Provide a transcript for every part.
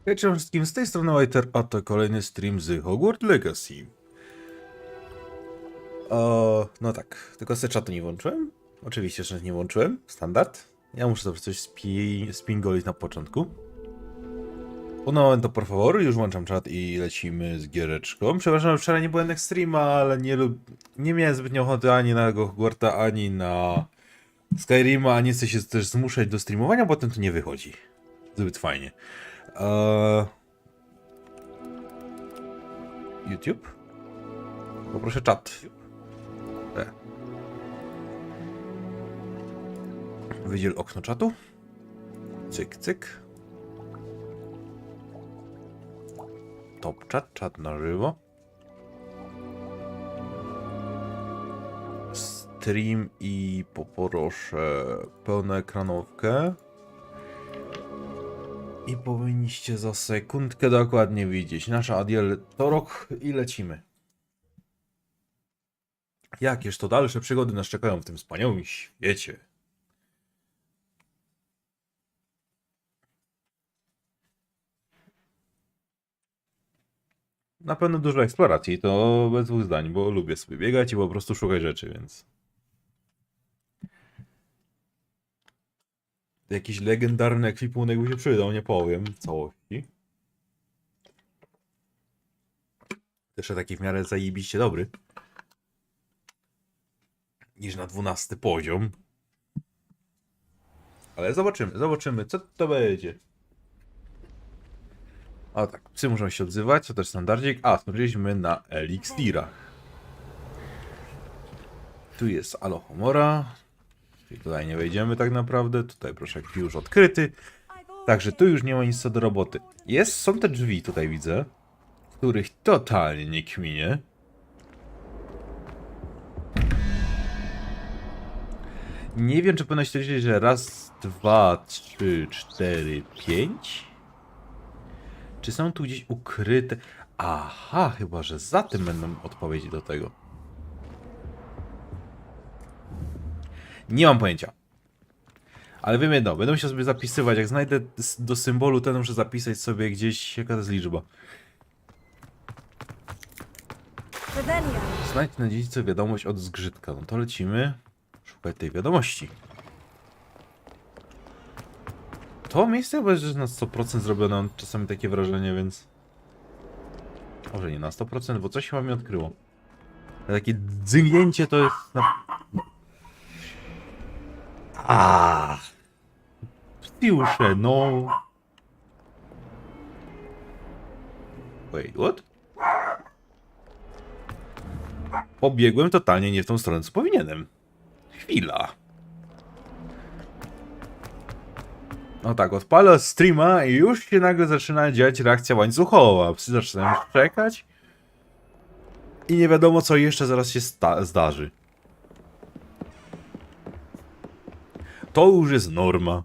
Hej, cześć wszystkim, z tej strony Whiter, a to kolejny stream z Hogwarts Legacy. No tak, tylko se czatu nie włączyłem. Oczywiście, że nie włączyłem, standard. Ja muszę sobie coś spingolić na początku. Un momento, por favor, już włączam czat i lecimy z giereczką. Przepraszam, że wczoraj nie byłem na streama, ale nie miałem zbytnio ochoty ani na Hogwarta, ani na Skyrima, a nie chcę się też zmuszać do streamowania, bo potem to nie wychodzi zbyt fajnie. YouTube? Poproszę czat. Wydziel okno czatu. Cyk, cyk. Top chat, czat na żywo. Stream i poproszę pełnoekranowkę. I powinniście za sekundkę dokładnie widzieć. Nasza Adiel to rok i lecimy. Jakież to dalsze przygody nas czekają w tym wspaniałym świecie. Na pewno dużo eksploracji, to bez dwóch zdań, bo lubię sobie biegać i po prostu szukać rzeczy, więc... Jakiś legendarny ekwipunek by się przydał, nie powiem w całości. Też taki w miarę zajebiście dobry. Niż na 12 poziom. Ale zobaczymy, co to będzie. O tak, psy muszą się odzywać, to też standardzik. A, skończyliśmy na eliksirach. Tu jest Alohomora. Czyli tutaj nie wejdziemy tak naprawdę. Tutaj proszę już odkryty. Także tu już nie ma nic co do roboty. Są te drzwi tutaj widzę, w których totalnie nie kminie. Nie wiem, czy powinno się liczyć, że raz, dwa, trzy, cztery, pięć? Czy są tu gdzieś ukryte? Aha, chyba, że za tym będą odpowiedzi do tego. Nie mam pojęcia. Ale wiem jedno, będę musiał sobie zapisywać. Jak znajdę do symbolu ten, muszę zapisać sobie gdzieś, jaka to jest liczba. Znajdź na dziedzictwie wiadomość od zgrzytka. No to lecimy szukać tej wiadomości. To miejsce chyba jest na 100% zrobione, mam czasami takie wrażenie, więc... Może nie na 100%, bo coś chyba mi odkryło. Takie dzygnięcie to jest... Piusze, no... Wait, what? Pobiegłem totalnie nie w tą stronę, co powinienem. Chwila. No tak, odpalę streama i już się nagle zaczyna dziać reakcja łańcuchowa. Psy zaczynają czekać. I nie wiadomo, co jeszcze zaraz się zdarzy. To już jest norma.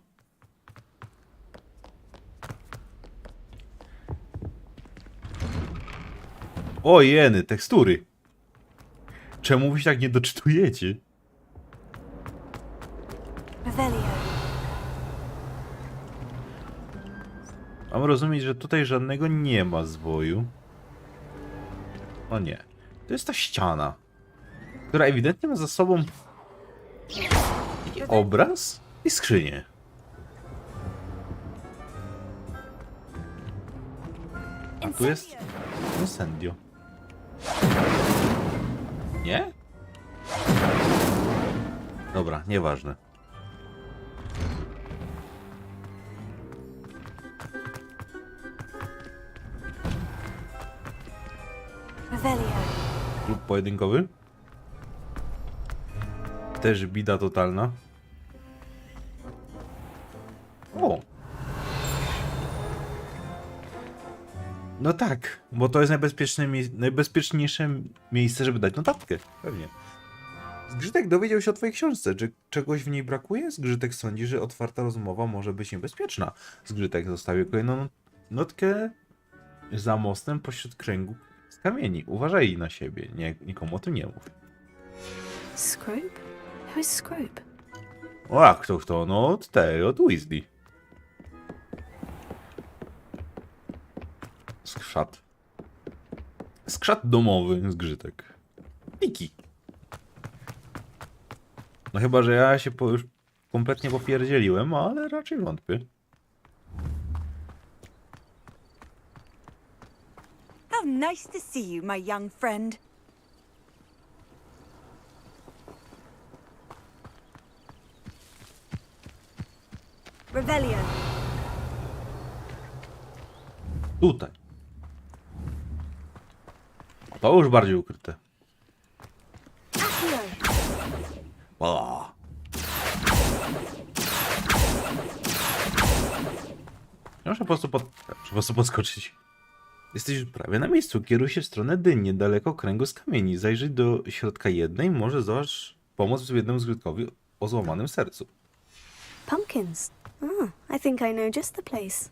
O jeny, tekstury. Czemu wy się tak nie doczytujecie? Mam rozumieć, że tutaj żadnego nie ma zwoju. O nie. To jest ta ściana, która ewidentnie ma za sobą taki obraz i skrzynię. A tu jest incendio. Nie? Dobra, nieważne. Klub pojedynkowy. Też bida totalna. O! No tak, bo to jest najbezpieczniejsze miejsce, żeby dać notatkę. Pewnie. Zgrzytek dowiedział się o twojej książce. Czy czegoś w niej brakuje? Zgrzytek sądzi, że otwarta rozmowa może być niebezpieczna. Zgrzytek zostawił kolejną notkę za mostem pośród kręgu z kamieni. Uważaj na siebie. Nikomu o tym nie mów. Scrope? Who is Scrope? O, a kto? No, od Weasley. skrzat. Skrzat domowy, zgrzytek. Piki. No chyba, że ja się już kompletnie popierdzieliłem, ale raczej wątpię. How nice to see you, my young friend. Revelio. Tutaj. To już bardziej ukryte. Accio. O. Muszę po prostu podskoczyć. Jesteś już prawie na miejscu. Kieruj się w stronę dyń, niedaleko kręgu z kamieni. Zajrzyj do środka jednej, może zdołasz pomóc jednemu zgrzytkowi o złamanym sercu. Pumpkins. I think I know just the place.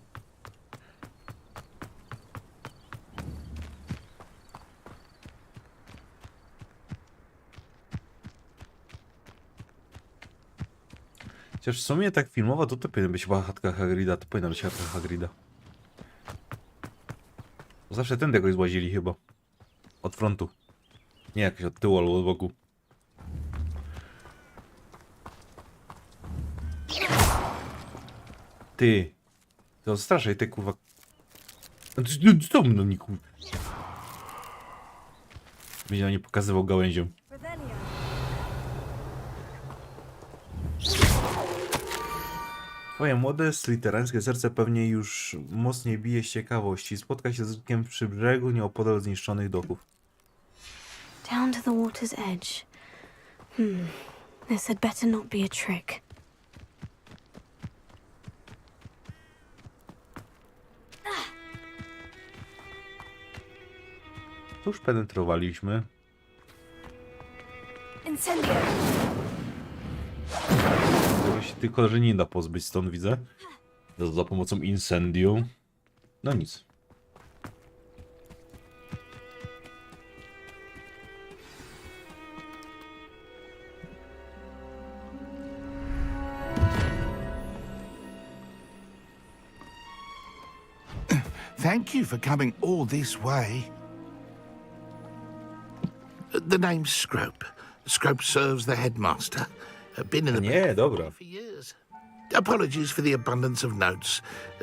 Chociaż w sumie tak filmowo to powinna być chyba chatka Hagrida. To powinna być chatka Hagrida. Bo zawsze tędy jakoś złazili chyba. Od frontu. Nie jakoś od tyłu albo od boku. Ty. To straszej, ty kurwa. Co mną nie kurwa. Będzie nie pokazywał gałęzią. Revelio. Twoje młode, sliterańskie serce pewnie już mocniej bije z ciekawości. Spotkaj się z Zygiem przy brzegu, nieopodal zniszczonych doków. Down to the water's edge. This had better not be a trick. To już penetrowaliśmy. Incendio. Tego się tylko, że nie da pozbyć stąd, widzę. Za pomocą incendium. No nic. Thank you for coming all this way. The name's Scrope. Scrope serves the headmaster. Been in the Nie, dobra. for years. Apologies for the abundance of notes.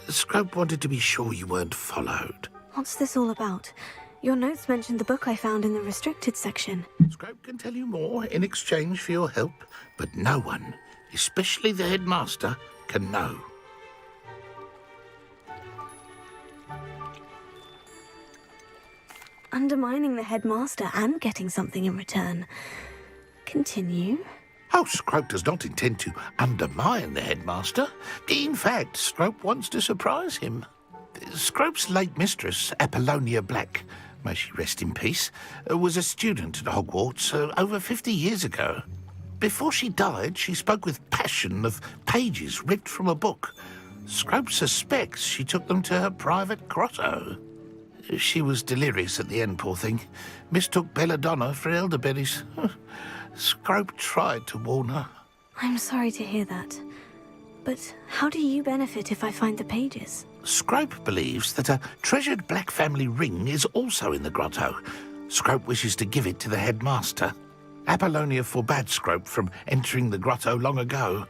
Scrope wanted to be sure you weren't followed. What's this all about? Your notes mentioned the book I found in the restricted section. Scrope can tell you more in exchange for your help, but no one, especially the headmaster, can know. Undermining the headmaster and getting something in return. Continue. Oh, Scrope does not intend to undermine the headmaster. In fact, Scrope wants to surprise him. Scrope's late mistress, Apollonia Black, may she rest in peace, was a student at Hogwarts over 50 years ago. Before she died, she spoke with passion of pages ripped from a book. Scrope suspects she took them to her private grotto. She was delirious at the end, poor thing. Mistook belladonna for elderberries. Scrope tried to warn her. I'm sorry to hear that. But how do you benefit if I find the pages? Scrope believes that a treasured black family ring is also in the grotto. Scrope wishes to give it to the headmaster. Apollonia forbade Scrope from entering the grotto long ago.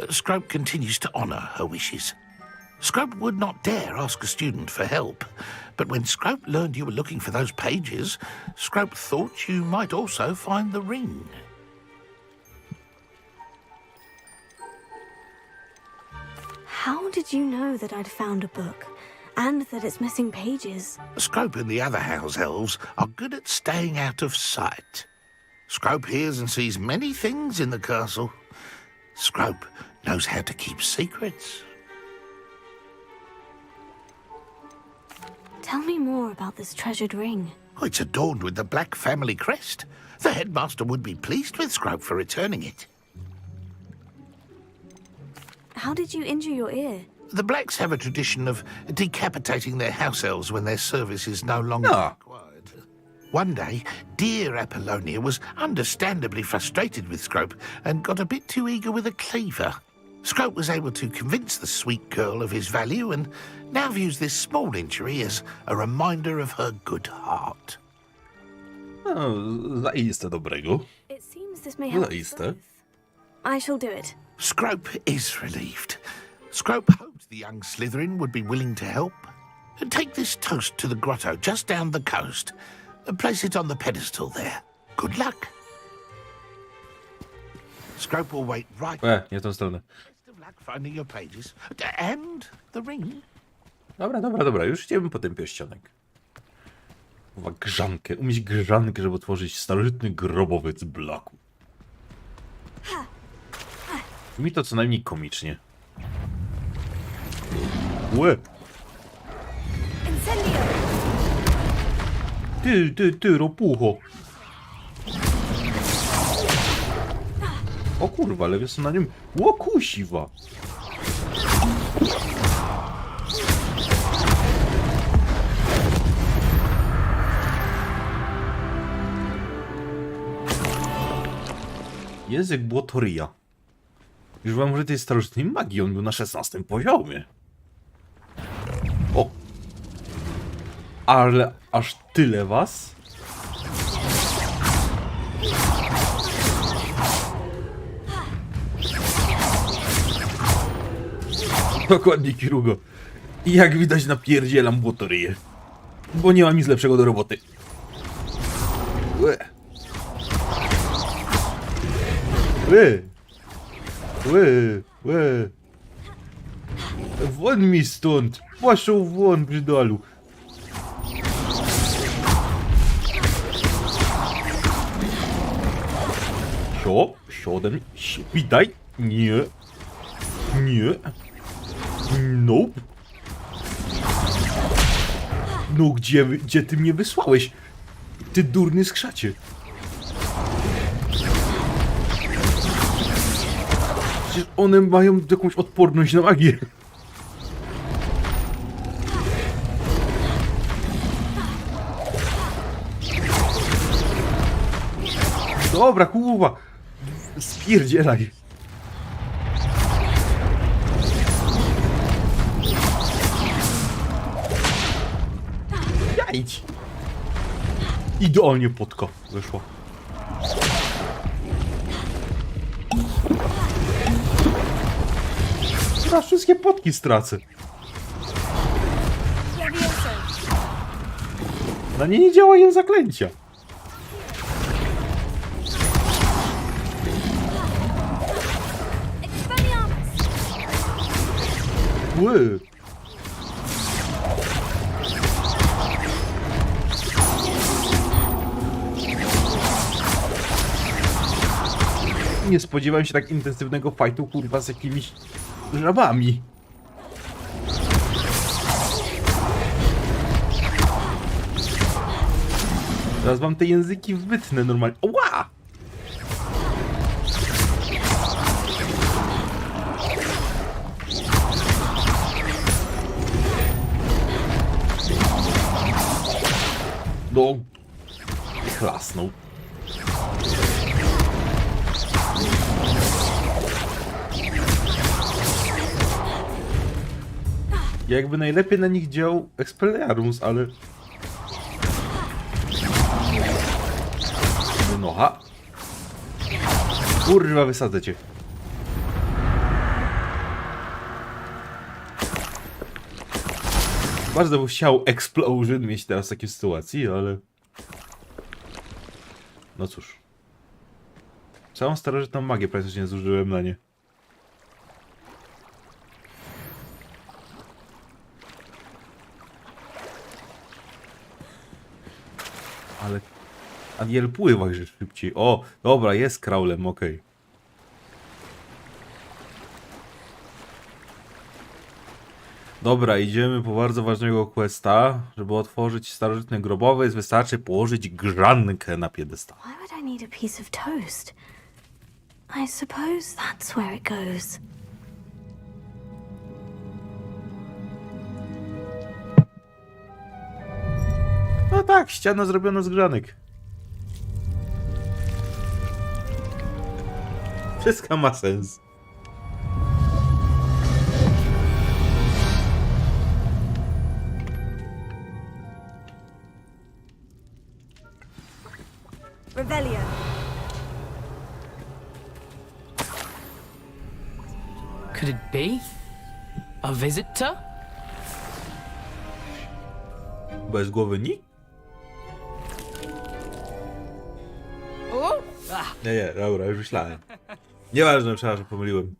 Scrope continues to honour her wishes. Scrope would not dare ask a student for help, but when Scrope learned you were looking for those pages, Scrope thought you might also find the ring. How did you know that I'd found a book and that it's missing pages? Scrope and the other house elves are good at staying out of sight. Scrope hears and sees many things in the castle. Scrope knows how to keep secrets. Tell me more about this treasured ring. Oh, it's adorned with the black family crest. The headmaster would be pleased with Scrope for returning it. How did you injure your ear? The blacks have a tradition of decapitating their house elves when their service is no longer required. One day, dear Apollonia was understandably frustrated with Scrope and got a bit too eager with a cleaver. Scrope was able to convince the sweet girl of his value and now views this small injury as a reminder of her good heart. No, zaiste dobrego. It seems this may help us Zaiste. both. I shall do it. Scrope is relieved. Scrope hoped the young Slytherin would be willing to help. Take this toast to the grotto just down the coast and place it on the pedestal there. Good luck. Scrope will wait right. Nie w tą stronę. Best of luck finding your pages. And the ring. Dobra, już idziemy po ten pierścionek. Grzankę, umieć grzankę, żeby otworzyć starożytny grobowiec z blaku. Mi to co najmniej komicznie. Łe! Ty, ropucho! O kurwa, lewie są na nim. Ło kusiwa! Język błotoryja. Już wam mówię tej starożytnej magii, on był na 16 poziomie. O! Ale aż tyle was? Dokładnie, Kirugo. I jak widać napierdzielam błotoryję. Bo nie mam nic lepszego do roboty. Łe. Łe. Won mi stąd. Poszł won, brzydalu. Siodem, witaj. Nie. Nope. No gdzie ty mnie wysłałeś? Ty durny skrzacie. Przecież one mają jakąś odporność na magię. Dobra, kurwa. Spierdzielaj. Jajdź. Idealnie potka weszła. Teraz wszystkie potki stracę. Na nie działają zaklęcia. Ły. Nie spodziewałem się tak intensywnego fightu, kurwa, z jakimiś żabami. Teraz wam te języki wytnę normalnie. Oła! No, chlasnął. Jakby najlepiej na nich działał Expelliarmus, ale... Noha. Kurwa, wysadzę cię. Bardzo bym chciał Explosion mieć teraz w takiej sytuacji, ale... No cóż. Całą starożytną magię praktycznie zużyłem na nie. Ale... Aniel pływa że szybciej. O, dobra, jest kraulem, okej. Dobra, idziemy po bardzo ważnego questa. Żeby otworzyć starożytny grobowiec, wystarczy położyć grzankę na piedestale. Why would I need a piece of toast? I suppose that's where it goes. No tak, ściana zrobiona z grzanek. Wszystko ma sens. Revelio. Could it be? A visitor? Bez głowy nikt? Nie, dobra, już myślałem. Nieważne, przepraszam, pomyliłem.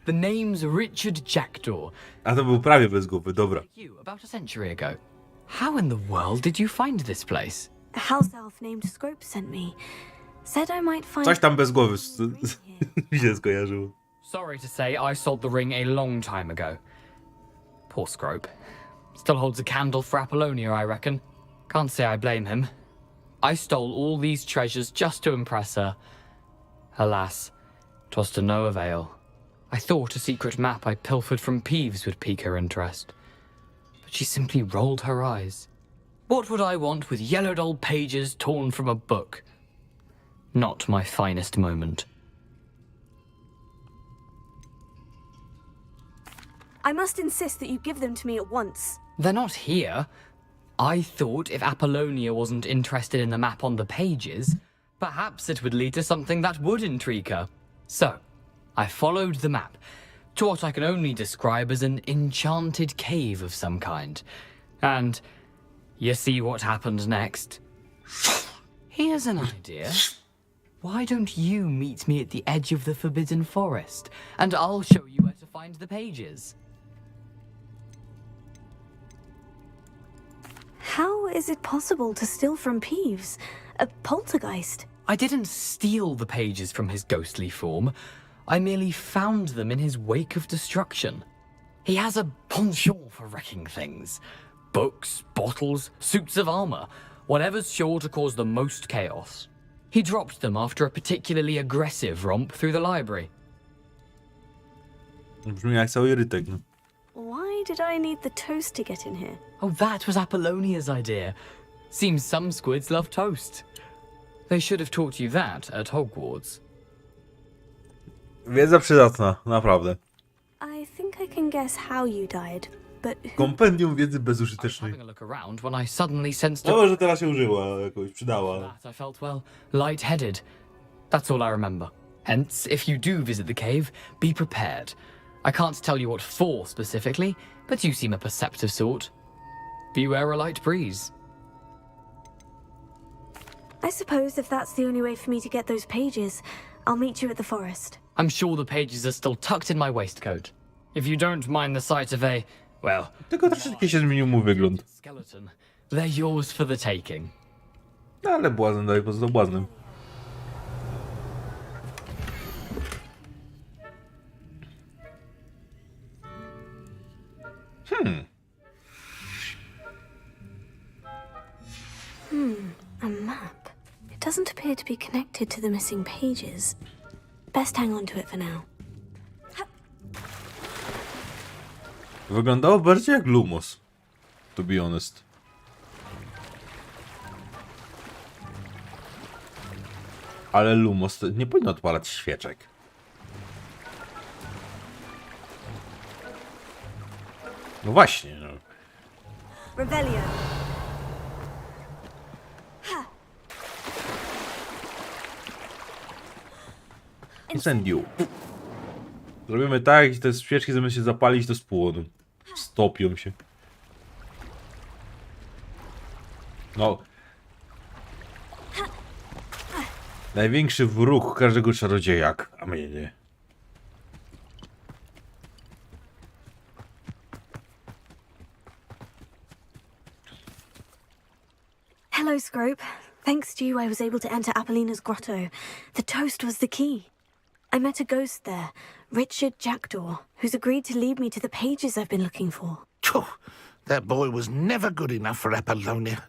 The name's Richard Jackdaw. A to był prawie bez głowy, dobra. You, about a century ago. How in the world did you find this place? A house elf named Scrope sent me. Said I might find... Coś tam bez głowy mi się skojarzyło. Sorry to say, I sold the ring a long time ago. Poor Scrope. Still holds a candle for Apollonia, I reckon. Can't say I blame him. I stole all these treasures just to impress her. Alas, 'twas to no avail. I thought a secret map I pilfered from Peeves would pique her interest. But she simply rolled her eyes. What would I want with yellowed old pages torn from a book? Not my finest moment. I must insist that you give them to me at once. They're not here. I thought if Apollonia wasn't interested in the map on the pages, perhaps it would lead to something that would intrigue her. So, I followed the map to what I can only describe as an enchanted cave of some kind. And you see what happened next? Here's an idea. Why don't you meet me at the edge of the Forbidden Forest, and I'll show you where to find the pages. How is it possible to steal from Peeves? A poltergeist? I didn't steal the pages from his ghostly form. I merely found them in his wake of destruction. He has a penchant for wrecking things. Books, bottles, suits of armor, whatever's sure to cause the most chaos. He dropped them after a particularly aggressive romp through the library. Brzmi jak cały rytek. No. Why did I need the toast to get in here? Oh, that was Apollonia's idea. Seems some squids love toast. They should have taught you that at Hogwarts. Wiedza przydatna, naprawdę. I think I can guess how you died, but Kompendium wiedzy I was bezużytecznej. having a look around when I suddenly sensed No może teraz się użyła, jakoś przydała. that I felt, well, light-headed. That's all I remember. Hence, if you do visit the cave, be prepared. I can't tell you what for specifically, but you seem a perceptive sort. Beware a light breeze. I suppose if that's the only way for me to get those pages, I'll meet you at the forest. I'm sure the pages are still tucked in my waistcoat. If you don't mind the sight of a, well, Tylko troszeczkę się zmienił mu wygląd. skeleton, they're yours for the taking. No ale błazen dalej pozostał błaznem. A map. It doesn't appear to be connected to the missing pages. Best hang on to it for now. Wyglądało bardziej jak Lumos. To be honest. Ale Lumos to nie powinno odpalać świeczek. No właśnie, no. Revelio. Incendiu. Zrobimy tak, i te świeczki zamiast się zapalić, to spłoną. Stopią się. No. Największy wróg każdego czarodzieja. A mnie nie. Hello, Scrope. Thanks to you, I was able to enter Apollina's grotto. The toast was the key. I met a ghost there, Richard Jackdaw, who's agreed to lead me to the pages I've been looking for. Phew, that boy was never good enough for Apollonia.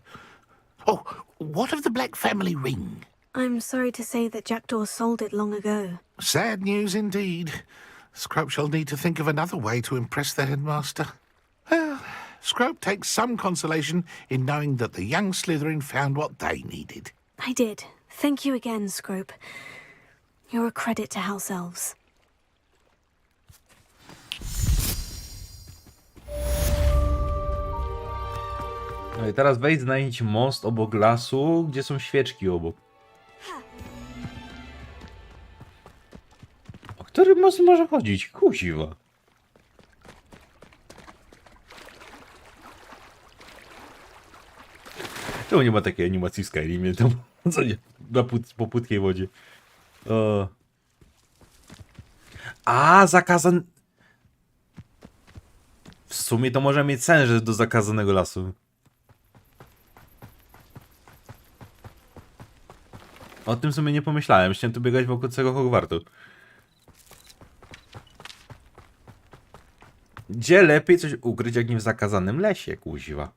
Oh, what of the Black family ring? I'm sorry to say that Jackdaw sold it long ago. Sad news indeed. Scrope shall need to think of another way to impress the headmaster. Well, Scrope takes some consolation in knowing that the young Slytherin found what they needed. I did. Thank you again, Scrope. You're a credit to House Elves. No i teraz wejdź, znajdź most obok lasu, gdzie są świeczki obok. O który most może chodzić? Kuziwa. Czemu nie ma takiej animacji w Skyrimie? To co nie? Po płytkiej wodzie. A, zakazan... W sumie to może mieć sens, że do zakazanego lasu. O tym sobie nie pomyślałem. Chciałem tu biegać wokół całego Hogwartu. Gdzie lepiej coś ukryć, jak nie w zakazanym lesie, kuźwa.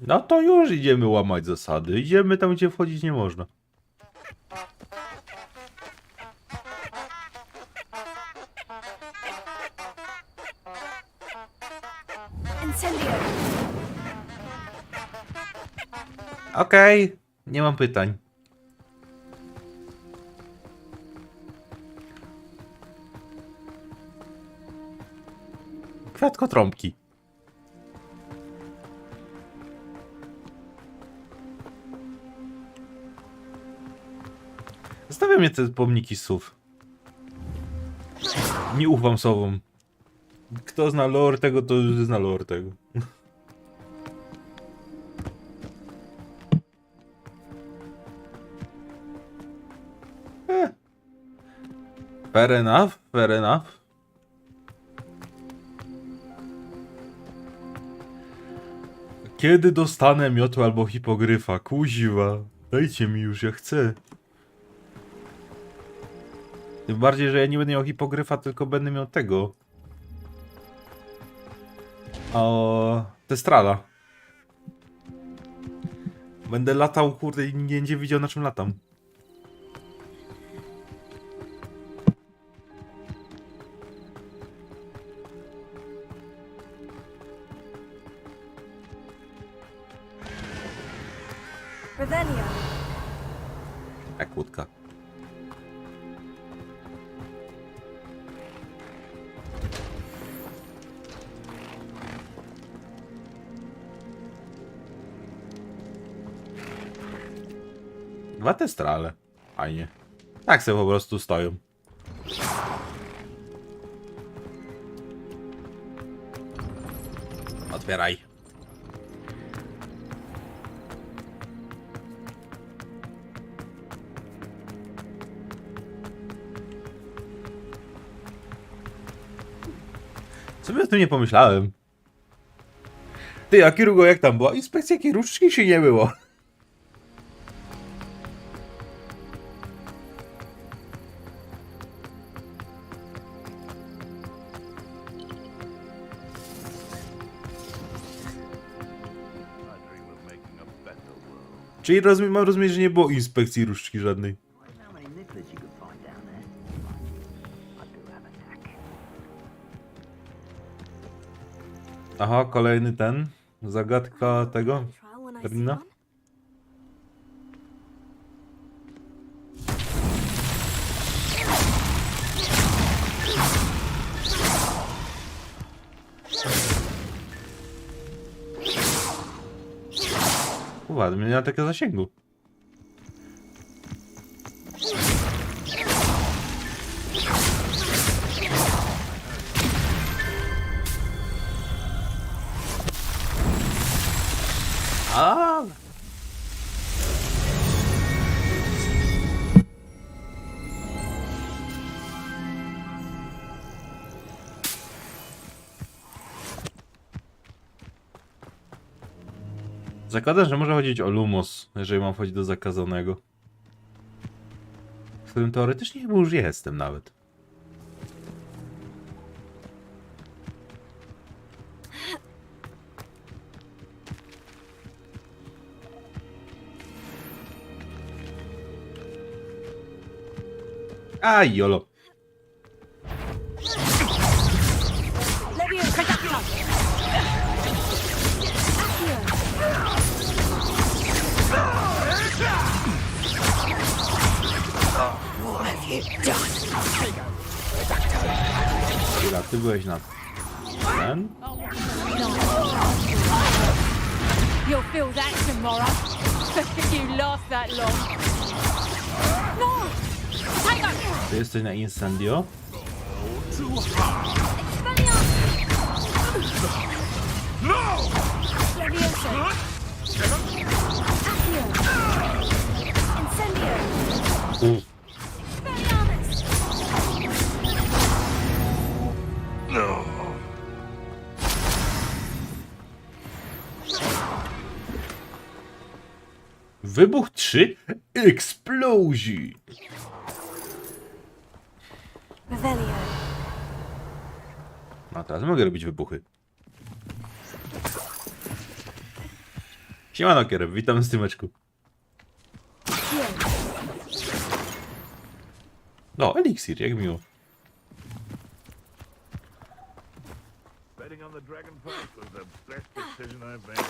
No to już idziemy łamać zasady. Idziemy tam, gdzie wchodzić nie można. Incendio. Okej, nie mam pytań. Kwiatkotrąbki. Zostawiam mnie te pomniki słów. Nie ufam sobom. Kto zna lore tego, to zna lore tego. Fair enough, fair enough. Kiedy dostanę miotłę albo hipogryfa? Kuziwa. Dajcie mi już, ja chcę. Tym bardziej, że ja nie będę miał hipogryfa, tylko będę miał tego. O, Testrala. Będę latał, kurde, i nie będzie widział, na czym latam. Revelio. Jak łódka. Dwa testrale. Fajnie. Tak sobie po prostu stoją. Otwieraj. Sobie o tym nie pomyślałem. Ty, a Kirugo, jak tam była? Inspekcja kieruszki czy nie było? Czyli mam rozumieć, że nie było inspekcji różdżki żadnej. Aha, kolejny ten. Zagadka tego. Trial when I see Termina. one. Uwaga, nie ma takiego zasięgu. A. Zakładam, że może chodzić o Lumos, jeżeli mam wchodzić do zakazanego. W którym teoretycznie chyba już jestem nawet. A, jolo. Levio Projectile. Accio. Chwila, ty byłeś na ten? You'll feel that tomorrow. If you last that long. No! Hang on! Ty jesteś na Incendio? Wybuch 3 eksplozji. Revelio. No teraz mogę robić wybuchy. Siemano Kierew, witam w streameczku. No, eliksir, jak miło. Betting on the Dragon Prince was the best decision I've made.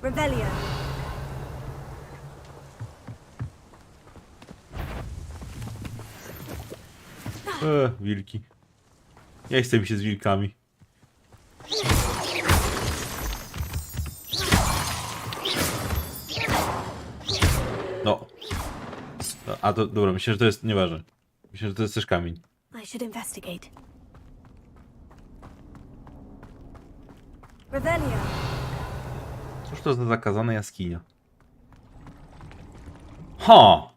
Revelio. Wilki. Nie chcę mi się z wilkami. No. A to dobra, myślę, że to jest nieważne. Myślę, że to jest też kamień. I should investigate. Revelio. Cóż to za zakazana jaskinia? Ha!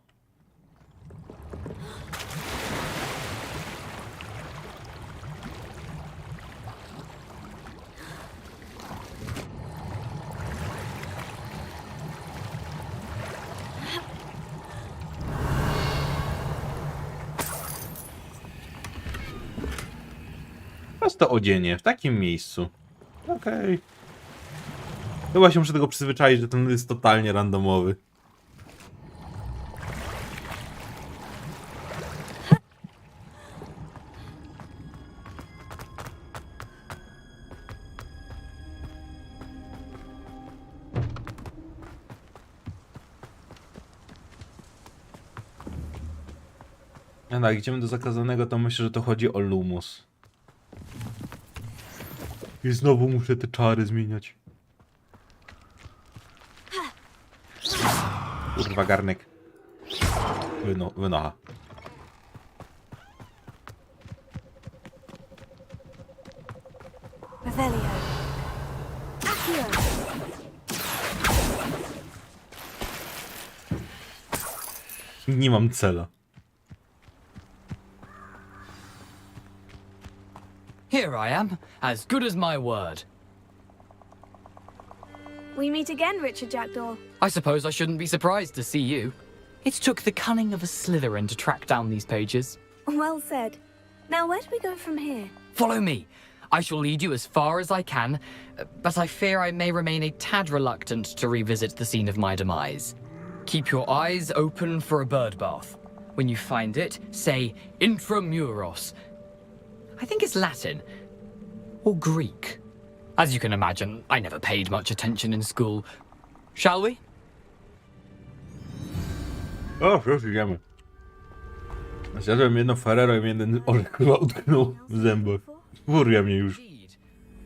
Proste odzienie w takim miejscu. Okej. Chyba się muszę tego przyzwyczaić, że ten jest totalnie randomowy. A tak, idziemy do zakazanego, to myślę, że to chodzi o Lumus. I znowu muszę te czary zmieniać. Kurwa, garnek. Wynocha. Revelio. Accio. Nie mam cela. Here I am, as good as my word. We meet again, Richard Jackdaw. I suppose I shouldn't be surprised to see you. It took the cunning of a Slytherin to track down these pages. Well said. Now, where do we go from here? Follow me. I shall lead you as far as I can, but I fear I may remain a tad reluctant to revisit the scene of my demise. Keep your eyes open for a bird bath. When you find it, say intramuros. I think it's Latin. Or Greek. As you can imagine, I never paid much attention in school. Shall we? O, już idziemy. Zjadłem jedno Ferrero i jeden orzech chyba utknął w zębach. Wurja mnie już.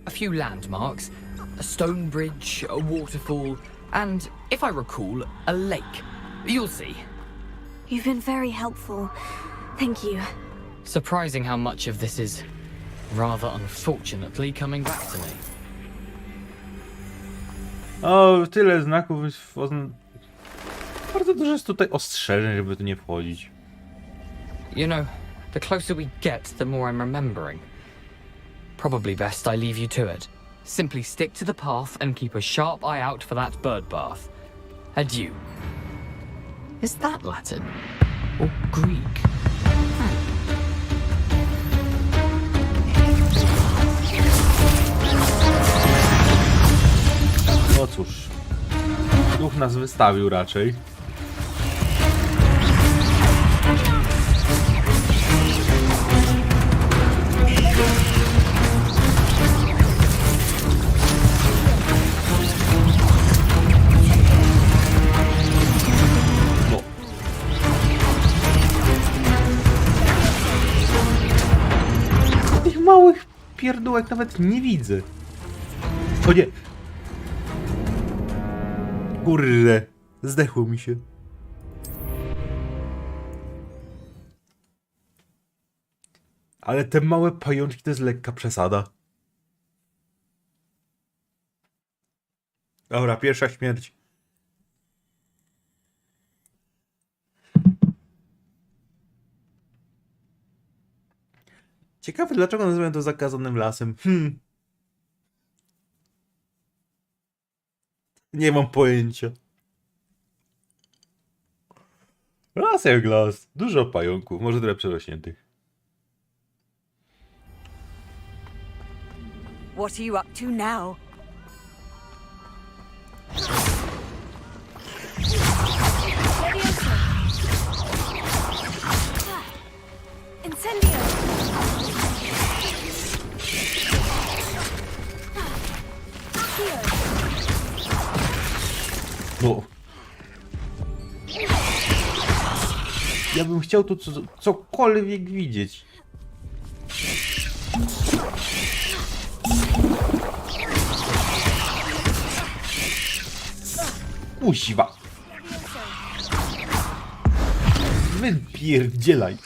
A few landmarks, a stone bridge, a waterfall, and, if I recall, a lake. You'll see. You've been very helpful. Thank you. Surprising how much of this is, rather unfortunately, coming back to me. O, tyle znaków. Bardzo dużo jest tutaj ostrzeżeń, żeby tu nie wchodzić. You know, the closer we get, the more I'm remembering. Probably best I leave you to it. Simply stick to the path and keep a sharp eye out for that bird bath. Adieu. Is that Latin? Or Greek? No cóż. Duch nas wystawił raczej. pierdółek nawet nie widzę. O nie! Kurde, zdechło mi się. Ale te małe pajączki to jest lekka przesada. Dobra, pierwsza śmierć. Ciekawe, dlaczego nazywają to zakazanym lasem. Nie mam pojęcia. Las jak las. Dużo pająków, może trochę przerośniętych. What are you up to now? Incendio! No. Ja bym chciał tu cokolwiek widzieć. Usiwa. Wypierdzielaj.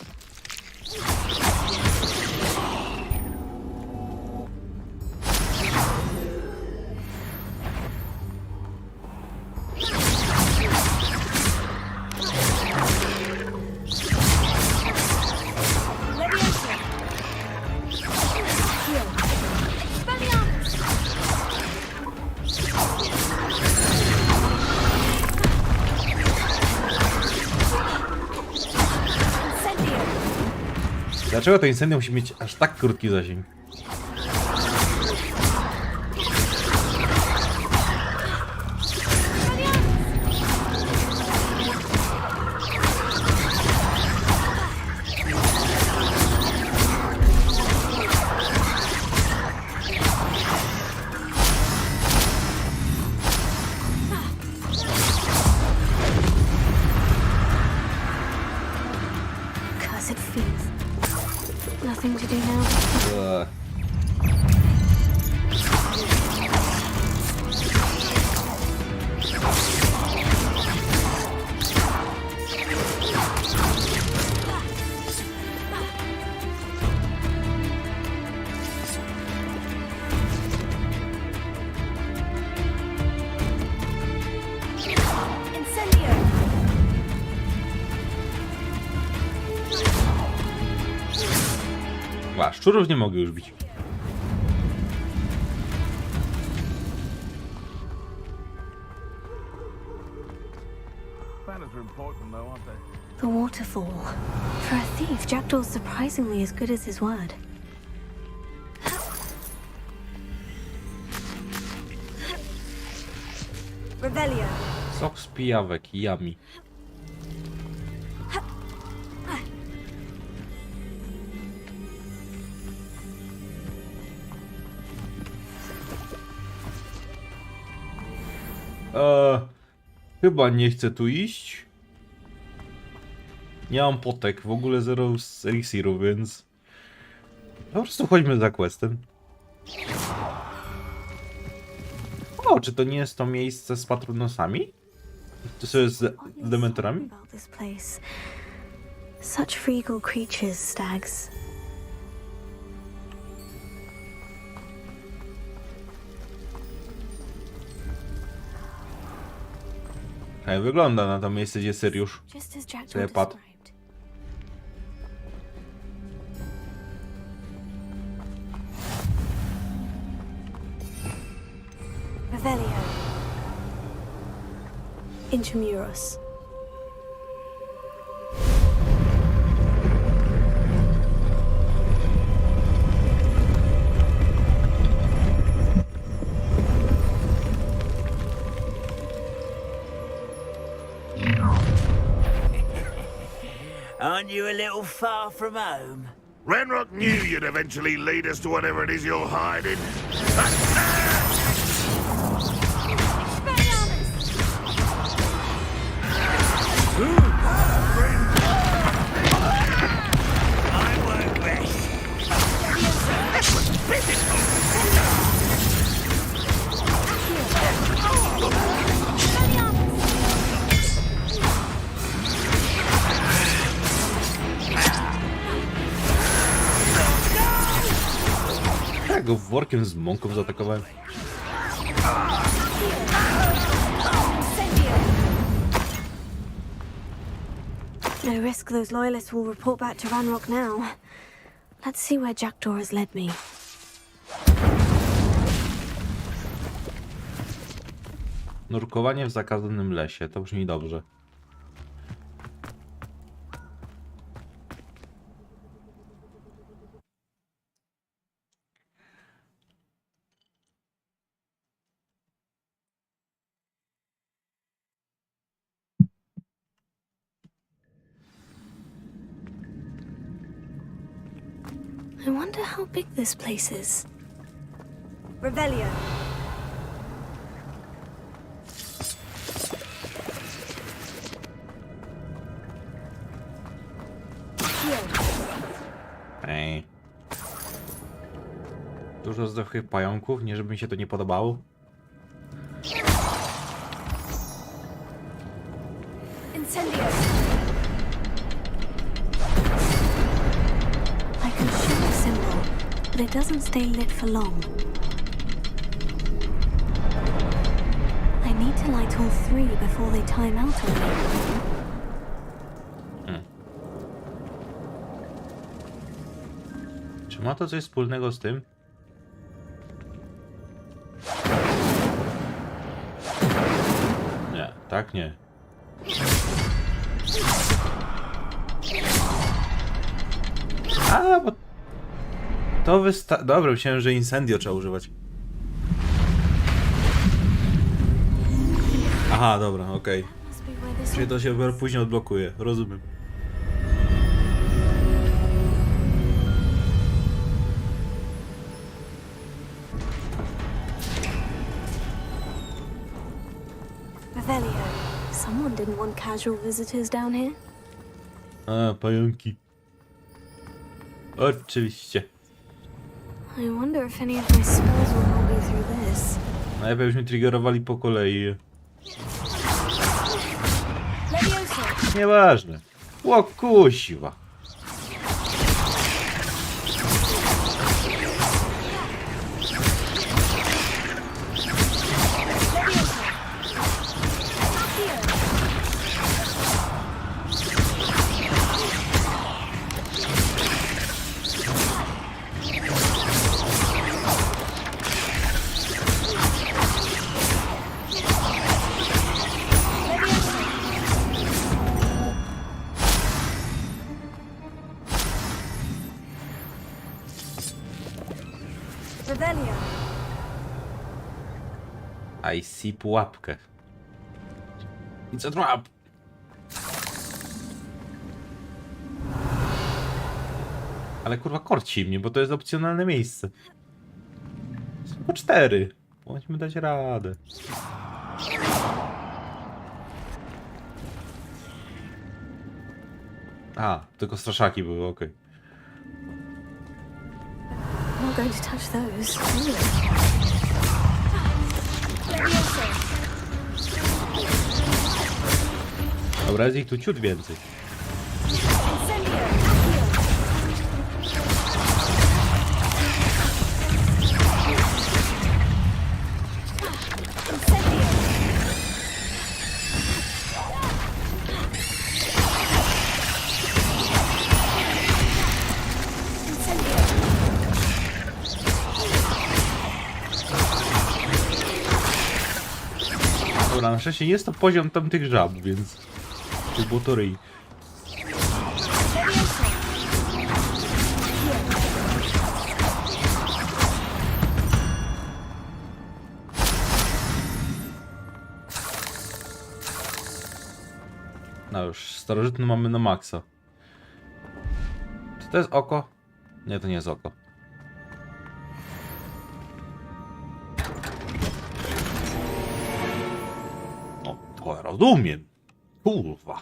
Dlaczego to incendium musi mieć aż tak krótki zasięg? Cursed fiends. Nothing to do now. Incendio! A, szczurów nie mogę już bić. Banners are important, though, aren't they? The waterfall. For a thief, Jackdaw's surprisingly as good as his word. Revelio. Sok z pijawek, yummy. Chyba nie chcę tu iść. Nie mam potek, w ogóle zero z eliksiru, więc... Po prostu chodźmy za questem. O, czy to nie jest to miejsce z patronosami? To sobie z dementorami? About this place. Such regal creatures, stags. Jak wygląda na to miejsce, gdzie Syriusz Just as Jackdaw sobie padł. described. Revelio. Intramuros. Aren't you a little far from home? Ranrock knew you'd eventually lead us to whatever it is you're hiding. I won't rest. Ja go workiem z mąką zaatakowałem. No risk those loyalists will report back to Ranrock now. Let's see where Jackdaw has led me. Nurkowanie w zakazanym lesie. To brzmi dobrze. I wonder how big this place is. Revelio. Ej. Dużo zdechłych pająków, nie żeby mi się to nie podobało. Incendio. I can shoot the symbol, but it doesn't stay lit for long. I need to light all three before they time out on me. Czy ma to coś wspólnego z tym? Nie, tak nie. A, bo... To Dobra, myślałem, że incendio trzeba używać. Aha, dobra, okej. Must be where this Czyli to się dopiero później odblokuje, rozumiem. Revelio. Someone didn't want casual visitors down here. A, pająki. Oczywiście. I wonder if any of my spells will help me through this. Najlepiej byśmy triggerowali po kolei. Levioso. Nieważne. O kusiwa. Revelio. I see pułapkę. It's a trap. Ale kurwa korci mnie, bo to jest opcjonalne miejsce. Są po 4. Musimy dać radę. A, tylko straszaki były, okej. I'm not going to touch those. Dobra, jest ich tu ciut więcej. Dobra, na szczęście jest to poziom tamtych żab, więc... Tych botoryj. No już, starożytny mamy na maksa. Czy to jest oko? Nie, to nie jest oko. No, to rozumiem. Kurwa.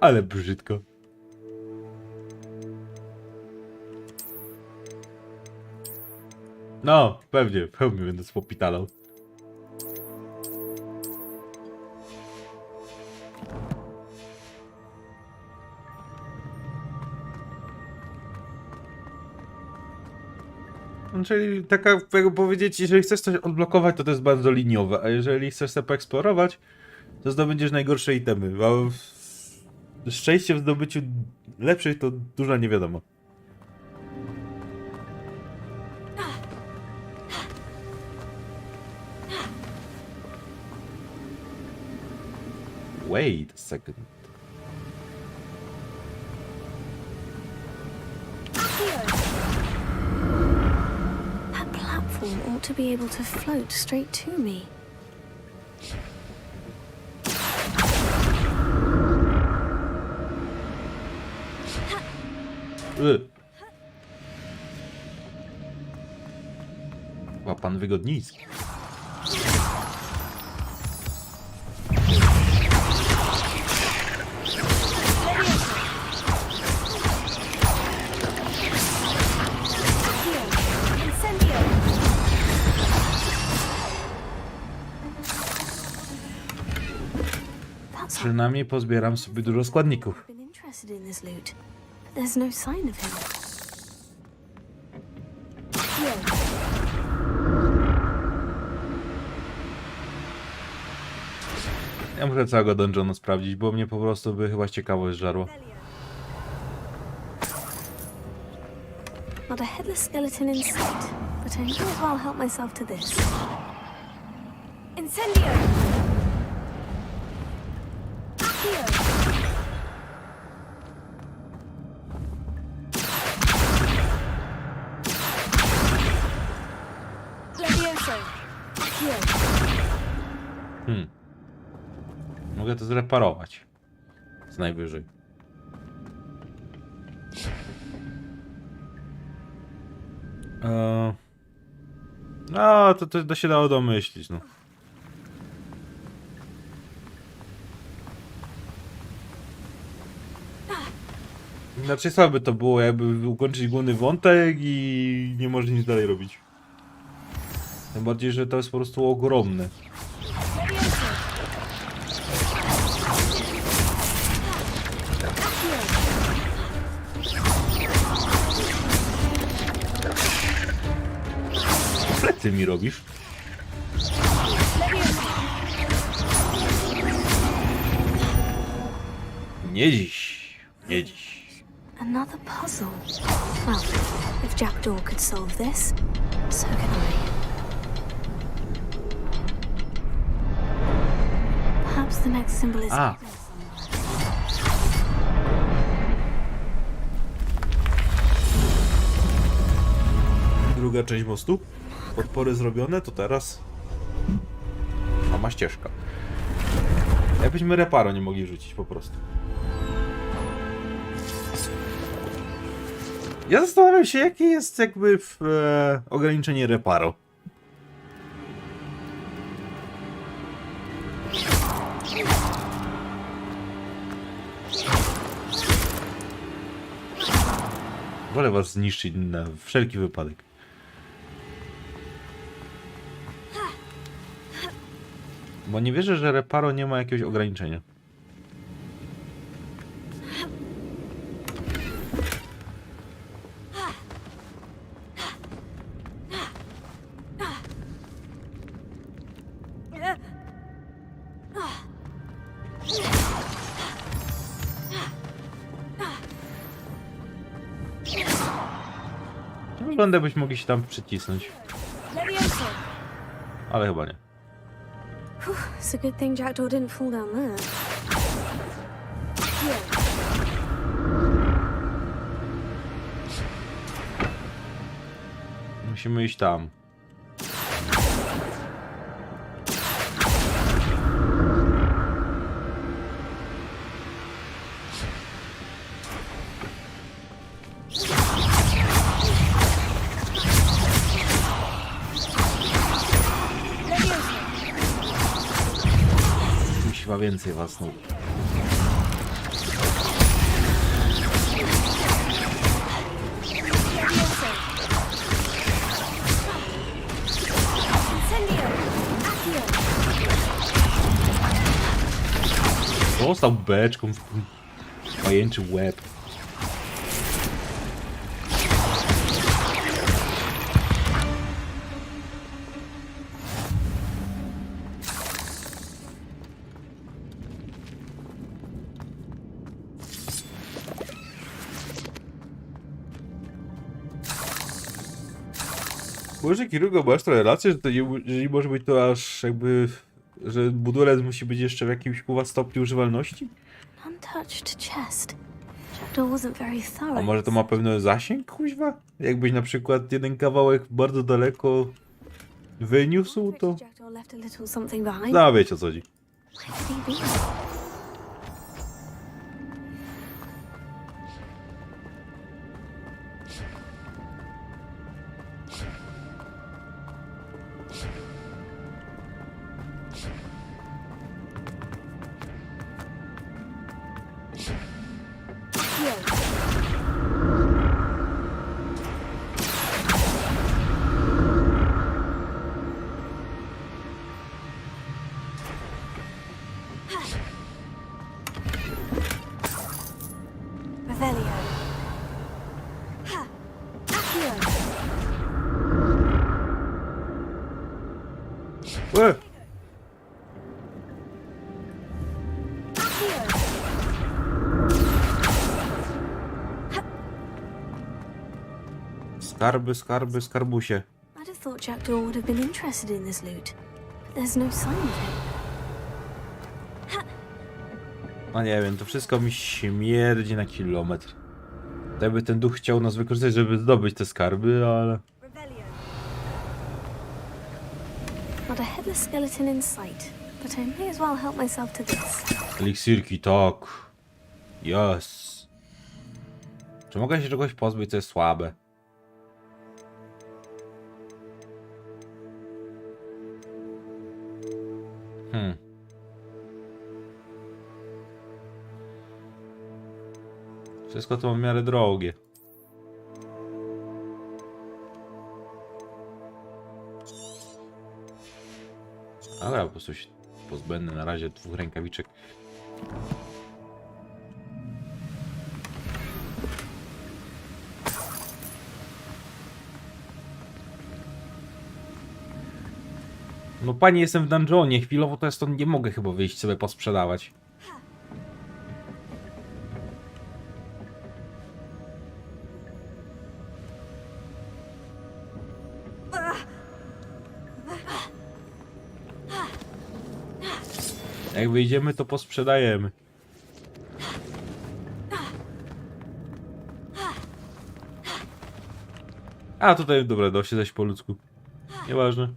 Ale brzydko. No, pewnie, pewnie będę spopitalał. Czyli taka, jakby powiedzieć, jeżeli chcesz coś odblokować, to jest bardzo liniowe, a jeżeli chcesz sobie poeksplorować, to zdobędziesz najgorsze itemy. A szczęście w zdobyciu lepszych to duża niewiadoma. Wait a second. That platform ought to be able to float straight to me. Chyba pan Wygodnicki. Przynajmniej pozbieram sobie dużo składników. Been interested in this loot, but there's no sign of him. Ja muszę całego dungeonu sprawdzić, bo mnie po prostu by chyba ciekawość żarło. Not a headless skeleton in sight, but I might as well help myself to this. Incendio! Accio! Levioso! Accio! Mogę to zreparować. Z najwyżej. No, to się dało domyślić, no. Znaczy co by to było, jakby ukończyć główny wątek i nie można nic dalej robić. Tym bardziej, że to jest po prostu ogromne. Plecy mi robisz? Nie dziś. Nie dziś. Another puzzle. Well, if Jackdaw could solve this, so can I. Perhaps the next symbol is Ah. hidden Druga część mostu. Podpory zrobione, to teraz sama ścieżka. Jakbyśmy reparo nie mogli rzucić po prostu. Ja zastanawiam się, jakie jest jakby ograniczenie reparo. Wolę was zniszczyć na wszelki wypadek. Bo nie wierzę, że reparo nie ma jakiegoś ograniczenia. To wygląda, jakbyśmy mogli się tam przycisnąć. Levioso! Ale chyba nie. It's a good thing Jackdaw didn't fall down there. Here. Musimy iść tam. Chyba więcej was, no. Został beczką w pajęczy łeb. Może Kirugo, masz trochę rację, że to nie może być to aż jakby, że budulec musi być jeszcze w jakimś kurwa stopniu używalności? Untouched chest. Jackdaw wasn't very thorough. A może to ma pewien zasięg, kuźwa? Jakbyś na przykład jeden kawałek bardzo daleko wyniósł, to... Jackdaw left a little something behind. No, wiecie o co chodzi. Where could he be? Revelio. Ha! Accio. Skarby, skarby, skarbusie. I'd have thought Jackdaw would have been interested in this loot, but there's no sign of him. No nie wiem, to wszystko mi śmierdzi na kilometr. Jakby ten duch chciał nas wykorzystać, żeby zdobyć te skarby, ale... Revelio. Not a headless skeleton in sight, but I may as well help myself to this. Eliksirki, tak. Yes. Czy mogę się czegoś pozbyć, co jest słabe? Wszystko to w miarę drogie. Ale ja po prostu się pozbędę na razie 2 rękawiczek. No panie, jestem w dungeonie, chwilowo to ja stąd nie mogę chyba wyjść sobie posprzedawać. Jak wyjdziemy, to posprzedajemy. A tutaj, dobra, da się zejść po ludzku. Nieważne.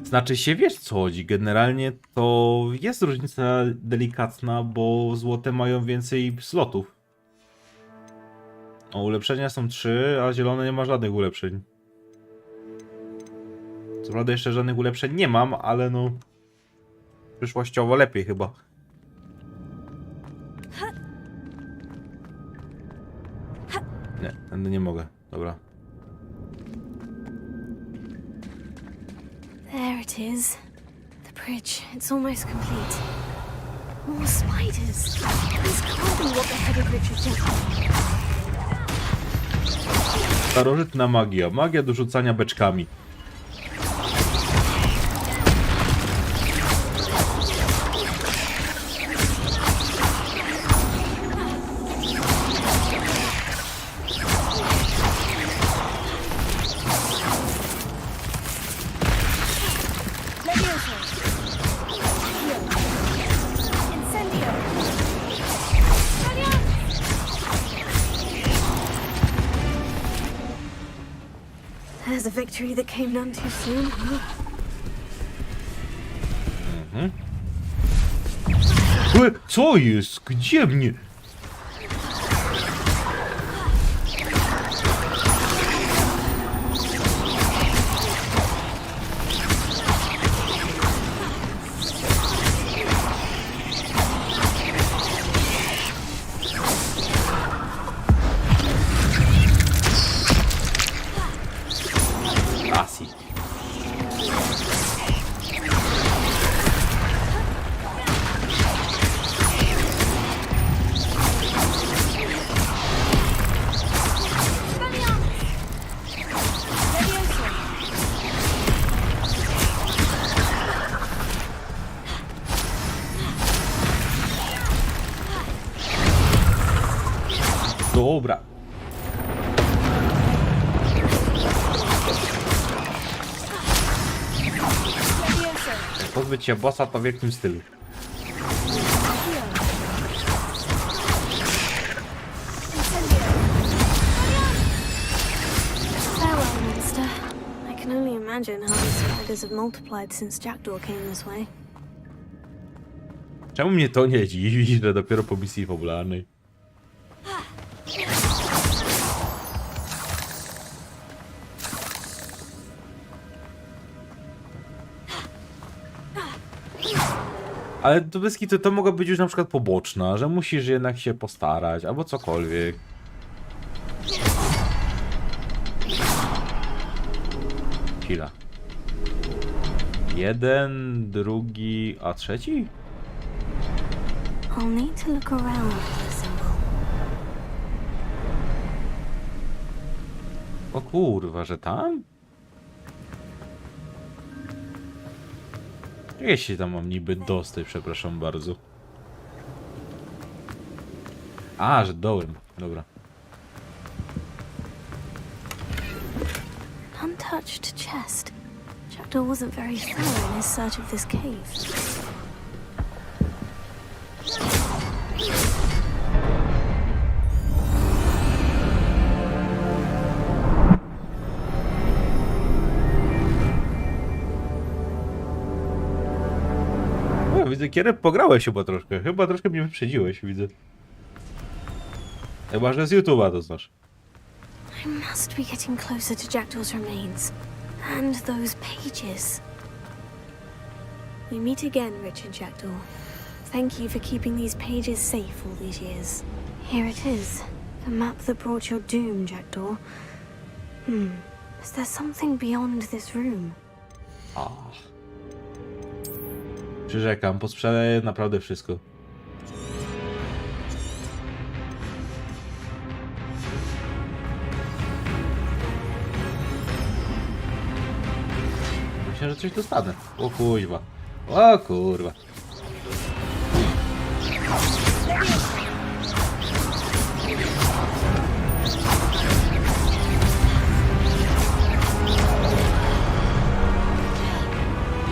Znaczy się, wiesz co chodzi, generalnie to jest różnica delikatna, bo złote mają więcej slotów. O, ulepszenia są 3, a zielone nie ma żadnych ulepszeń. Co prawda jeszcze żadnych ulepszeń nie mam, ale no... przyszłościowo lepiej chyba. Nie, tędy nie mogę, dobra. There it is. The bridge. It's almost complete. More spiders. This can't be what the headed Richard Jackdaw. Starożytna magia. Magia do rzucania beczkami. There's a victory that came none too soon. Co jest? Gdzie mnie? Asi. Dobra. Pozbyć się bossa to w jakim stylu? Farewell, monster. I can only imagine how these spiders have multiplied since Jackdaw came this way. Czemu mnie to nie dziwi, że dopiero po misji fabularnej? Ale to bez kitu to mogła być już na przykład poboczna, że musisz jednak się postarać, albo cokolwiek. Chwila. Jeden, drugi, a trzeci? I'll need to look around for the symbol. O kurwa, że tam? Jeśli tam mam niby dostać, przepraszam bardzo. A, że dołem. Dobra. Untouched chest. Jackdaw wasn't very thorough in his search of this cave. O, widzę, kiedy pograłeś chyba troszkę. Chyba troszkę mnie wyprzedziłeś, widzę. Chyba, że z YouTube'a to znasz. I must be getting closer to Jackdaw's remains. And those pages. We meet again, Richard Jackdaw. Thank you for keeping these pages safe all these years. Here it is. The map that brought your doom, Jackdaw. Is there something beyond this room? Przyrzekam, posprzedaję naprawdę wszystko. Myślę, że coś dostanę. O kurwa. O kurwa.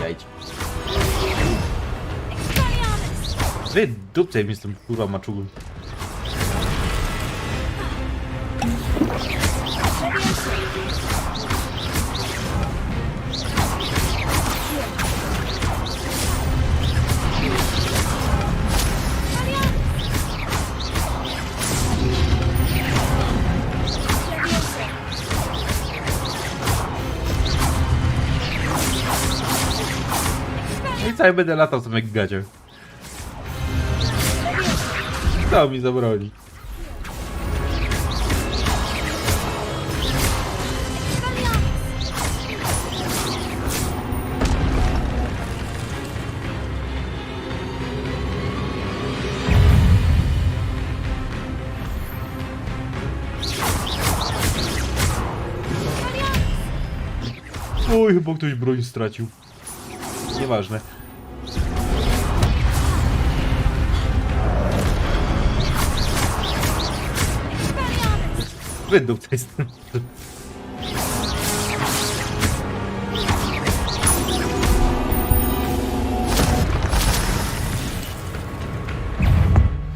Jajcie. Wy dupce mi z tym kurwa maczugą. No i cały będę latał sobie jak gacie. Kto mi zabroni? Oj, chyba ktoś broń stracił. Nieważne. Wydupcaj z tym.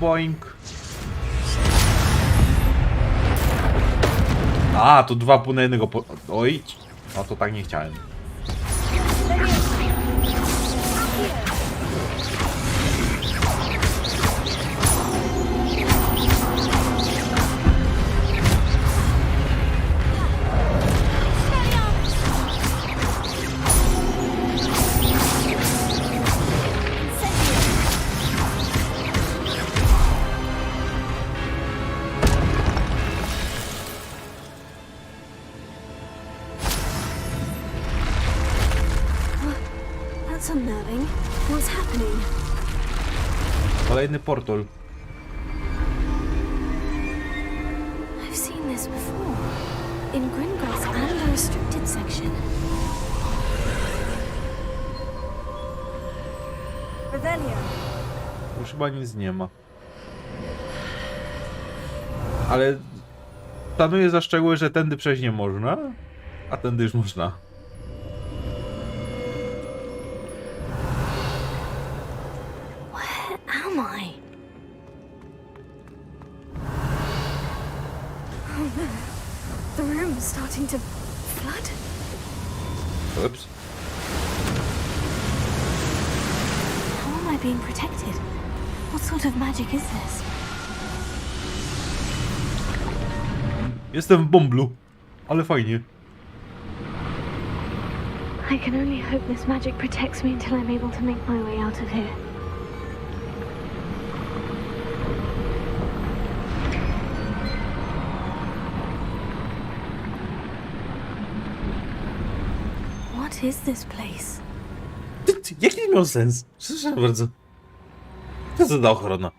Boink. A, tu dwa pół na jednego po... Oj. A to tak nie chciałem. That's unnerving. What's happening? Kolejny portal. I've seen this before. In Gringotts and the restricted section. Revelio. Już chyba nic nie ma. Ale planuję za szczegóły, że tędy przejść nie można, a tędy już można. The room's starting to flood. Ups. How am I being protected? What sort of magic is this? Jestem w bąblu, ale fajnie. I can only hope this magic protects me until I'm able to make my way out of here. What is this place? Jaki miał sens? Przepraszam bardzo. Co to za ochrona?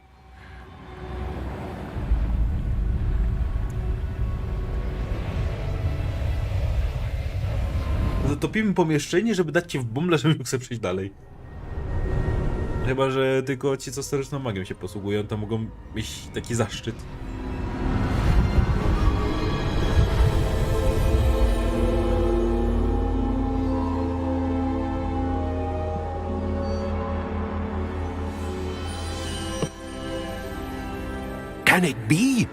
Zatopimy pomieszczenie, żeby dać cię w bumble, żeby mógł sobie przejść dalej. Chyba że tylko ci, co staryczną magią się posługują, to mogą mieć taki zaszczyt. Can it be?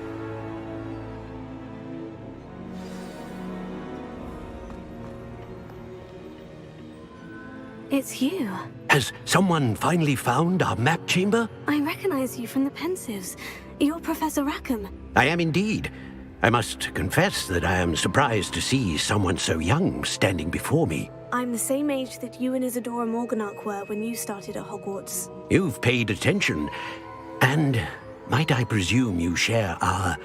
It's you. Has someone finally found our map chamber? I recognize you from the Pensives. You're Professor Rackham. I am indeed. I must confess that I am surprised to see someone so young standing before me. I'm the same age that you and Isadora Morganach were when you started at Hogwarts. You've paid attention, and might I presume you share our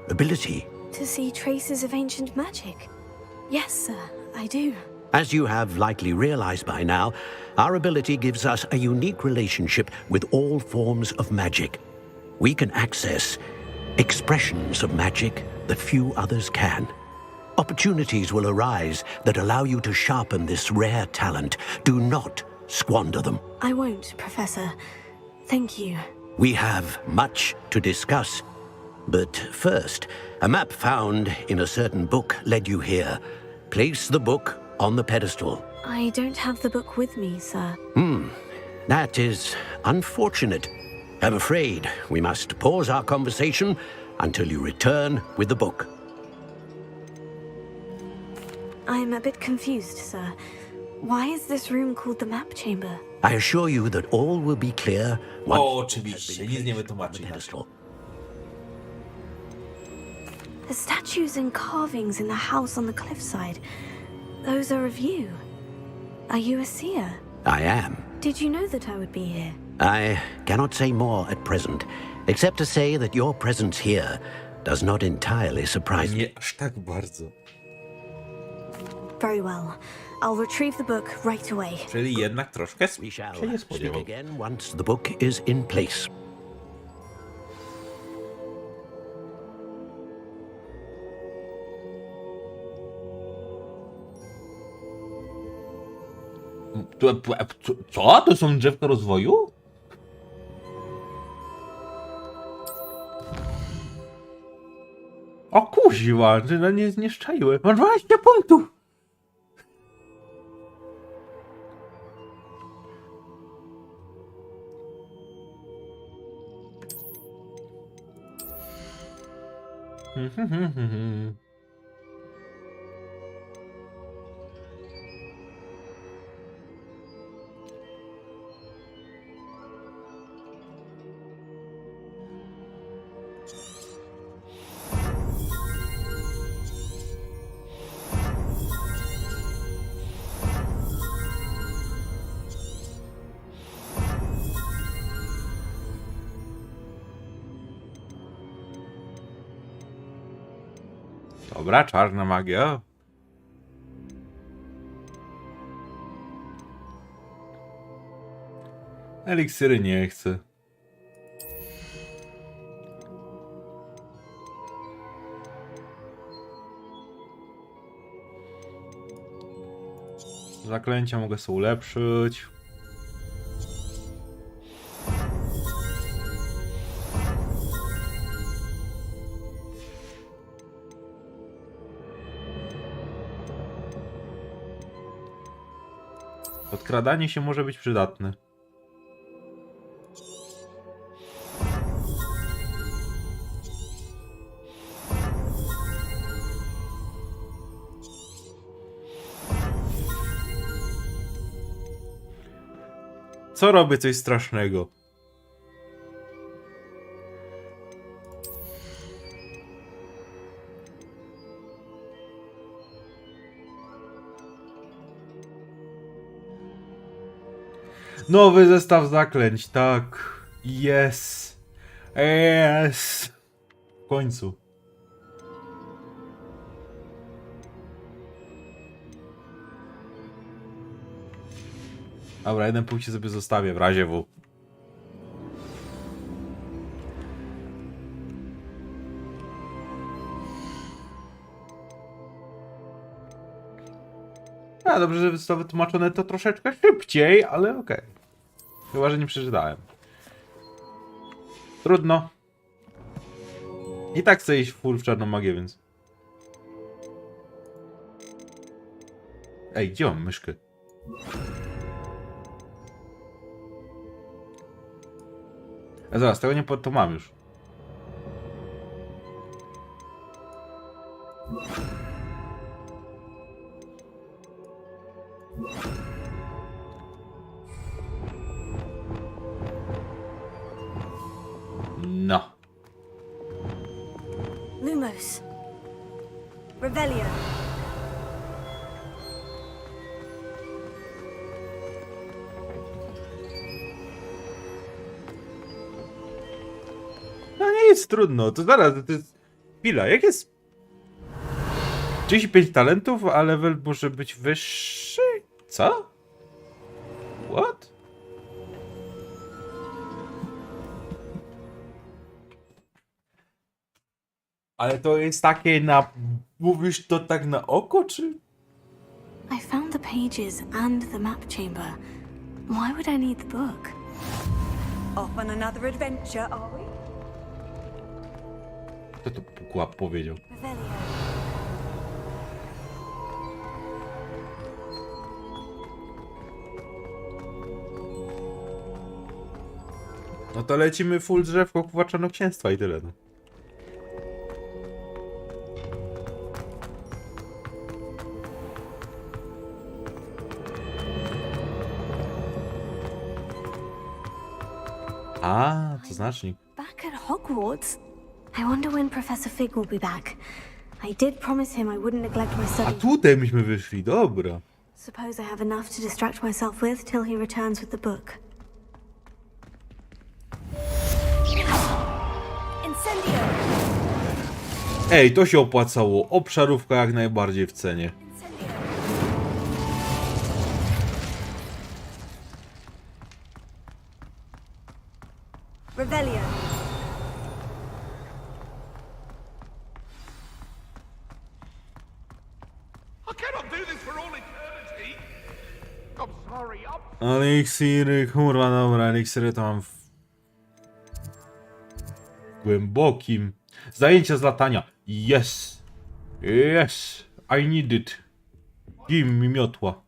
ability? To see traces of ancient magic? Yes, sir, I do. As you have likely realized by now, our ability gives us a unique relationship with all forms of magic. We can access expressions of magic that few others can. Opportunities will arise that allow you to sharpen this rare talent. Do not squander them. I won't, Professor. Thank you. We have much to discuss. But first, a map found in a certain book led you here. Place the book on the pedestal. I don't have the book with me, sir. That is unfortunate. I'm afraid we must pause our conversation until you return with the book. I'm a bit confused, sir. Why is this room called the map chamber? I assure you that all will be clear once O, it has oczywiście, been nic nie placed on the wytłumaczy inaczej. pedestal. The statues and carvings in the house on the cliffside. Those are of you. Are you a seer? I am. Did you know that I would be here? I cannot say more at present, except to say that your presence here does not entirely surprise me. Nie aż tak bardzo. Very well. I'll retrieve the book right away. Czyli jednak troszkę We shall się nie speak spodziewał. again once the book is in place. Co? To są drzewka rozwoju? O kuźwa, no nie szczaiły. Mam 12 punktów! Dobra, czarna magia. Eliksiry nie chcę. Zaklęcia mogę sobie ulepszyć. Podkradanie się może być przydatne. Co robię coś strasznego? Nowy zestaw zaklęć, tak. Yes. Yes. W końcu. Dobra, jeden punkt sobie zostawię w razie W. A, dobrze, że zostało wytłumaczone to troszeczkę szybciej, ale okej. Chyba, że nie przeczytałem. Trudno. I tak chcę iść full w czarną magię, więc... Ej, gdzie mam myszkę? A zaraz, tego nie to mam już. No. Lumos. Revelio. No nie jest trudno, to zaraz, to jest... Chwila, jak jest... 35 talentów, a level może być wyższy? Co? What? Ale to jest takie na... Mówisz to tak na oko, czy... I found the pages and the map chamber. Why would I need the book? Off on another adventure, are we? Kto to kłap powiedział? Revelio. No to lecimy full drzewko Czarnoksięstwa i tyle, no. A, to znacznik. Back at Hogwarts? I wonder when Professor Fig will be back. I did promise him I wouldn't neglect my A studies. tutaj myśmy wyszli, dobra. Suppose I have enough to distract myself with till he returns with the book. Incendio! Ej, to się opłacało. Obszarówka jak najbardziej w cenie. Incendio! Revelio! I cannot do this for all eternity. I'm sorry, Eliksiry, kurwa, dobra, eliksiry to mam w głębokim. Zajęcia z latania. Yes. Yes. I need it. Give mi miotła.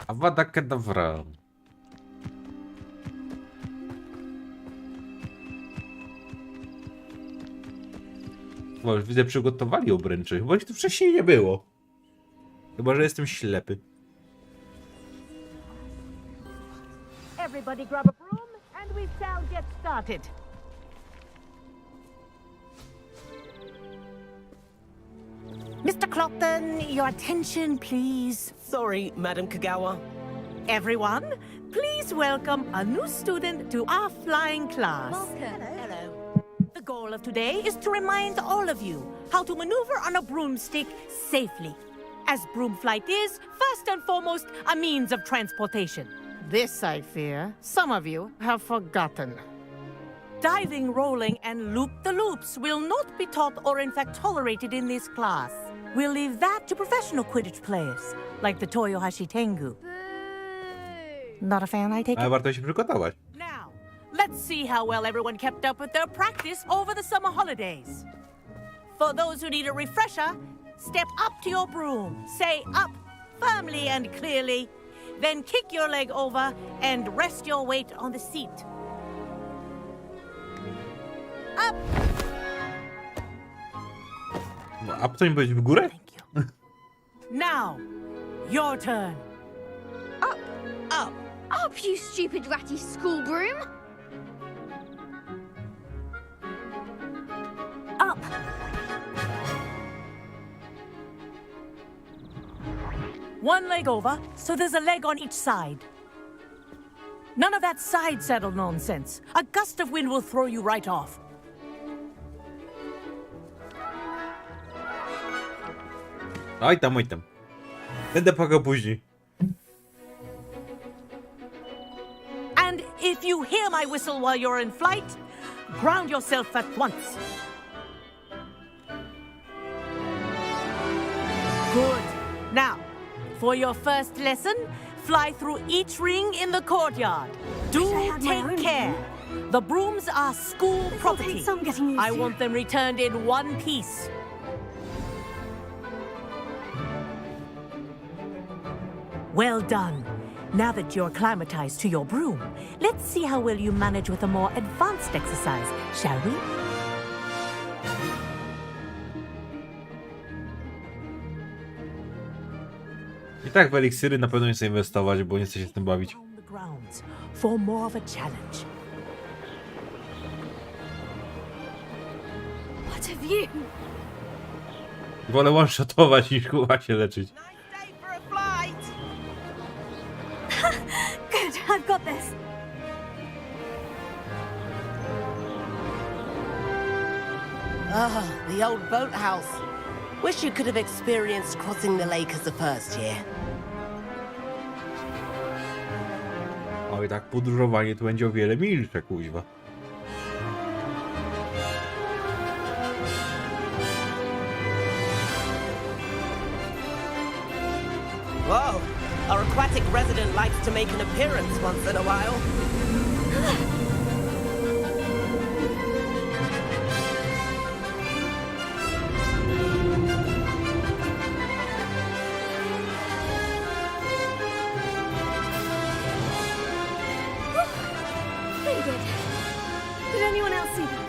Awada kedawra. Bo już widzę, przygotowali obręczy. Chyba ich tu wcześniej nie było. Chyba, że jestem ślepy. Everybody grab a broom and we shall get started. Mr. Clopton, your attention, please. Sorry, Madam Kagawa. Everyone, please welcome a new student to our flying class. Hello. The goal of today is to remind all of you how to maneuver on a broomstick safely. As broom flight is, first and foremost, a means of transportation. This, I fear, some of you have forgotten. Diving, rolling, and loop-the-loops will not be taught or in fact tolerated in this class. We'll leave that to professional Quidditch players, like the Toyohashi Tengu. Not a fan, I take Ale it? warto się przygotować. Now, let's see how well everyone kept up with their practice over the summer holidays. For those who need a refresher, step up to your broom. Say up firmly and clearly, Then kick your leg over and rest your weight on the seat. Up! A co mi powiedzieć w górę? Thank you. Now, your turn. Up! Up, you stupid ratty school broom! Up! One leg over, so there's a leg on each side. None of that side saddle nonsense. A gust of wind will throw you right off. Oj tam, oj tam. Będę płakał później. And if you hear my whistle while you're in flight, ground yourself at once. Good. Now, for your first lesson, fly through each ring in the courtyard. Do Wish I had my own take care. The brooms are school This'll property. take some getting used I to. want them returned in one piece. Well done. Now that you're acclimatized to your broom, let's see how well you manage with a more advanced exercise, shall we? I tak w eliksiry na pewno nie chcę inwestować, bo nie chcę się z tym bawić. On the grounds for more of a challenge. What have you? Wolę one-shotować niż chyba się leczyć. Good, I've got this. Ah, the old boathouse. Wish you could have experienced crossing the lake as a first year. Oj, tak podróżowanie to będzie o wiele milsze, kuźwa. Whoa, our aquatic resident likes to make an appearance once in a while. Pretty good. Did anyone else see that?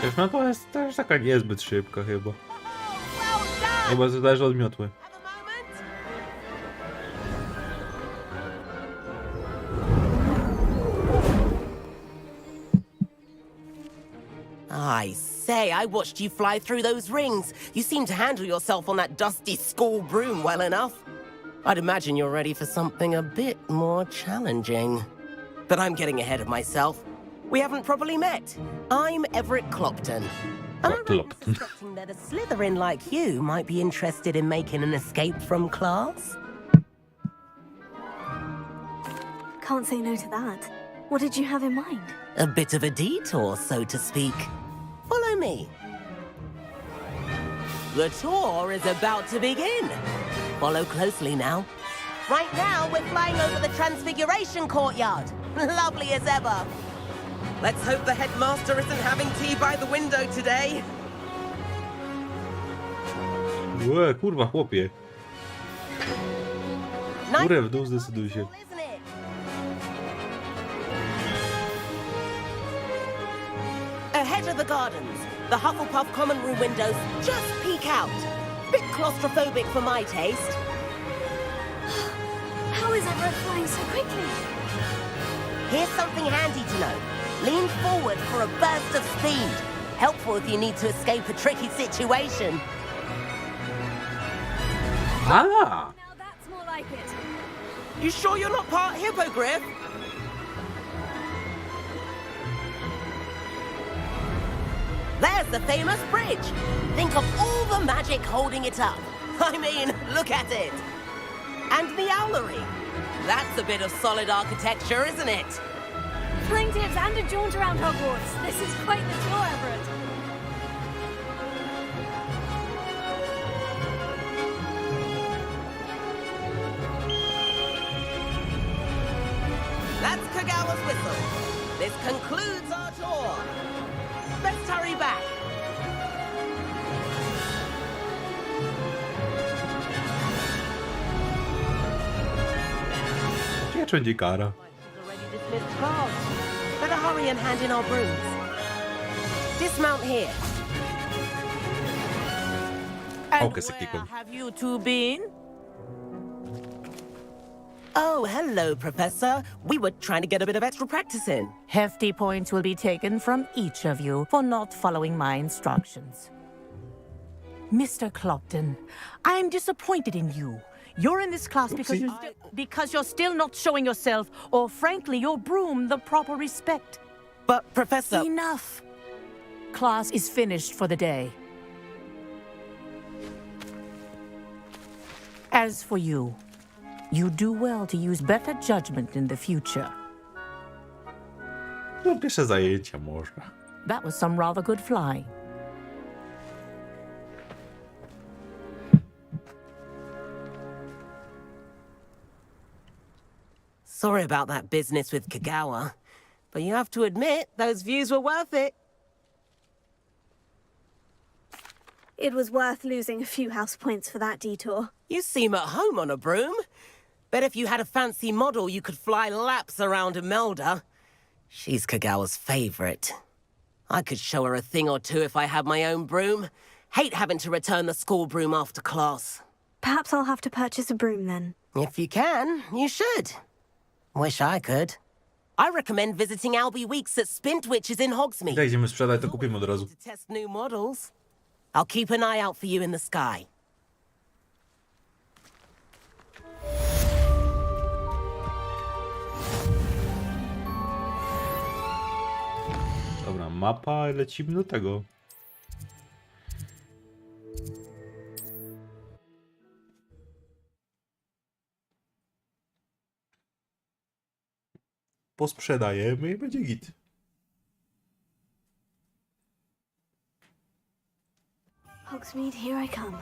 Wiesz, no to jest też taka niezbyt szybka chyba. Well done! Chyba zależy od miotły. Have a moment? I say, I watched you fly through those rings. You seem to handle yourself on that dusty school broom well enough. I'd imagine you're ready for something a bit more challenging. But I'm getting ahead of myself. We haven't properly met. I'm Everett Clopton. Am I right in Clopton. suspecting that a Slytherin like you might be interested in making an escape from class? Can't say no to that. What did you have in mind? A bit of a detour, so to speak. Follow me. The tour is about to begin. Follow closely now. Right now, we're flying over the Transfiguration Courtyard. Lovely as ever. Let's hope the headmaster isn't having tea by the window today. Łe, kurwa, chłopie. Górę w dół zdecyduj się. Isn't it? Ahead of the gardens, the Hufflepuff common room windows just peek out. Bit claustrophobic for my taste. How is Everett flying so quickly? Here's something handy to know. Lean forward for a burst of speed. Helpful if you need to escape a tricky situation. A! Now that's more like it. You sure you're not part hippogriff? There's the famous bridge. Think of all the magic holding it up. I mean, look at it. And the owlery. That's a bit of solid architecture, isn't it? Flying tips and a jaunt around Hogwarts. This is quite the tour, Everett. That's Kagawa's whistle. This concludes our tour. Let's hurry back. Ciekawe, czy będzie kara. Already dismissed class. Better hurry and hand in our brooms. Dismount here. And Okay, so keep where going. have you two been? Oh, hello, Professor. We were trying to get a bit of extra practice in. Hefty points will be taken from each of you for not following my instructions. Mr. Clopton, I am disappointed in you. You're in this class because you're still not showing yourself, or frankly, your broom the proper respect. But, Professor... Enough. Class is finished for the day. As for you, you do well to use better judgment in the future. No, pierwsze zajęcia można. That was some rather good flying. Sorry about that business with Kagawa, but you have to admit, those views were worth it. It was worth losing a few house points for that detour. You seem at home on a broom. Bet if you had a fancy model, you could fly laps around Imelda. She's Kagawa's favorite. I could show her a thing or two if I had my own broom. Hate having to return the school broom after class. Perhaps I'll have to purchase a broom then. If you can, you should. Wish I could. I recommend visiting Albie Weeks at Spintwitches in Hogsmeade. Jak idziemy sprzedać, to kupimy od razu. To test new models. I'll keep an eye out for you in the sky. Dobra, mapa, lecimy do tego. Posprzedajemy i będzie git. Hogsmeade, here I come.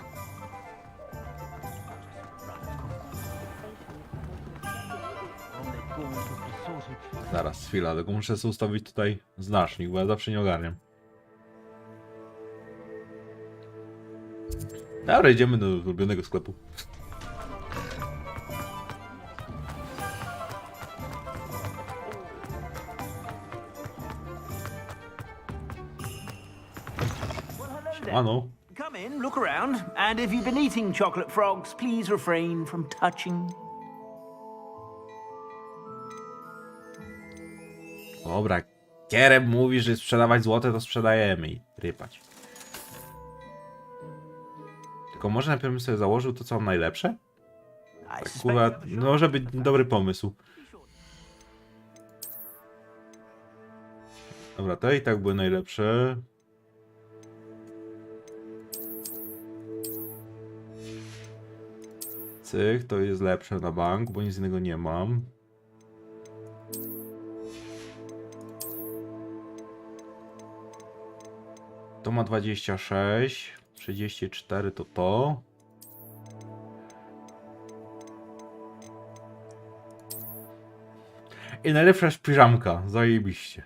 Zaraz, chwila, tylko muszę sobie ustawić tutaj znacznik, bo ja zawsze nie ogarniam. Dobra, idziemy do ulubionego sklepu. Ano. Come in, look around, and if you've been eating chocolate frogs, please refrain from touching. Dobra, Kierem mówi, że sprzedawać złote, to sprzedajemy i rypać. Tylko może najpierw bym sobie założył to, co mam najlepsze? Tak, kurwa, no może być dobry pomysł. Dobra, te i tak były najlepsze. Cyk, to jest lepsze na bank, bo nic innego nie mam. To ma 26, 34 to to. I najlepsza jest piżamka, zajebiście.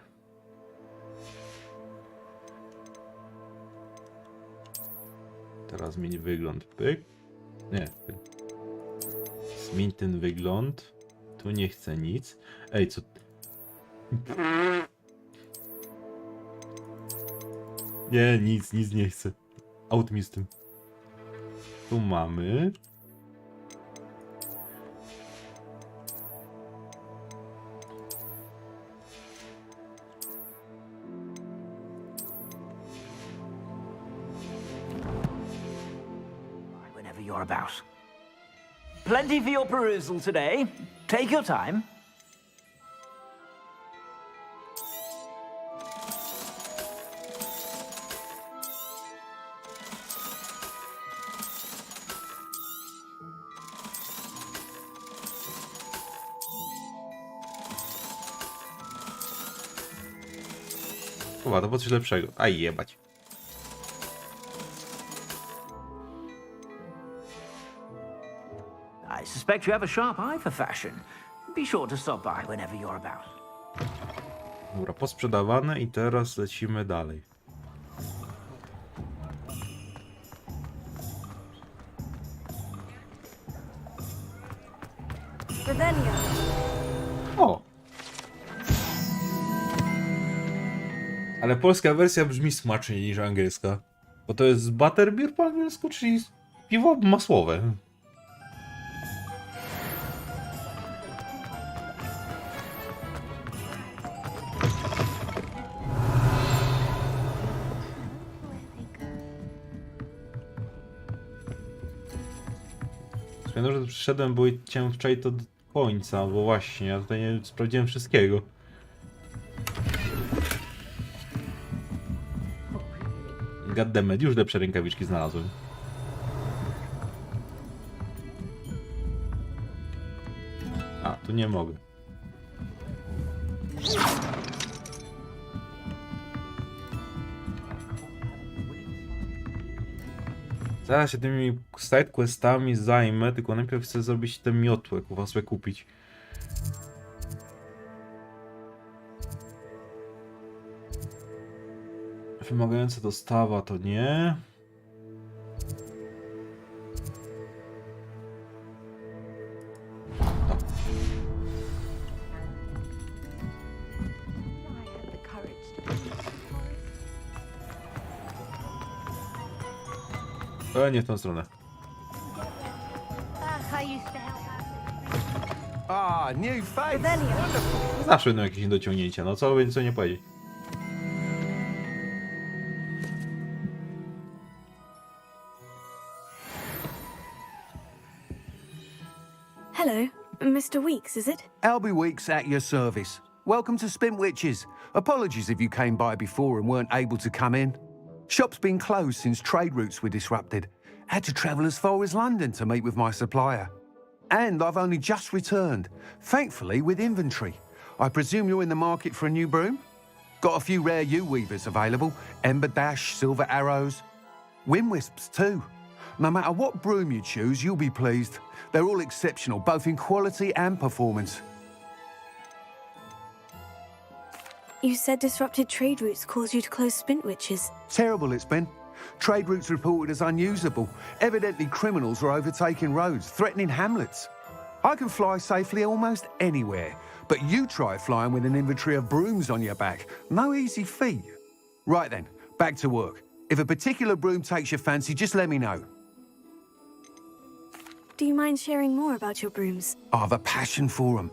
Teraz zmień wygląd, pyk. Nie. Zmień ten wygląd. Tu nie chcę nic. Ej, co... Nie, nic nie chcę. Out mi z tym. Tu mamy. Whenever you're about. Plenty for your perusal today. Take your time. Chyba to po coś lepszego. Aj, jebać. I suspect you have a sharp eye for fashion. Be sure to stop by whenever you're about. Dobra, posprzedawane i teraz lecimy dalej. Revelio. Ale polska wersja brzmi smaczniej niż angielska. Bo to jest butterbeer po angielsku, czyli piwo masłowe. Pamiętam, że przyszedłem, bo chciałem wczoraj to do końca, bo właśnie, ja tutaj nie sprawdziłem wszystkiego. Goddammit, już lepsze rękawiczki znalazłem. A, tu nie mogę. Zaraz się tymi sidequestami zajmę, tylko najpierw chcę zrobić tę miotłę, sobie kupić. Wymagająca dostawa to nie. Ale nie w tą stronę. Ah, new face. Zawsze będą jakieś niedociągnięcia, no co by co nie powiedzieć. Hello, Mr. Weeks, is it? Albie Weeks at your service. Welcome to Spintwitches. Apologies if you came by before and weren't able to come in. Shop's been closed since trade routes were disrupted. Had to travel as far as London to meet with my supplier. And I've only just returned, thankfully with inventory. I presume you're in the market for a new broom? Got a few rare U-weavers available. Ember Dash, Silver Arrows. Wind Wisps too. No matter what broom you choose, you'll be pleased. They're all exceptional, both in quality and performance. You said disrupted trade routes caused you to close Spintwitches. Terrible it's been. Trade routes reported as unusable. Evidently criminals were overtaking roads, threatening hamlets. I can fly safely almost anywhere, but you try flying with an inventory of brooms on your back. No easy feat. Right then, back to work. If a particular broom takes your fancy, just let me know. Do you mind sharing more about your brooms? I have a passion for them.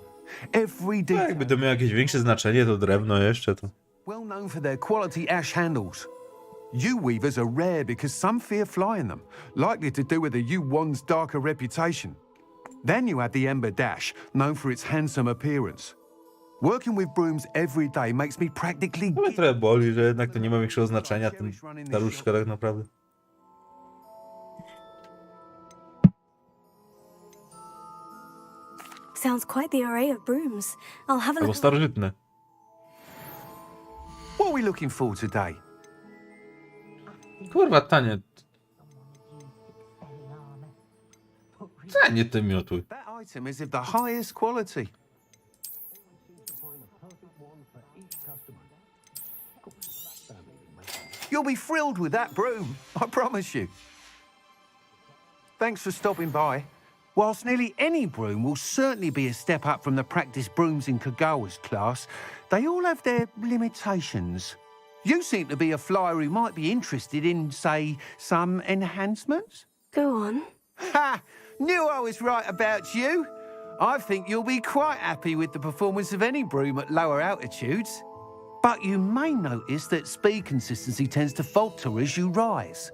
Every No, detail. jakby to miało jakieś większe znaczenie, to drewno jeszcze to. Well known for their quality ash handles. U-weavers are rare because some fear flying them, likely to do with the U-wand's darker reputation. Then you have the Ember Dash, known for its handsome appearance. Working with brooms every day makes me practically... Ale trochę boli, że jednak to nie ma większego znaczenia, ta różdżka tak naprawdę. Sounds quite the array of brooms. I'll have a Albo look. starożytne. What are we looking for today? Kurwa, tanie. Tanie te miotły. That item is of the highest quality. You'll be thrilled with that broom, I promise you. Thanks for stopping by. Whilst nearly any broom will certainly be a step up from the practice brooms in Kagawa's class, they all have their limitations. You seem to be a flyer who might be interested in, say, some enhancements? Go on. Ha! Knew I was right about you. I think you'll be quite happy with the performance of any broom at lower altitudes. But you may notice that speed consistency tends to falter as you rise.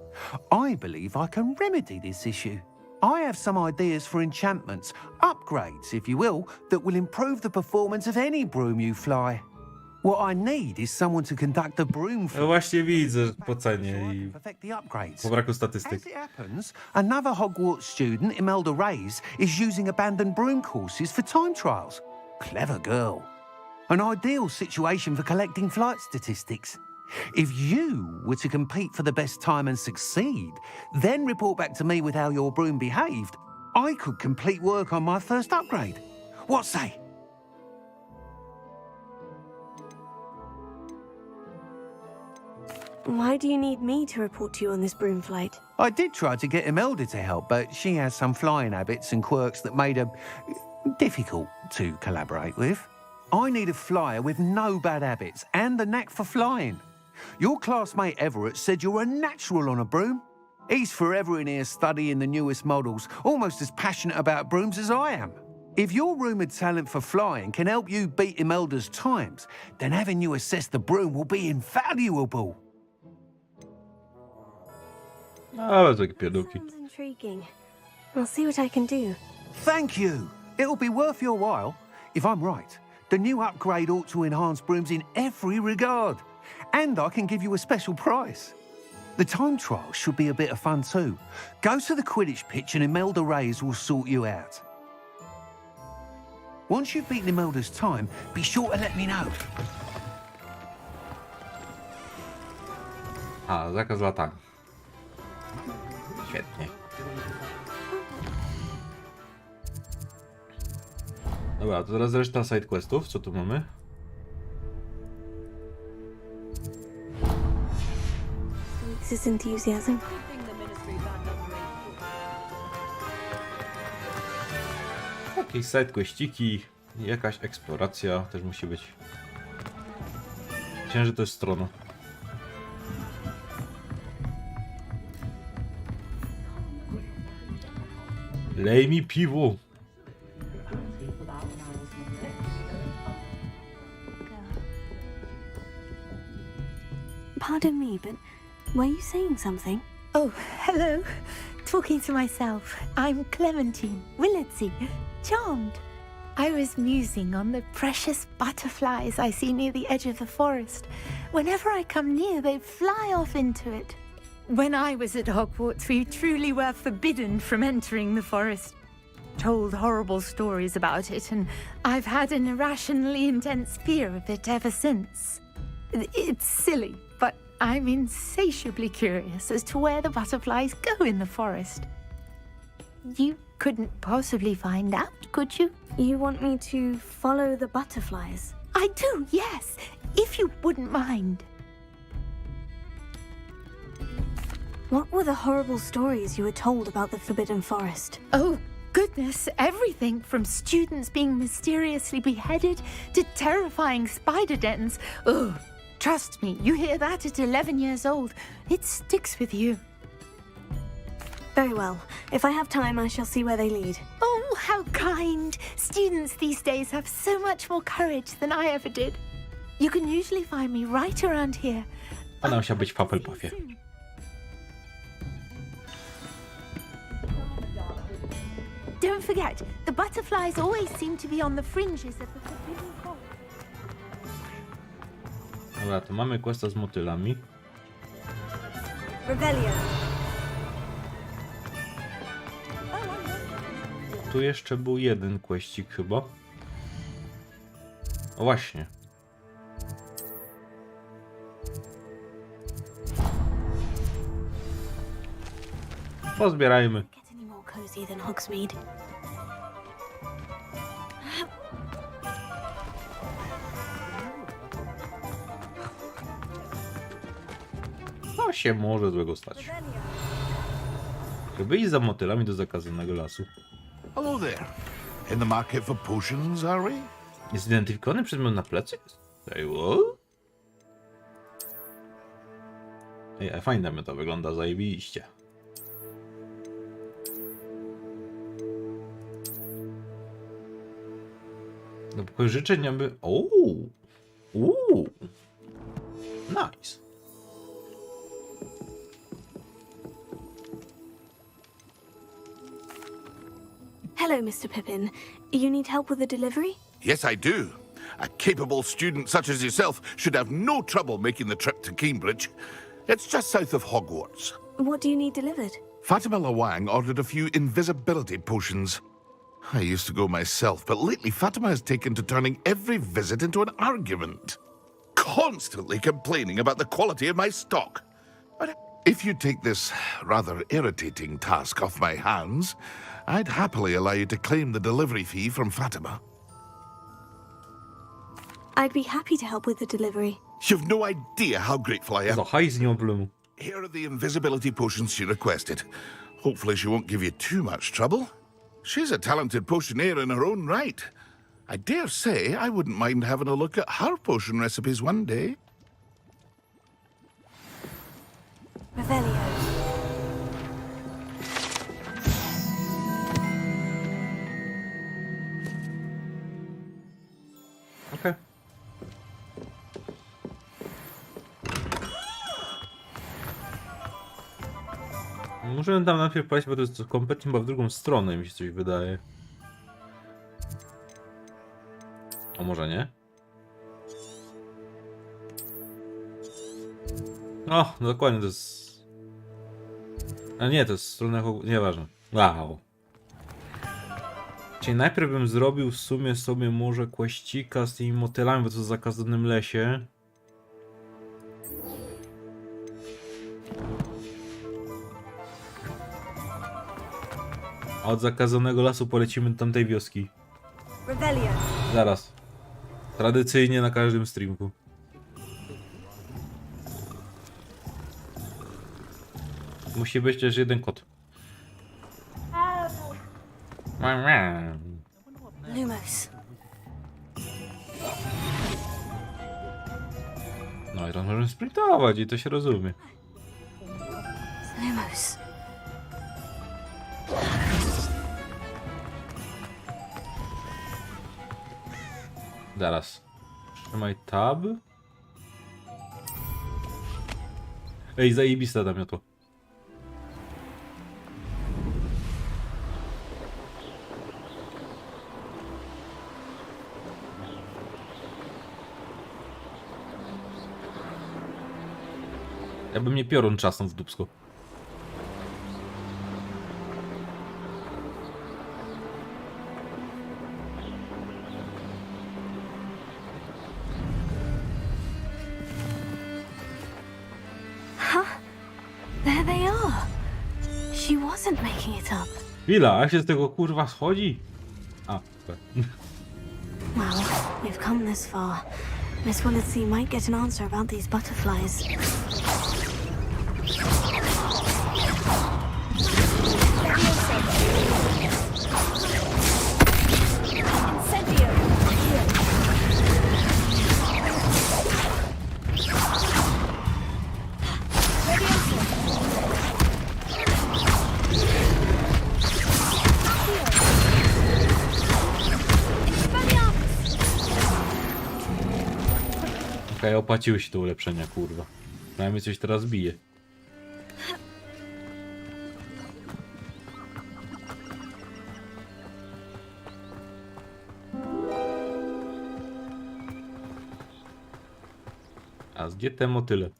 I believe I can remedy this issue. I have some ideas for enchantments, upgrades, if you will, that will improve the performance of any broom you fly. What I need is someone to conduct a broom No flight. właśnie widzę po cenie i Perfect the upgrades. po braku statystyk. As it happens, another Hogwarts student, Imelda Reyes, is using abandoned broom courses for time trials. Clever girl. An ideal situation for collecting flight statistics. If you were to compete for the best time and succeed, then report back to me with how your broom behaved, I could complete work on my first upgrade. What say? Why do you need me to report to you on this broom flight? I did try to get Imelda to help, but she has some flying habits and quirks that made her difficult to collaborate with. I need a flyer with no bad habits and the knack for flying. Your classmate Everett said you're a natural on a broom. He's forever in here studying the newest models, almost as passionate about brooms as I am. If your rumoured talent for flying can help you beat Imelda's times, then having you assess the broom will be invaluable. A, takie pierdółki. Sounds intriguing. I'll see what I can do. Thank you. It'll be worth your while. If I'm right, the new upgrade ought to enhance brooms in every regard. And I can give you a special price. The time trial should be a bit of fun too. Go to the Quidditch pitch and Imelda Reyes will sort you out. Once you've beaten Imelda's time, be sure to let me know. A, zakaz latania. Świetnie. Dobra, to teraz reszta sidequestów. Co tu mamy? This enthusiasm. Jakieś sidequestiki, jakaś eksploracja też musi być. Myślałem, że to jest strona. Lej mi piwo. Pardon me, but were you saying something? Oh, hello. Talking to myself. I'm Clementine Willardsey. Charmed. I was musing on the precious butterflies I see near the edge of the forest. Whenever I come near, they fly off into it. When I was at Hogwarts, we truly were forbidden from entering the forest. Told horrible stories about it, and I've had an irrationally intense fear of it ever since. It's silly, but I'm insatiably curious as to where the butterflies go in the forest. You couldn't possibly find out, could you? You want me to follow the butterflies? I do, yes, if you wouldn't mind. What were the horrible stories you were told about the Forbidden Forest? Oh, goodness, everything from students being mysteriously beheaded to terrifying spider dens. Ugh, trust me, you hear that at 11 years old, it sticks with you. Very well. If I have time, I shall see where they lead. Oh, how kind. Students these days have so much more courage than I ever did. You can usually find me right around here. Ona musiała być w Hufflepuffie. Don't forget, the butterflies always seem to be on the fringes of the Forbidden Forest. Dobra, to mamy questa z motylami. Rebellion. Tu jeszcze był jeden questik chyba. O właśnie. Pozbierajmy. Get any more cozy than Hogsmeade. Co się może złego stać? Żeby iść za motylami do zakazanego lasu. Hello there. In the market for potions, are we? Niezidentyfikowany przedmiot na plecy? Say what? Ej, fajnie to wygląda, zajebiście. Do pokoju życzeń aby... Nice. Hello, Mr. Pippin. You need help with the delivery? Yes, I do. A capable student such as yourself should have no trouble making the trip to Cambridge. It's just south of Hogwarts. What do you need delivered? Fatima Lawang ordered a few invisibility potions. I used to go myself, but lately Fatima has taken to turning every visit into an argument. Constantly complaining about the quality of my stock. But if you take this rather irritating task off my hands, I'd happily allow you to claim the delivery fee from Fatima. I'd be happy to help with the delivery. You've no idea how grateful I am. Za hajs nie ma problemu. Here are the invisibility potions she requested. Hopefully she won't give you too much trouble. She's a talented potioneer in her own right. I dare say I wouldn't mind having a look at her potion recipes one day. Revelio. Okej. Możemy tam najpierw paść, bo to jest kompletnie chyba w drugą stronę, mi się coś wydaje. A może nie? O, no dokładnie to jest... A nie, to jest strona... Nieważne. Wow. Czyli najpierw bym zrobił w sumie sobie może kłaścika z tymi motylami, bo to w zakazanym lesie. A od zakazanego lasu polecimy do tamtej wioski. Revelio. Zaraz. Tradycyjnie na każdym streamku. Musi być też jeden kot. Lumos. No i teraz możemy sprintować i to się rozumie. Lumos. Zaraz. Trzymaj tab. Ej, zajebista ta miotła. Ja bym nie piorun czasem w dupsko. There they are. She wasn't making it up. Chwila, jak się z tego kurwa schodzi? A, tak. Well, we've come this far. Miss Willitsey might get an answer about these butterflies. Okej, opłaciły się te ulepszenia, kurwa. Przynajmniej coś teraz bije. A gdzie te motyle?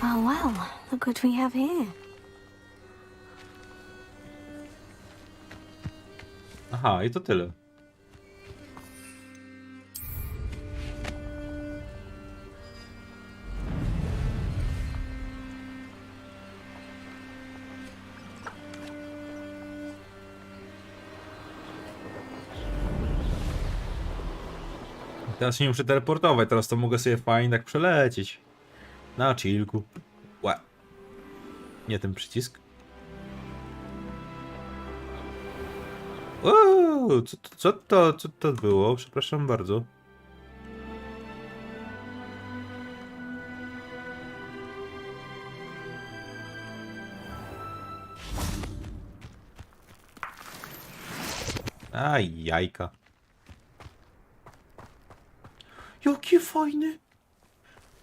Oh well, look what we have here. Aha, i to tyle. Teraz się nie muszę teleportować, teraz to mogę sobie fajnie tak przelecieć. Na chillku. Łe. Nie ten przycisk. Uuu, co to było? Przepraszam bardzo. Aj, jajka. Jaki fajny.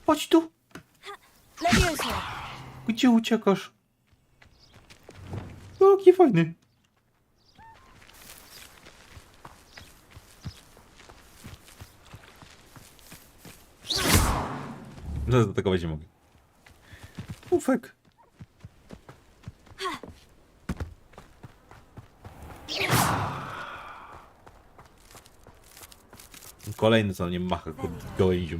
Chodź tu. Gdzie uciekasz? Jaki fajny. Zaatakować nie mogę. Ufek. Kolejny co nie macha gołęzią.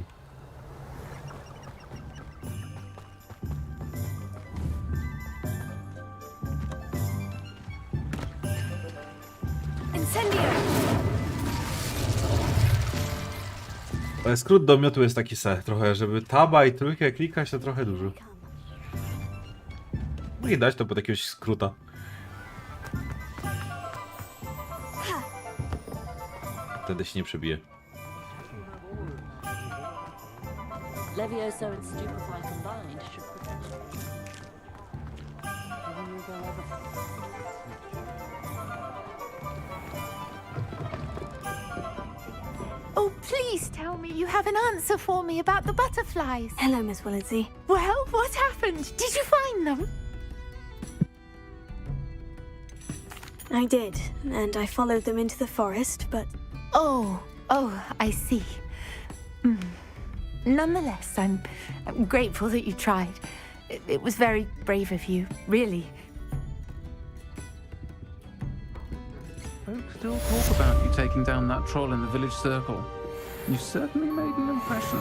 Ale skrót do miotu jest taki trochę, żeby taba i trójkę klikać to trochę dużo. Mogę dać to pod jakiegoś skróta. Wtedy się nie przebije. Levioso and Stupefy combined should protect you. Oh, please tell me you have an answer for me about the butterflies. Hello, Miss Willitsey. Well, what happened? Did you find them? I did, and I followed them into the forest, but Oh, I see. Nonetheless, I'm grateful that you tried. It was very brave of you, really. Folks still talk about you taking down that troll in the village circle. You certainly made an impression.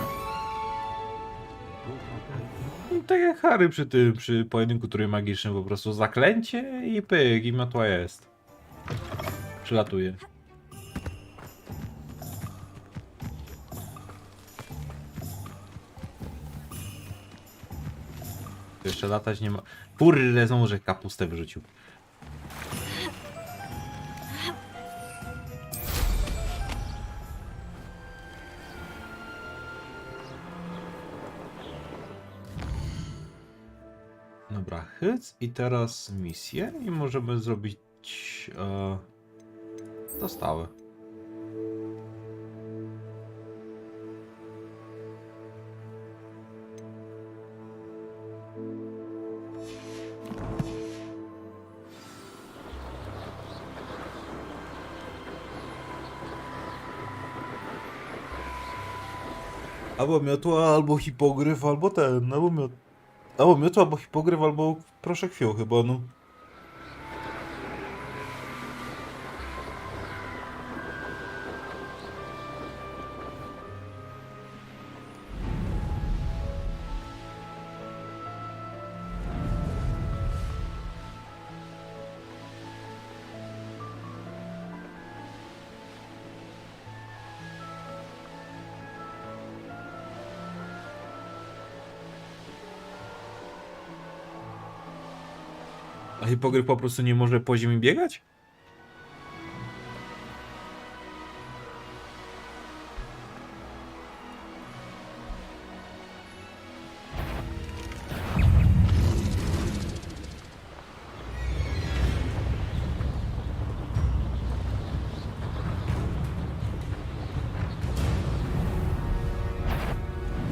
Tak jak Harry przy pojedynku trójmagischen, magicznym, po prostu zaklęcie i pyk, i miotła jest. Przylatuje. To jeszcze latać nie ma. Kurde, znowu, że kapustę wyrzucił. Dobra, hyc i teraz misję i możemy zrobić dostawy. Albo miotła, albo hipogryf, albo ten, albo miotła, albo hipogryf, albo proszek fioł chyba, no. A hipogryf po prostu nie może po ziemi biegać?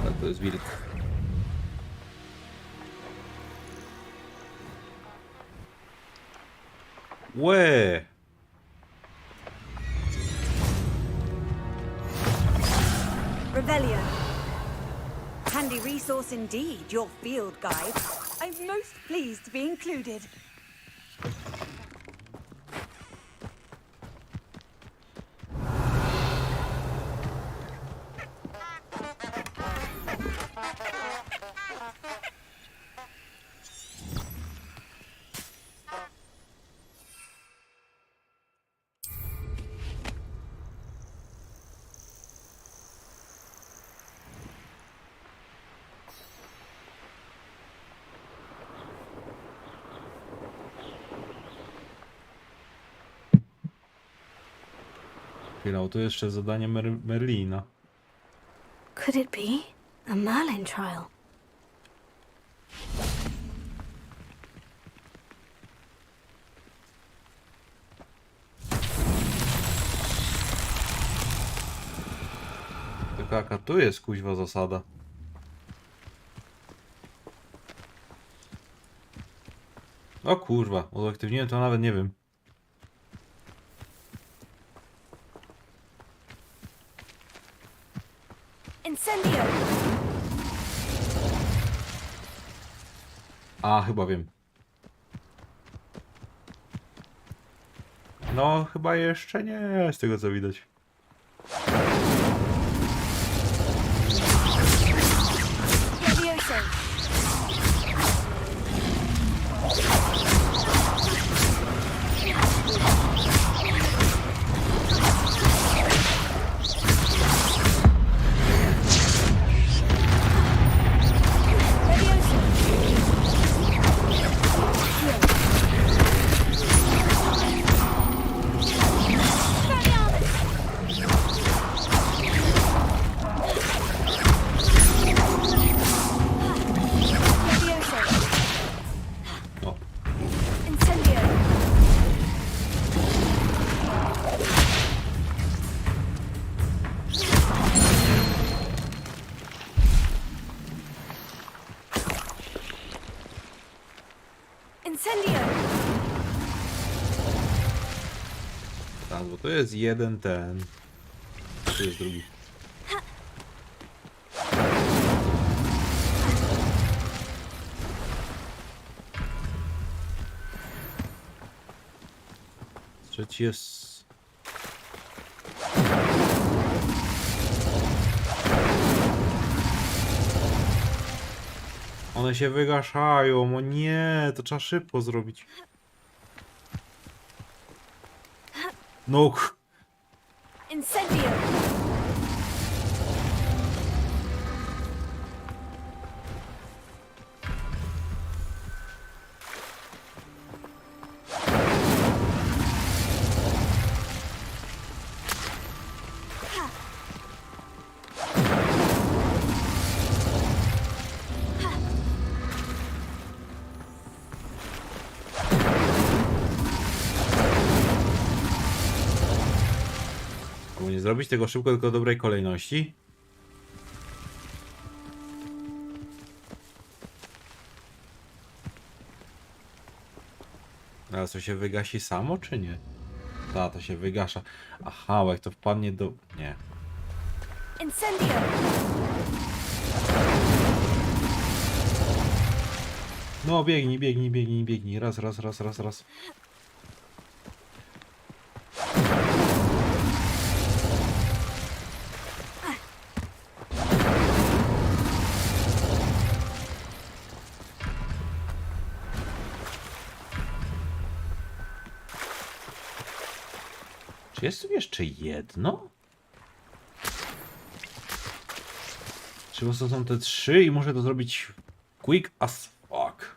Tak, to jest wilk. Łe! Revelio. Handy resource indeed, your field guide. I'm most pleased to be included. Chwila, tu jeszcze zadanie Merlina. could it be a Merlin trial? Tylko jaka tu jest kuźwa zasada? O kurwa, uaktywniłem to nawet nie wiem. Incendio! A, chyba wiem. No, chyba jeszcze nie, z tego co widać. bo to jest jeden ten. Tu jest drugi. Trzeci jest... One się wygaszają, o nie, to trzeba szybko zrobić. No. Incendio! Nie zrobić tego szybko, tylko w dobrej kolejności. Ale to się wygasi samo, czy nie? Tak, to się wygasza. Aha, bo jak to wpadnie do... Nie. Incendio! No, biegnij, biegnij, biegnij, biegnij. Raz. Czy jest tu jeszcze jedno? Czy po prostu są te 3 i muszę to zrobić quick as fuck?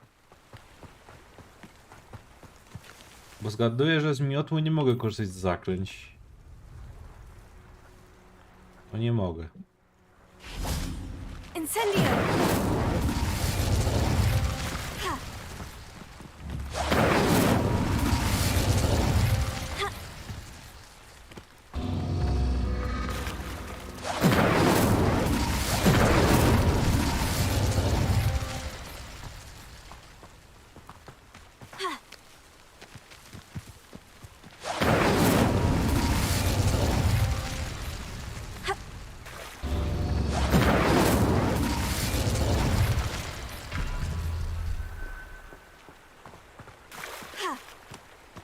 Bo zgaduję, że z miotły nie mogę korzystać z zaklęć. To nie mogę. Incendio!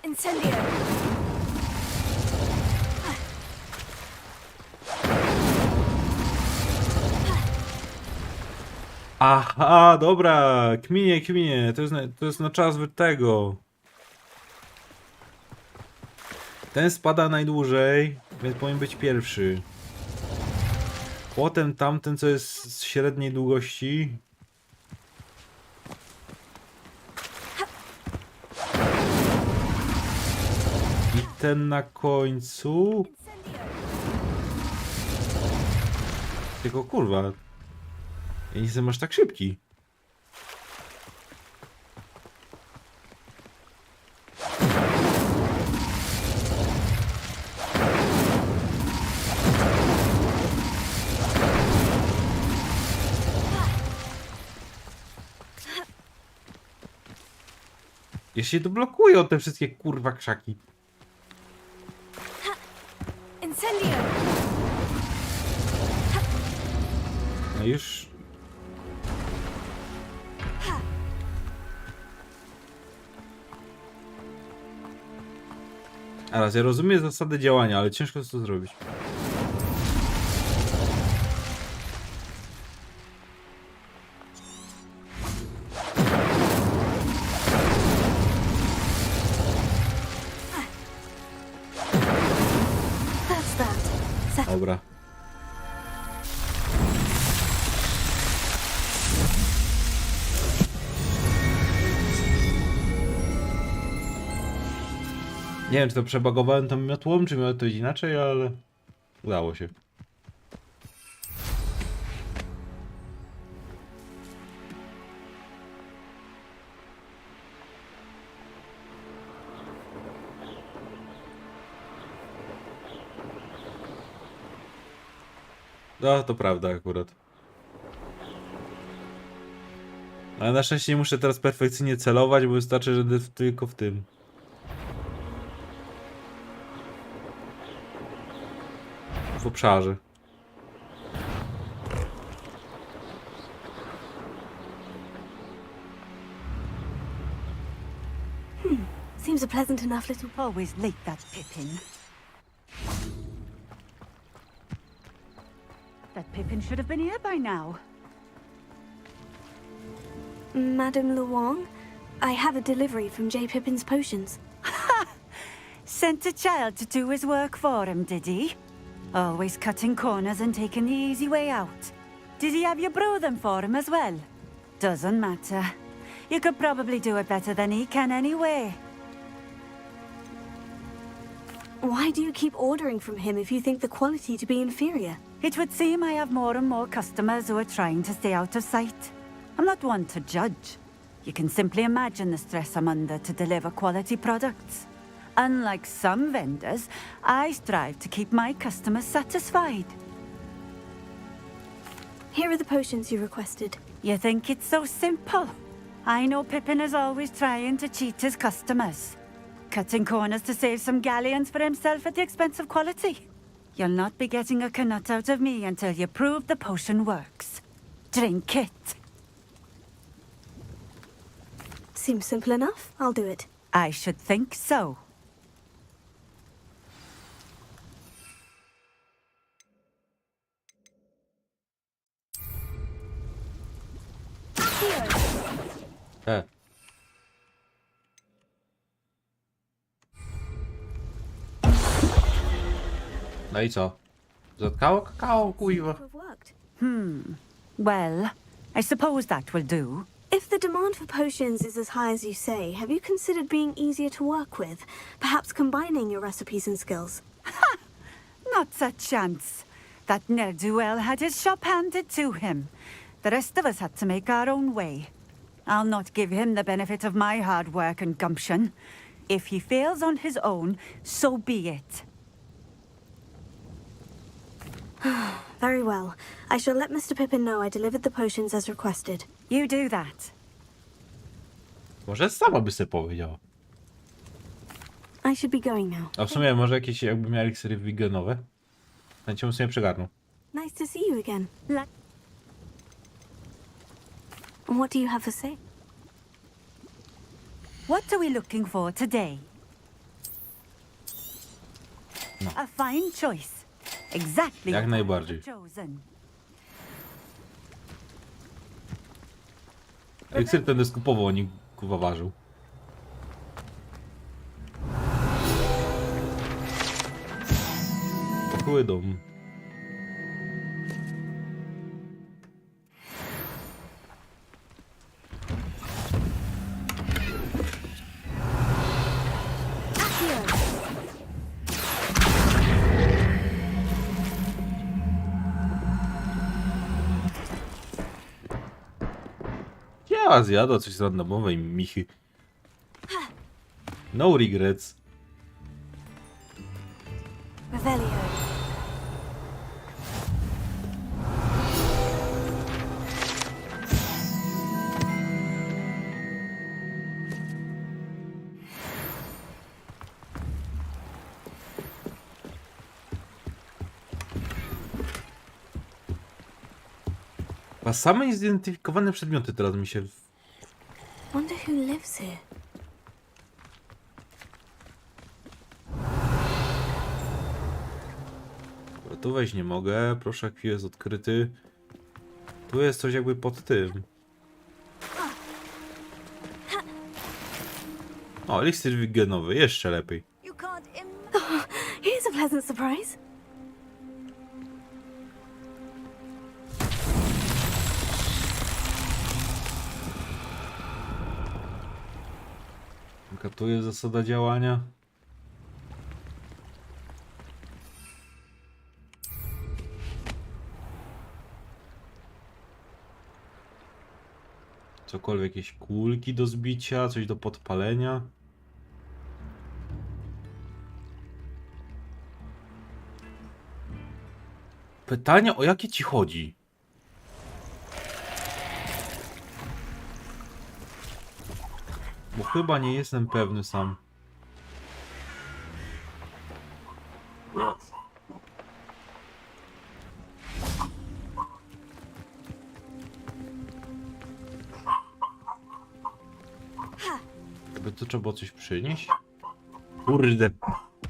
Incendio! Aha, dobra, kminie, to jest na czas tego. Ten spada najdłużej, więc powinien być pierwszy. Potem tamten, co jest z średniej długości. I ten na końcu. Tylko kurwa. Ja nie jestem aż tak szybki. Jeszcze się tu blokują te wszystkie kurwa krzaki. Incendio! No już. A raz, ja rozumiem zasady działania, ale ciężko jest to zrobić. Dobra. Nie wiem, czy to przebagowałem tą miotłą, czy miałem to inaczej, ale udało się. No, to prawda akurat. Ale na szczęście nie muszę teraz perfekcyjnie celować, bo wystarczy, że tylko w tym. w obszarze. Seems a pleasant enough little... Always late, that Pippin. That Pippin should have been here by now. Madame Luong, I have a delivery from J. Pippin's potions. Sent a child to do his work for him, did he? Always cutting corners and taking the easy way out. Did he have you brew them for him as well? Doesn't matter. You could probably do it better than he can anyway. Why do you keep ordering from him if you think the quality to be inferior? It would seem I have more and more customers who are trying to stay out of sight. I'm not one to judge. You can simply imagine the stress I'm under to deliver quality products. Unlike some vendors, I strive to keep my customers satisfied. Here are the potions you requested. You think it's so simple? I know Pippin is always trying to cheat his customers. Cutting corners to save some galleons for himself at the expense of quality. You'll not be getting a canut out of me until you prove the potion works. Drink it. Seems simple enough. I'll do it. I should think so. No i co? Zatkało kakao, kuiwa. Well, I suppose that will do. If the demand for potions is as high as you say, have you considered being easier to work with? Perhaps combining your recipes and skills? Not a chance. That ne'er-do-well had his shop handed to him. The rest of us had to make our own way. I'll not give him the benefit of my hard work and gumption. If he fails on his own, so be it. Very well. I shall let Mr. Pippin know I delivered the potions as requested. You do that. Może sama by sobie powiedziała. I should be going now. A w sumie może jakieś jakby miał eliksiry wigenowe? Chęcią bym sobie przygarnął. Nice to see you again. What do you have to say? What are we looking for today? No. A fine choice. Exactly Jak what najbardziej. I've chosen. Eliksir ten jest kupował, a nie kuwa ważył. Pokój dom. Ja zjadła coś randomowej michy. No regrets. Revelio. A same niezidentyfikowane przedmioty teraz mi się... Wonder who lives here. Tu wejść nie mogę, proszę, kwiat jest odkryty. Tu jest coś jakby pod tym. O, eliksir wigenowy, jeszcze lepiej. Here's a pleasant surprise. Jaka tu jest zasada działania? Cokolwiek, jakieś kulki do zbicia, coś do podpalenia. Pytanie, o jakie ci chodzi? Bo chyba nie jestem pewny sam. to trzeba było coś przynieść? Kurde.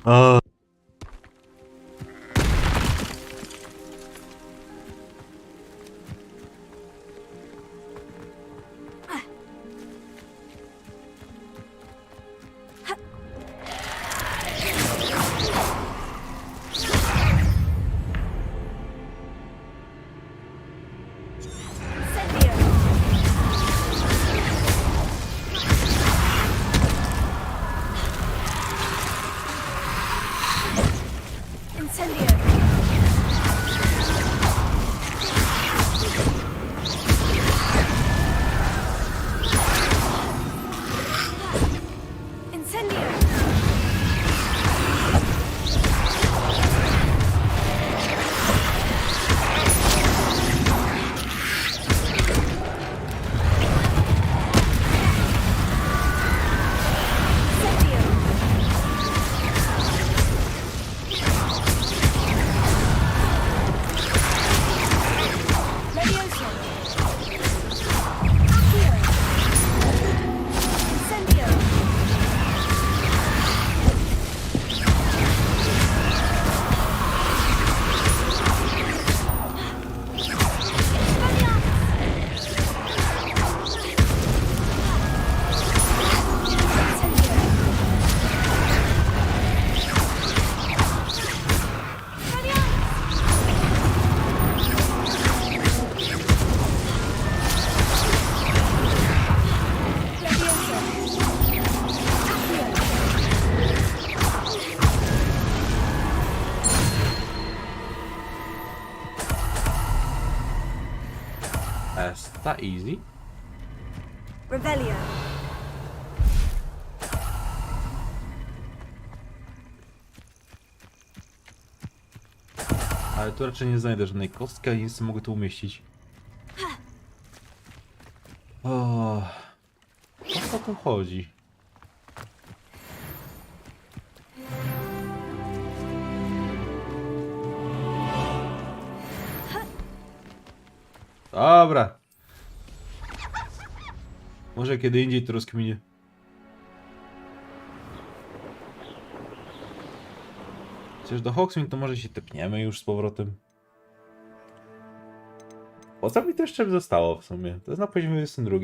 O. That easy. Revelio. Ale tu raczej nie znajdę żadnej kostki, ani nic, co mogę tu umieścić. O co tu chodzi? Dobra. Może kiedy indziej to rozkminie. Chociaż do Hogsmeade to może się tepniemy już z powrotem. Po co mi to jeszcze zostało w sumie? To jest na poziomie 22.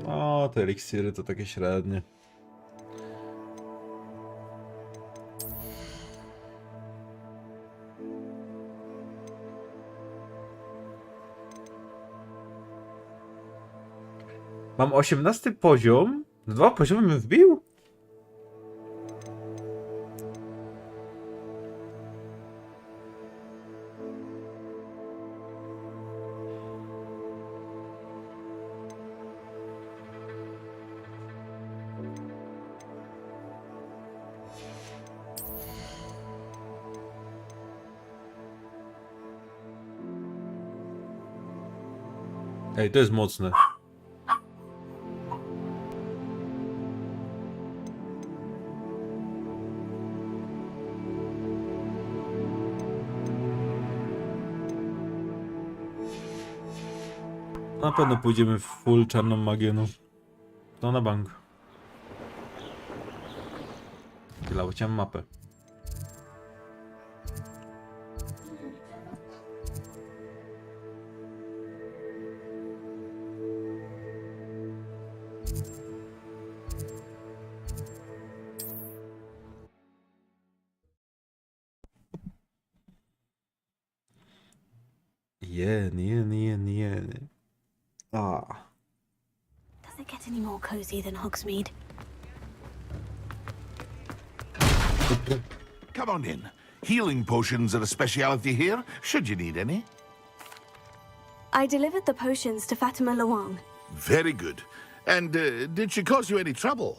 No, te eliksiry to takie średnie. Mam 18 poziom. 2 poziomy bym wbił? Ej, to jest mocne. Na pewno pójdziemy w full czarną magię, no. To na bank. Tyle, bo chciałem mapę. Jen. Ah. Does it get any more cozy than Hogsmeade? Come on in. Healing potions are a speciality here, should you need any. I delivered the potions to Fatima Luang. Very good. And did she cause you any trouble?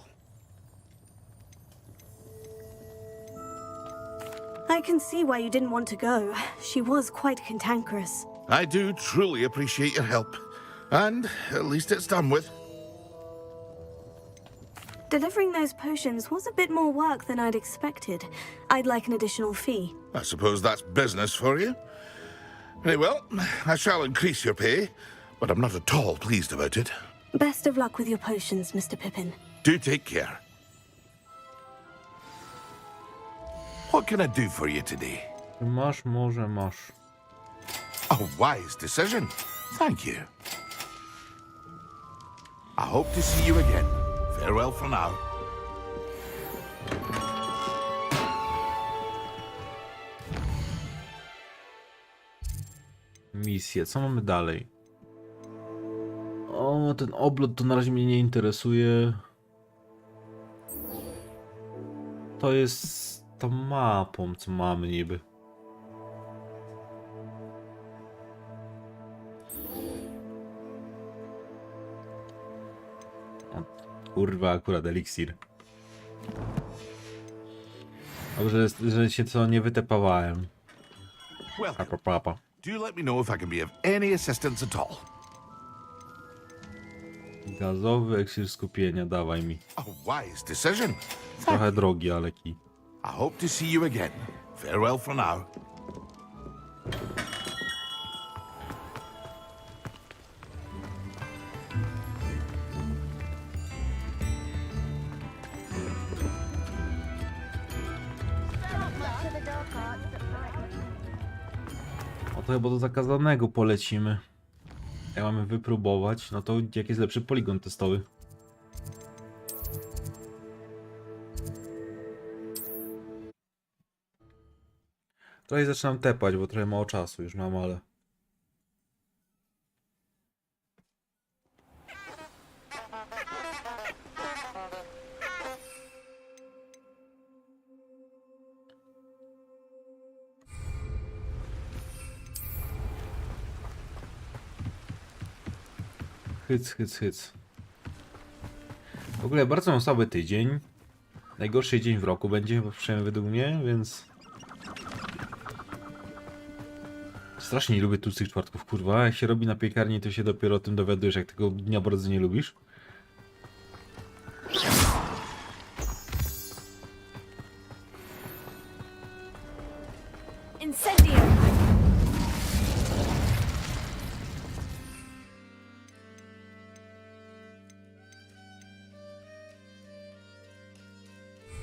I can see why you didn't want to go. She was quite cantankerous. I do truly appreciate your help. And at least it's done with. Delivering those potions was a bit more work than I'd expected. I'd like an additional fee. I suppose that's business for you. Very well, I shall increase your pay, but I'm not at all pleased about it. Best of luck with your potions, Mr. Pippin. Do take care. What can I do for you today? Masz, może masz. A wise decision. Thank you. I hope to see you again. Farewell for now. Misje, co mamy dalej? O, ten oblot to na razie mnie nie interesuje. To jest tą mapą, co mamy niby. O, kurwa, akurat eliksir. Dobrze, że się co nie wytepawałem. Welcome. Papa. Do let me know if I can be of any assistance at all. Gazowy eliksir skupienia, dawaj mi. A wise decision. Trochę drogi, ale kij. I hope to see you again. Farewell for now. O to chyba do zakazanego polecimy. Jak mamy wypróbować, no to jaki jest lepszy poligon testowy? Trochę zaczynam tepać, bo trochę mało czasu już mam, ale... Hyc. W ogóle bardzo mam słaby tydzień. Najgorszy dzień w roku będzie, przynajmniej według mnie, więc... Strasznie nie lubię tłustych czwartków, kurwa. Jak się robi na piekarni, to się dopiero o tym dowiadujesz, jak tego dnia bardzo nie lubisz. Incendio!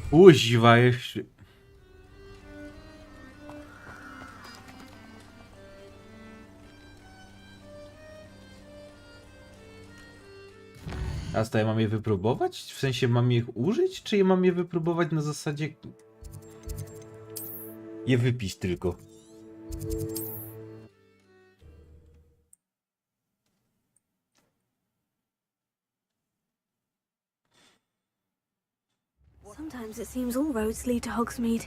Kuźwa, jeszcze... A to ja mam je wypróbować? W sensie mam je użyć, czy ja mam je wypróbować na zasadzie... Je wypić tylko. Sometimes it seems all roads lead to Hogsmeade.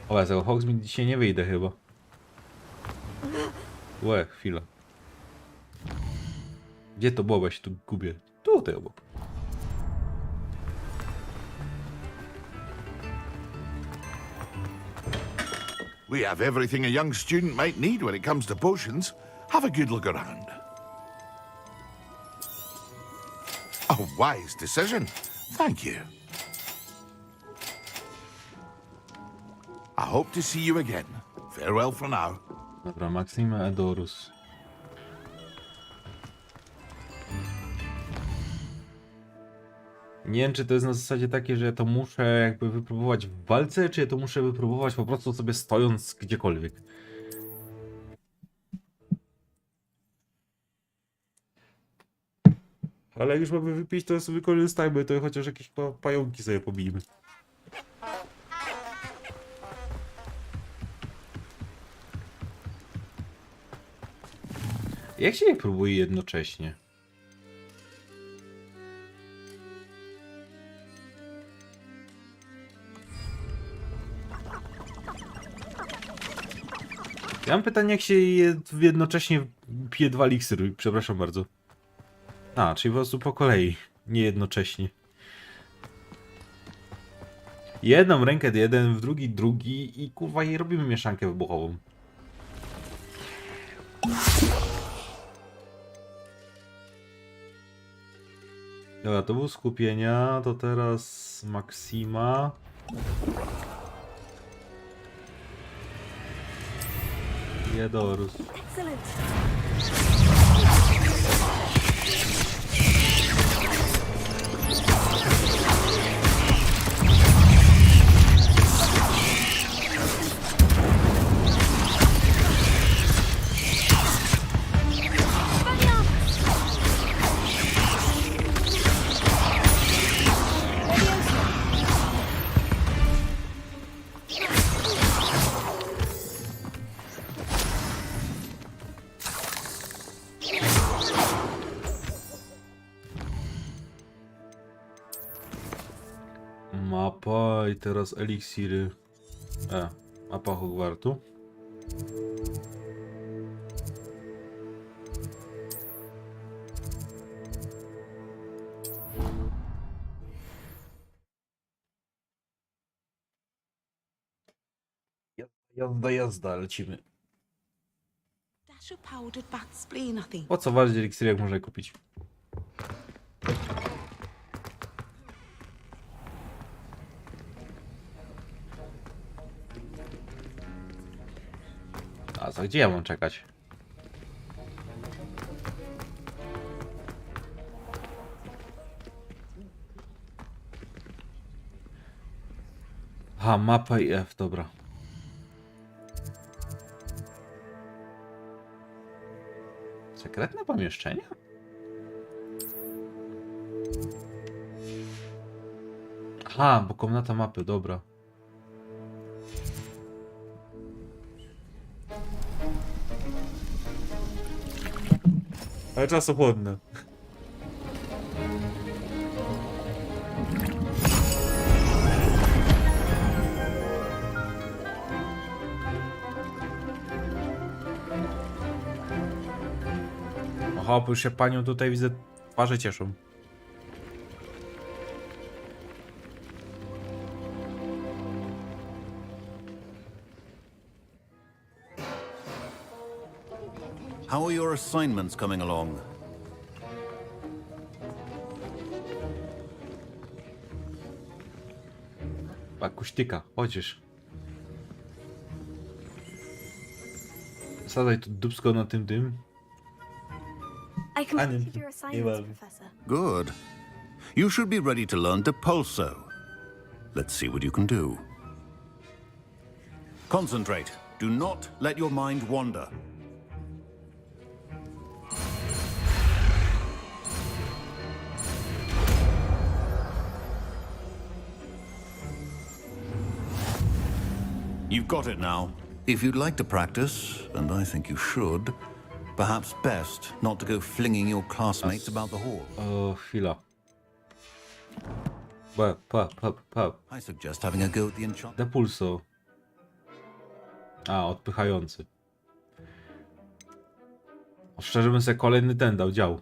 O, ja z tego Hogsmeade dzisiaj nie wyjdę chyba. Łe, chwila. Gdzie to było? Bo ja się tu gubię. Tutaj obok. We have everything a young student might need when it comes to potions. Have a good look around. A wise decision. Thank you. I hope to see you again. Farewell for now. Dobra, Maxima Edorus. Nie wiem, czy to jest na zasadzie takie, że ja to muszę jakby wypróbować w walce, czy ja to muszę wypróbować po prostu sobie stojąc gdziekolwiek. Ale jak już mamy wypić, to sobie wykorzystajmy, to chociaż jakieś pająki sobie pobijmy. Jak się nie próbuje jednocześnie? Ja mam pytanie, jak się jednocześnie pije 2 eliksiry, przepraszam bardzo. A, czyli po prostu po kolei, nie jednocześnie. Jedną rękę jeden, w drugi i kurwa jej robimy mieszankę wybuchową. Dobra, to był skupienia, to teraz Maxima. Jedorus. Excellent. Mapa i teraz eliksiry. Mapa Hogwartu. Jazda, lecimy. Po co ważyć eliksiry, jak można je kupić? A co, gdzie ja mam czekać? Aha, mapa i F, dobra. Sekretne pomieszczenia? Aha, bo komnata mapy, dobra. Ale czasochłodne. Oho, już się panią tutaj widzę, twarze cieszą. How are your assignments coming along? Akustyka, chodzisz. Zadaj tu dupsko na tym. I completed your assignments, Professor. Good. You should be ready to learn DALSZE. Let's see what you can do. Concentrate. Do not let your mind wander. You've got it now. If you'd like to practice, and I think you should, perhaps best not to go flinging your classmates about the hall. O, chwila. I suggest having a go at the enchant. Depulso. A, odpychający. Szczerze bym sobie kolejny ten dał dział.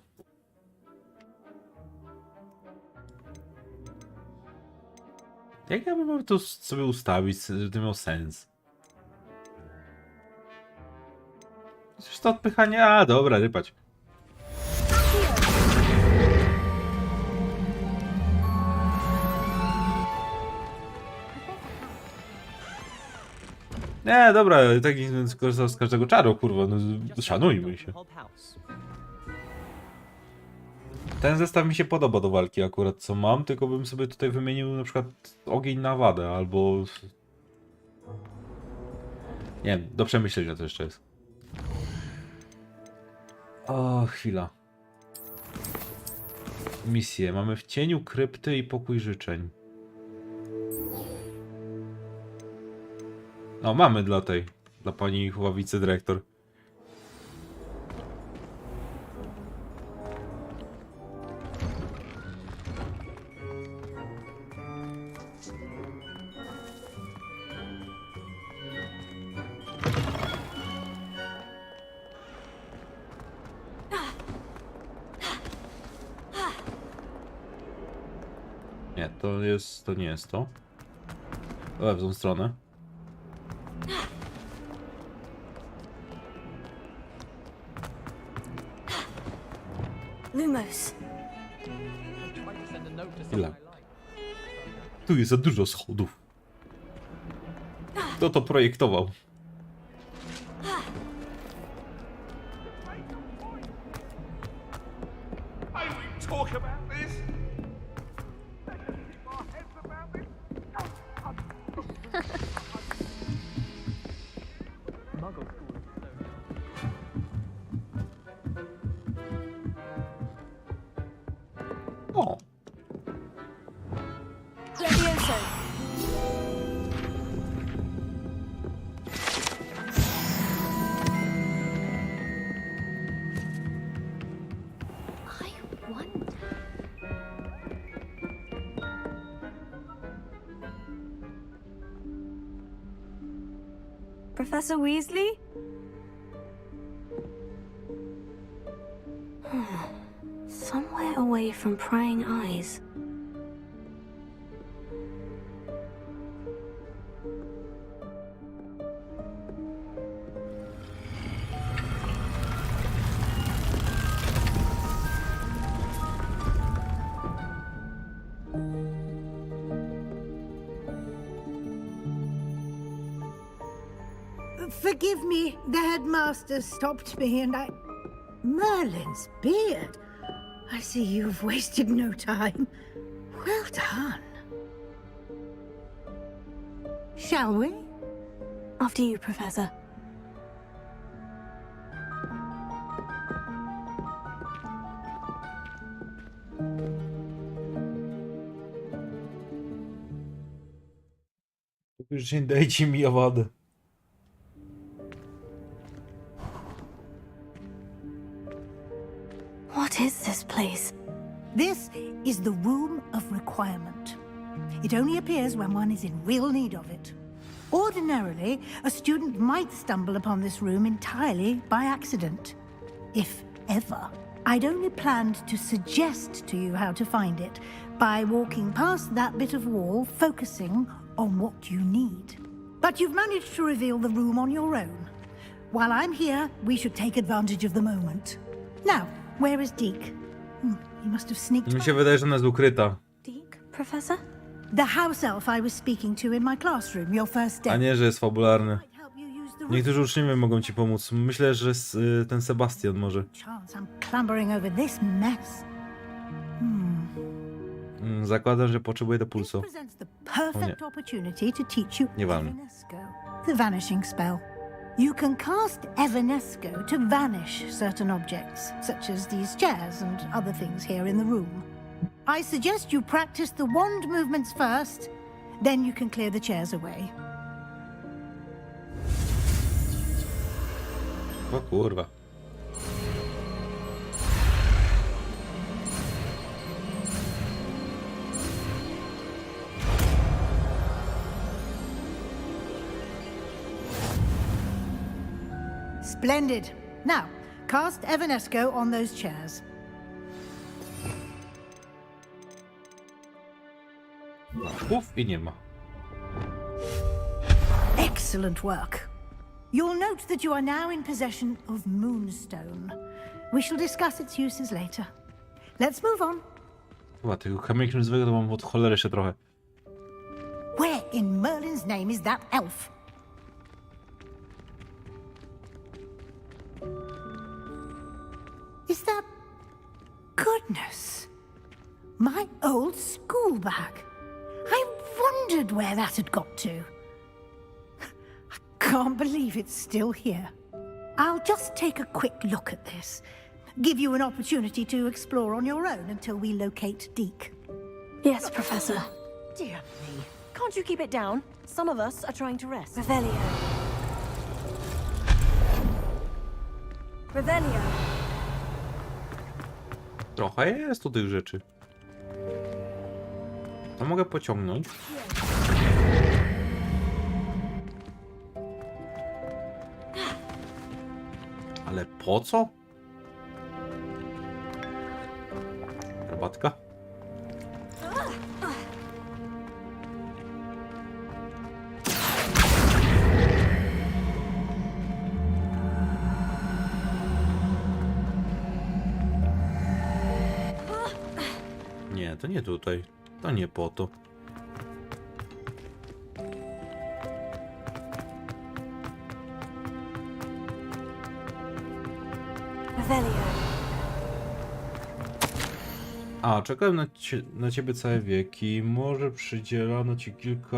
Jak ja bym to sobie ustawić, żeby to miał sens? Coś to odpychanie? A, dobra, rypać. Nie, dobra, tak skorzystał z każdego czaru, kurwa, no szanujmy się. Ten zestaw mi się podoba do walki akurat, co mam, tylko bym sobie tutaj wymienił na przykład ogień na wadę, albo... Nie wiem, do przemyślenia to jeszcze jest. O, chwila. Misje. Mamy w cieniu krypty i pokój życzeń. No, mamy dla pani chyba wicedyrektor. Nie, to nie jest to. Ale w tą stronę. Lumos. Ile? Tu jest za dużo schodów. Kto to projektował? Talk about this. They can keep our heads about this. O! Levioso. I wonder. Professor Weasley? Somewhere away from prying eyes. Forgive me, the headmaster stopped me and I... Merlin's beard. I see you've wasted no time. Well done. Shall we? After you, Professor. Już nie dajcie mi awady. What is this place? This is the Room of Requirement. It only appears when one is in real need of it. Ordinarily, a student might stumble upon this room entirely by accident. If ever. I'd only planned to suggest to you how to find it by walking past that bit of wall, focusing on what you need. But you've managed to reveal the room on your own. While I'm here, we should take advantage of the moment. Now, where is Deke? He must have sneaked Mi się wydaje, że ona jest ukryta. Deke, Professor? The house elf I was speaking to in my classroom, your first day. A nie, że jest fabularny. Niektórzy uczniowie mogą ci pomóc. Myślę, że ten Sebastian może. Chance I'm clambering over this mess. Zakładam, że potrzebuję do pulsu. Presents the perfect opportunity to teach you Nieważne. Evanesco, the vanishing spell. You can cast Evanesco to vanish certain objects, such as these chairs and other things here in the room. I suggest you practice the wand movements first, then you can clear the chairs away. O kurwa. Splendid. Now, cast Evanesco on those chairs. Puf i nie ma. Excellent work. You'll note that you are now in possession of Moonstone. We shall discuss its uses later. Let's move on. Chyba tego kamienia księżycowego to mam od cholery jeszcze trochę. Where in Merlin's name is that elf? Is that... Goodness. My old school bag. I wondered where that had got to. I can't believe it's still here. I'll just take a quick look at this. Give you an opportunity to explore on your own until we locate Deke. Yes, Professor. Dear me. Can't you keep it down? Some of us are trying to rest. Revelio. Revelio. Trochę jest tu tych rzeczy. To mogę pociągnąć. Ale po co? Herbatka? Nie, to nie tutaj. To nie po to. A, czekałem na ciebie całe wieki. Może przydzielono ci kilka...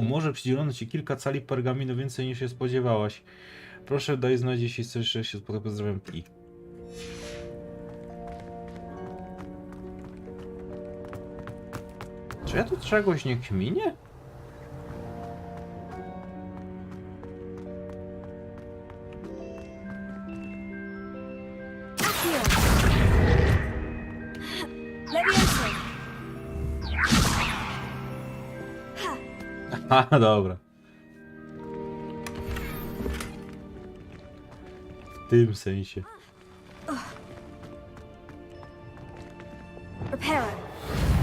Może przydzielono ci kilka cali pergaminu więcej niż się spodziewałaś. Proszę, daj znać, jeśli chcesz, że się spotkać. Pozdrawiam, Pi. Czy ja tu czegoś nie kminię? Aha, dobra. W tym sensie.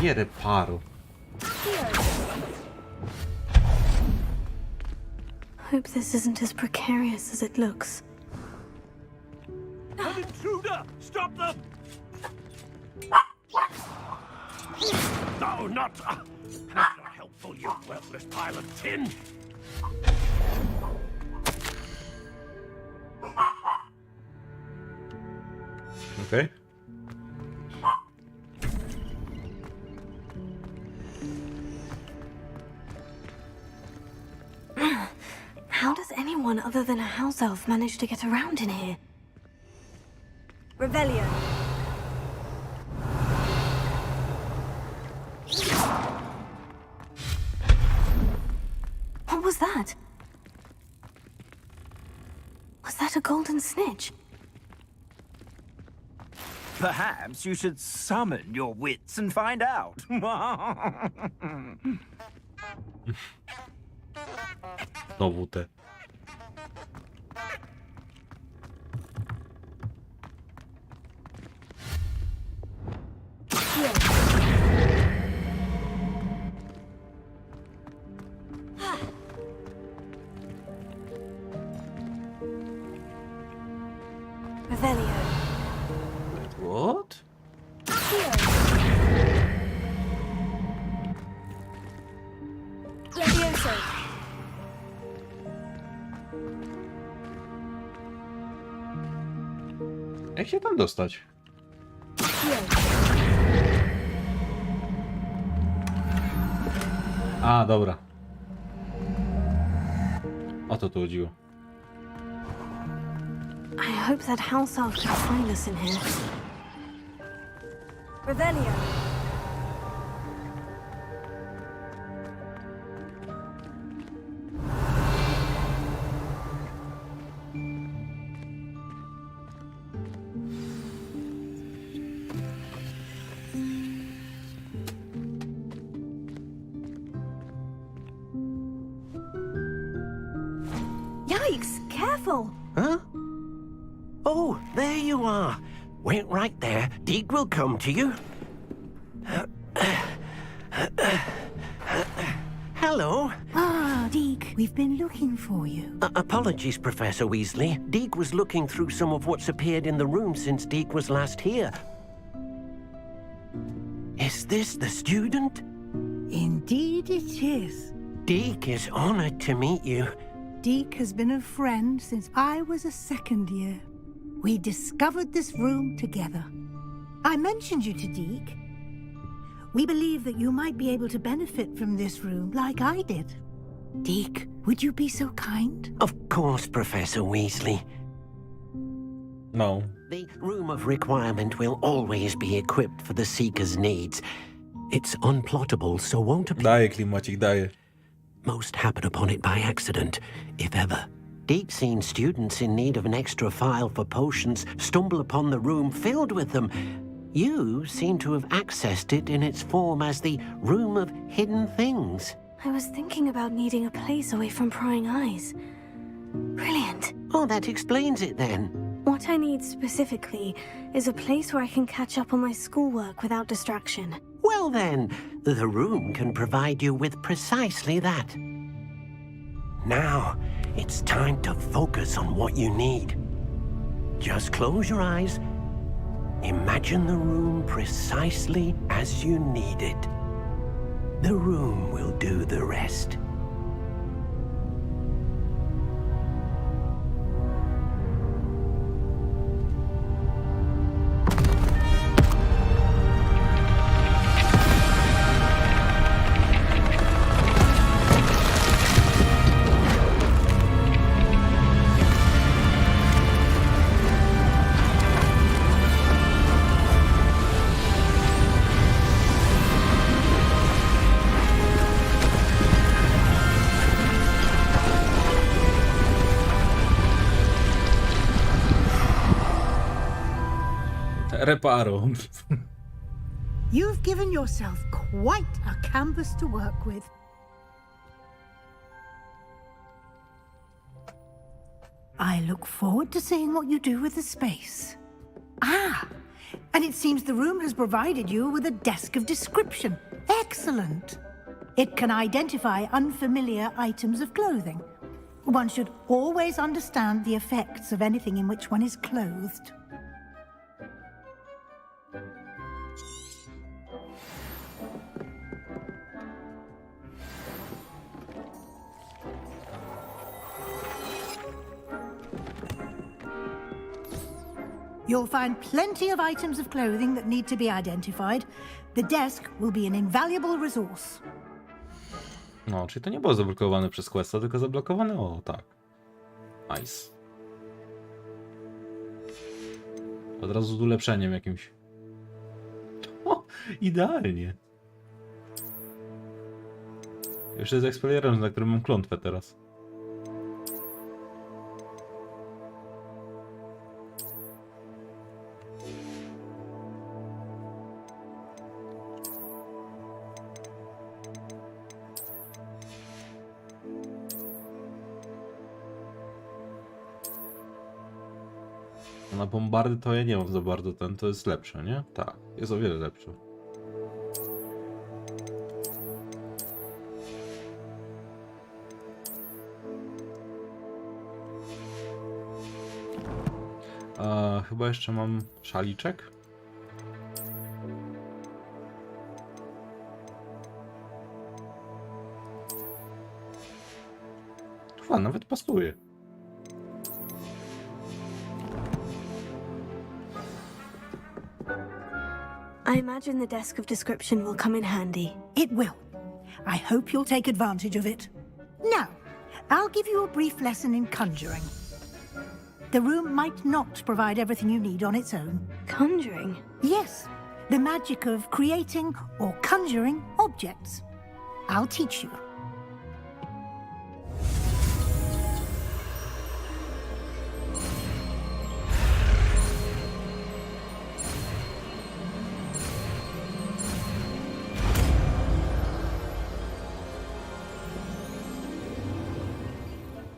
Nie reparo. Hope this isn't as precarious as it looks. An intruder! Stop them! No, not... That's not helpful, you worthless pile of tin! Okay. How does anyone other than a house elf manage to get around in here? Revelio. What was that? Was that a golden snitch? Perhaps you should summon your wits and find out. Znowu te. Revelio. What? Levioso. Jak się tam dostać? A, dobra. O to tu chodziło. I hope that house elf can find us in here. Revelio. Yikes! Careful! Huh? Oh, there you are. Wait right there. Deek will come to you. Hello. Ah, Deek, we've been looking for you. Apologies, Professor Weasley. Deek was looking through some of what's appeared in the room since Deek was last here. Is this the student? Indeed it is. Deek is honored to meet you. Deek has been a friend since I was a second year. We discovered this room together. I mentioned you to Deek. We believe that you might be able to benefit from this room like I did. Deek, would you be so kind? Of course, Professor Weasley. No. The Room of Requirement will always be equipped for the Seeker's needs. It's unplottable, so won't appear. Daje klimacik, daje. Most happen upon it by accident, if ever. Deek's seen students in need of an extra file for potions stumble upon the room filled with them. You seem to have accessed it in its form as the Room of Hidden Things. I was thinking about needing a place away from prying eyes. Brilliant. Oh, that explains it then. What I need specifically is a place where I can catch up on my schoolwork without distraction. Well then, the room can provide you with precisely that. Now, it's time to focus on what you need. Just close your eyes Imagine the room precisely as you need it. The room will do the rest. Reparo. You've given yourself quite a canvas to work with. I look forward to seeing what you do with the space. Ah, and it seems the room has provided you with a desk of description. Excellent. It can identify unfamiliar items of clothing. One should always understand the effects of anything in which one is clothed. You'll find plenty of items of clothing that need to be identified. The desk will be an invaluable resource. No, czyli to nie było zablokowane przez questa, tylko zablokowane, o tak. Nice. Od razu z ulepszeniem jakimś. O, idealnie. Jeszcze z eksploderem, na którym mam klątwę teraz. Na bombardy to ja nie mam za bardzo, ten to jest lepsze, nie? Tak, jest o wiele lepsze. Chyba jeszcze mam szaliczek. Kurwa, nawet pasuje. I imagine the desk of description will come in handy. It will. I hope you'll take advantage of it. Now, I'll give you a brief lesson in conjuring. The room might not provide everything you need on its own. Conjuring? Yes, the magic of creating or conjuring objects. I'll teach you.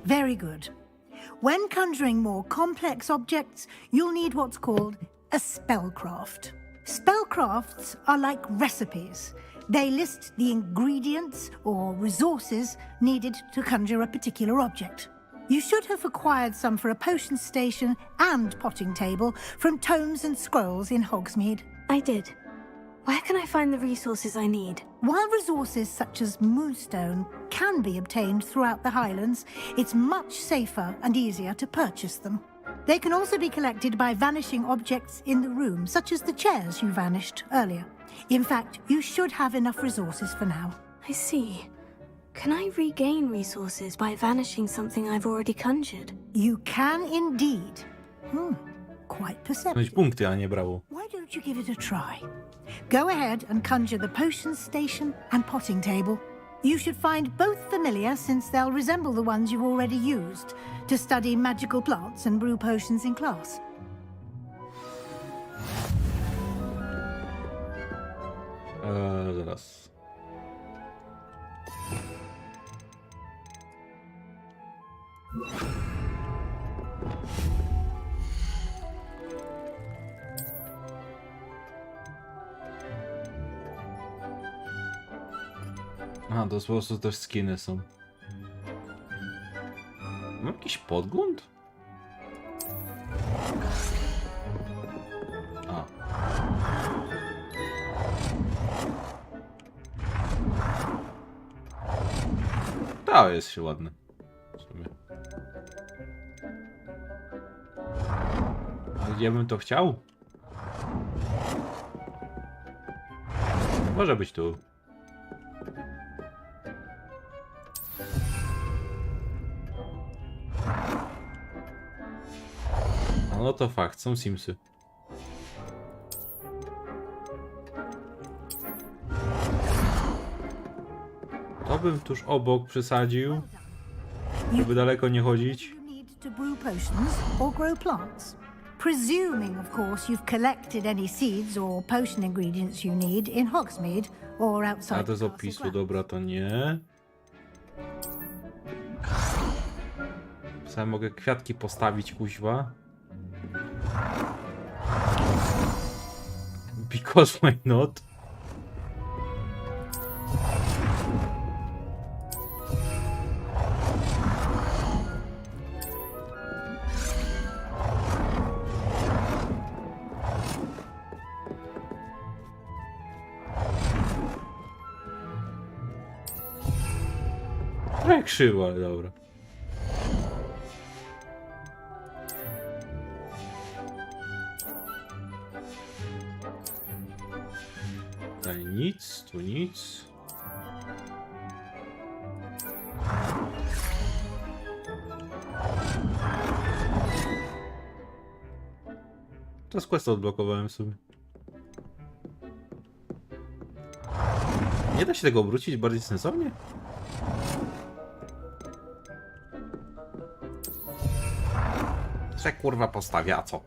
Very good. When conjuring more complex objects, you'll need what's called a spellcraft. Spellcrafts are like recipes. They list the ingredients or resources needed to conjure a particular object. You should have acquired some for a potion station and potting table from tomes and scrolls in Hogsmeade. I did. Where can I find the resources I need? While resources such as moonstone can be obtained throughout the Highlands, it's much safer and easier to purchase them. They can also be collected by vanishing objects in the room, such as the chairs you vanished earlier. In fact, you should have enough resources for now. I see. Can I regain resources by vanishing something I've already conjured? You can indeed. Quite perceptive. Punkty, a nie brało. Why don't you give it a try? Go ahead and conjure the potion station and potting table. You should find both familiar, since they'll resemble the ones you've already used to study magical plants and brew potions in class. Zaraz. Aha, to po prostu też skiny są. Mam jakiś podgląd? A. A, jest się ładny. W sumie. A gdzie bym to chciał? Może być tu. No to fakt, są Simsy. To bym tuż obok przesadził, żeby daleko nie chodzić. To brew potions or grow plants. Presuming, of course, you've collected any seeds or potion ingredients you need in Hogsmeade or outside. A to z opisu, dobra, to nie. Sam mogę kwiatki postawić, kuźwa. Because why not? Trochę krzywo, ale dobra. Tutaj nic, tu nic. To z questa odblokowałem sobie. Nie da się tego obrócić bardziej sensownie? Co kurwa postawia, a co?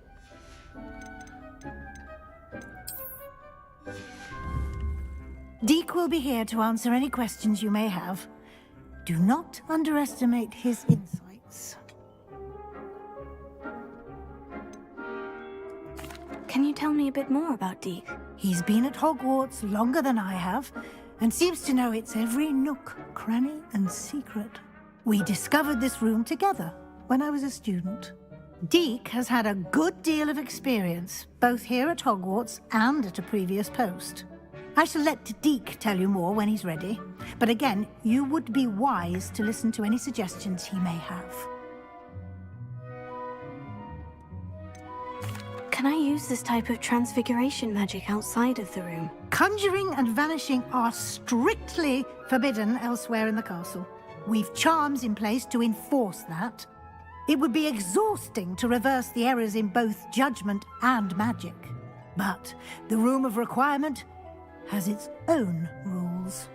Deke will be here to answer any questions you may have. Do not underestimate his insights. Can you tell me a bit more about Deke? He's been at Hogwarts longer than I have, and seems to know its every nook, cranny, and secret. We discovered this room together when I was a student. Deke has had a good deal of experience, both here at Hogwarts and at a previous post. I shall let Deke tell you more when he's ready, but again, you would be wise to listen to any suggestions he may have. Can I use this type of transfiguration magic outside of the room? Conjuring and vanishing are strictly forbidden elsewhere in the castle. We've charms in place to enforce that. It would be exhausting to reverse the errors in both judgment and magic. But the Room of Requirement has its own rules.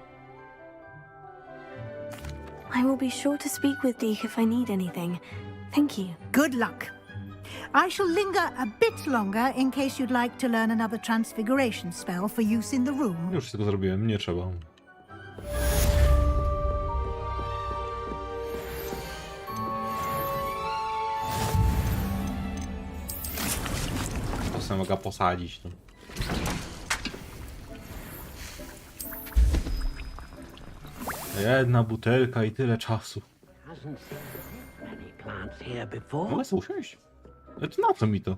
I will be sure to speak with Deke if I need anything. Thank you. Good luck. I shall linger a bit longer in case you'd like to learn another transfiguration spell for use in the room. Już tego zrobiłem, nie trzeba. To sobie mogę posadzić. No. Jedna butelka i tyle czasu. Mogę sobie usiąść? To na co mi to?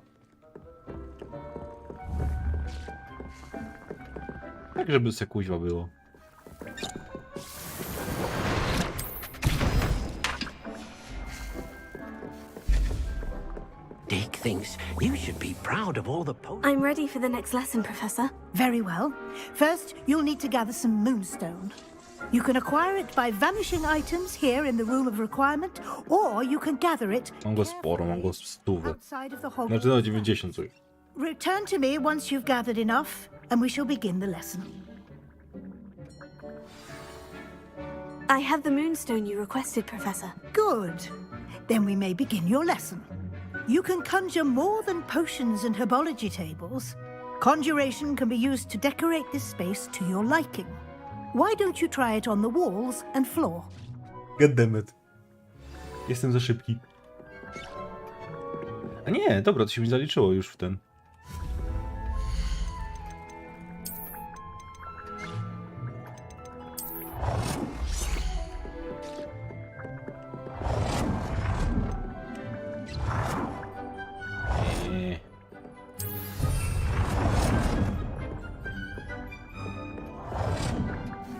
Tak, żeby se kuźwa było. Deke thinks you should be proud of all the I'm ready for the next lesson, Professor. Very well. First, you'll need to gather some moonstone. You can acquire it by vanishing items here in the Room of Requirement, or you can gather it Mam go sporo, mam go 100. outside of the Hogwarts. Znaczy no 90 coś. Return to me once you've gathered enough, and we shall begin the lesson. I have the moonstone you requested, Professor. Good. Then we may begin your lesson. You can conjure more than potions and herbology tables. Conjuration can be used to decorate this space to your liking. Why don't you try it on the walls and floor? God damn it. Jestem za szybki. A nie, dobra, to się mi zaliczyło już w ten.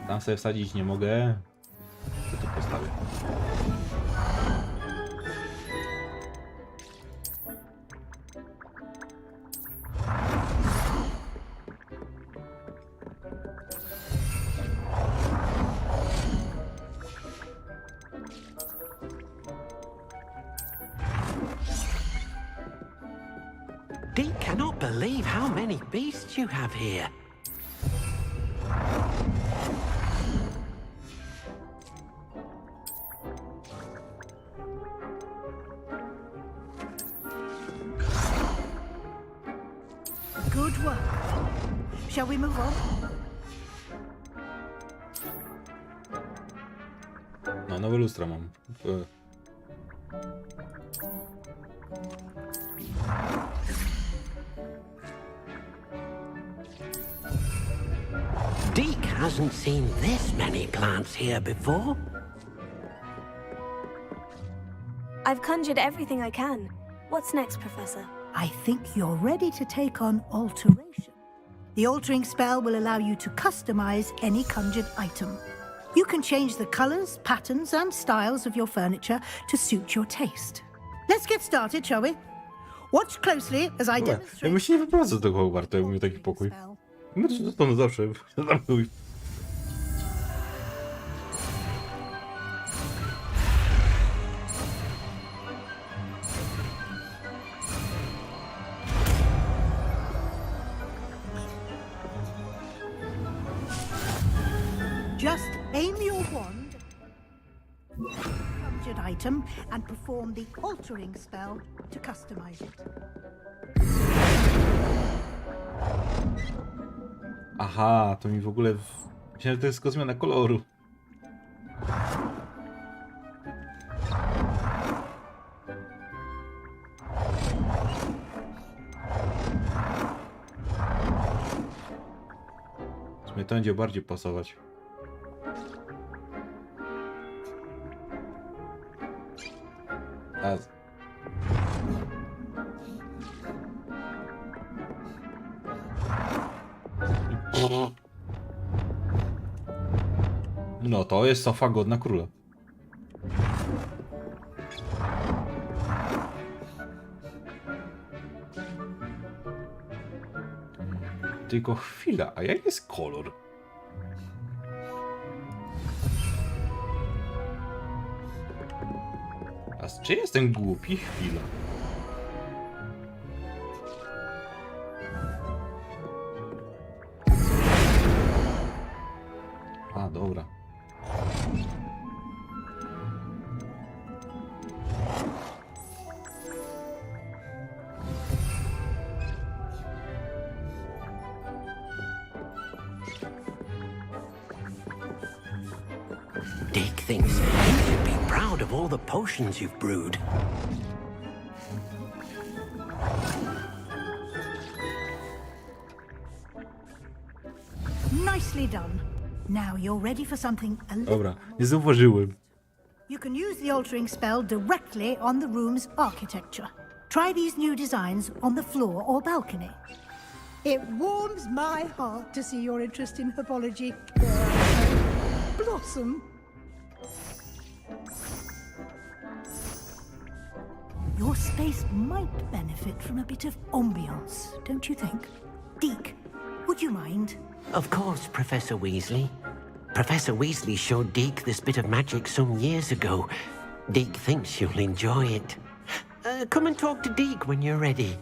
Tam sobie wsadzić nie mogę. To tu postawię. Deke cannot believe how many beasts you have here. Good work. Shall we move on? No, nowe lustra mam. Deke hasn't seen this many plants here before. I've conjured everything I can. What's next, Professor? I think you're ready to take on alteration. The altering spell will allow you to customize any conjured item. You can change the colors, patterns, and styles of your furniture to suit your taste. Let's get started, shall we? Watch closely as I demonstrate. Ja bym się nie wyprowadzał z tego Hogwartu, jakbym miał taki pokój. My to zostanę zawsze. Just aim your wand, conjured item, and perform the altering spell to customize it. Aha, to mi w ogóle... Myślałem, że to jest tylko zmiana koloru. W sumie to będzie bardziej pasować. A... No to jest sofa godna króla. Tylko chwila, a jaki jest kolor? A czy jestem głupi? Chwila. A, dobra. Deke thinks you should be proud of all the potions you've brewed. Nicely done. Now you're ready for something a little... Dobra, nie zauważyłem. You can use the altering spell directly on the room's architecture. Try these new designs on the floor or balcony. It warms my heart to see your interest in herbology blossom. Your space might benefit from a bit of ambiance, don't you think? Deke, would you mind? Of course, Professor Weasley. Professor Weasley showed Deke this bit of magic some years ago. Deke thinks you'll enjoy it. Come and talk to Deke when you're ready.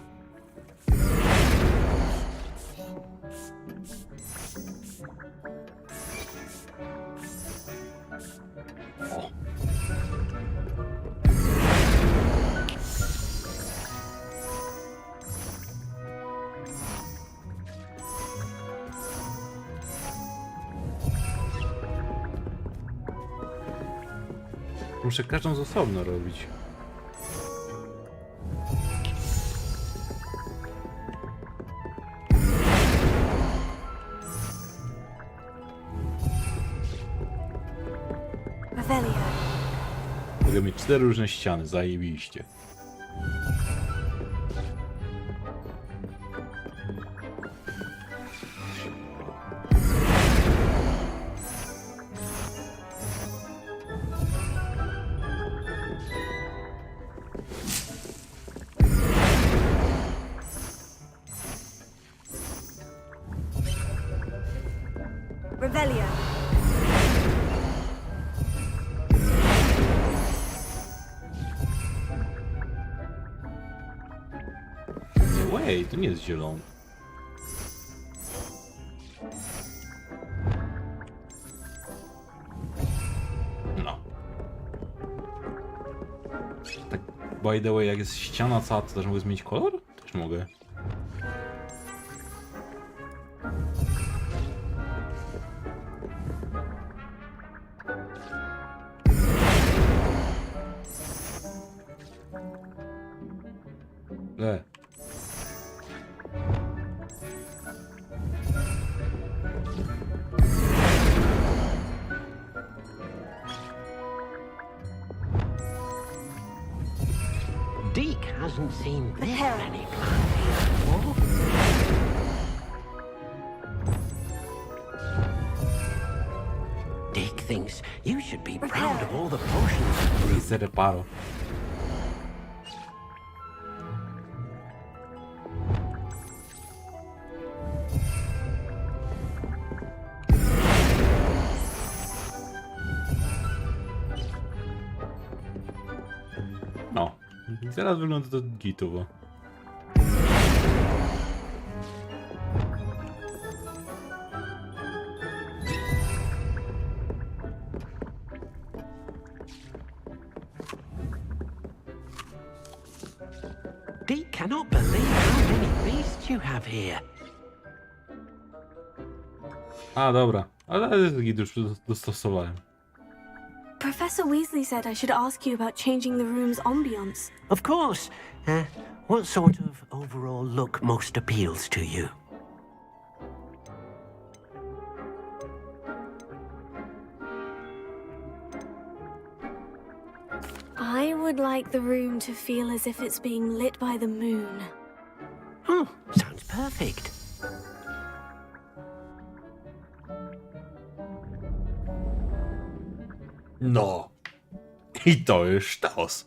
Muszę każdą z osobno robić. Mogę mieć 4 różne ściany, zajebiście. Revelio. Wait, to nie jest zielony. No. Tak, by the way, jak jest ściana cała, to też mogę zmienić kolor? Też mogę. Deke hasn't seen this many plants before. Deke thinks you should be proud of all the potions. I se reparo. No, teraz wygląda to gitowo. Deke cannot believe how many beasts you have here. A, dobra. Ale jest git, już dostosowałem. Professor Weasley said I should ask you about changing the room's ambience. Of course. What sort of overall look most appeals to you? I would like the room to feel as if it's being lit by the moon. Oh, sounds perfect. No. I to jest sztos.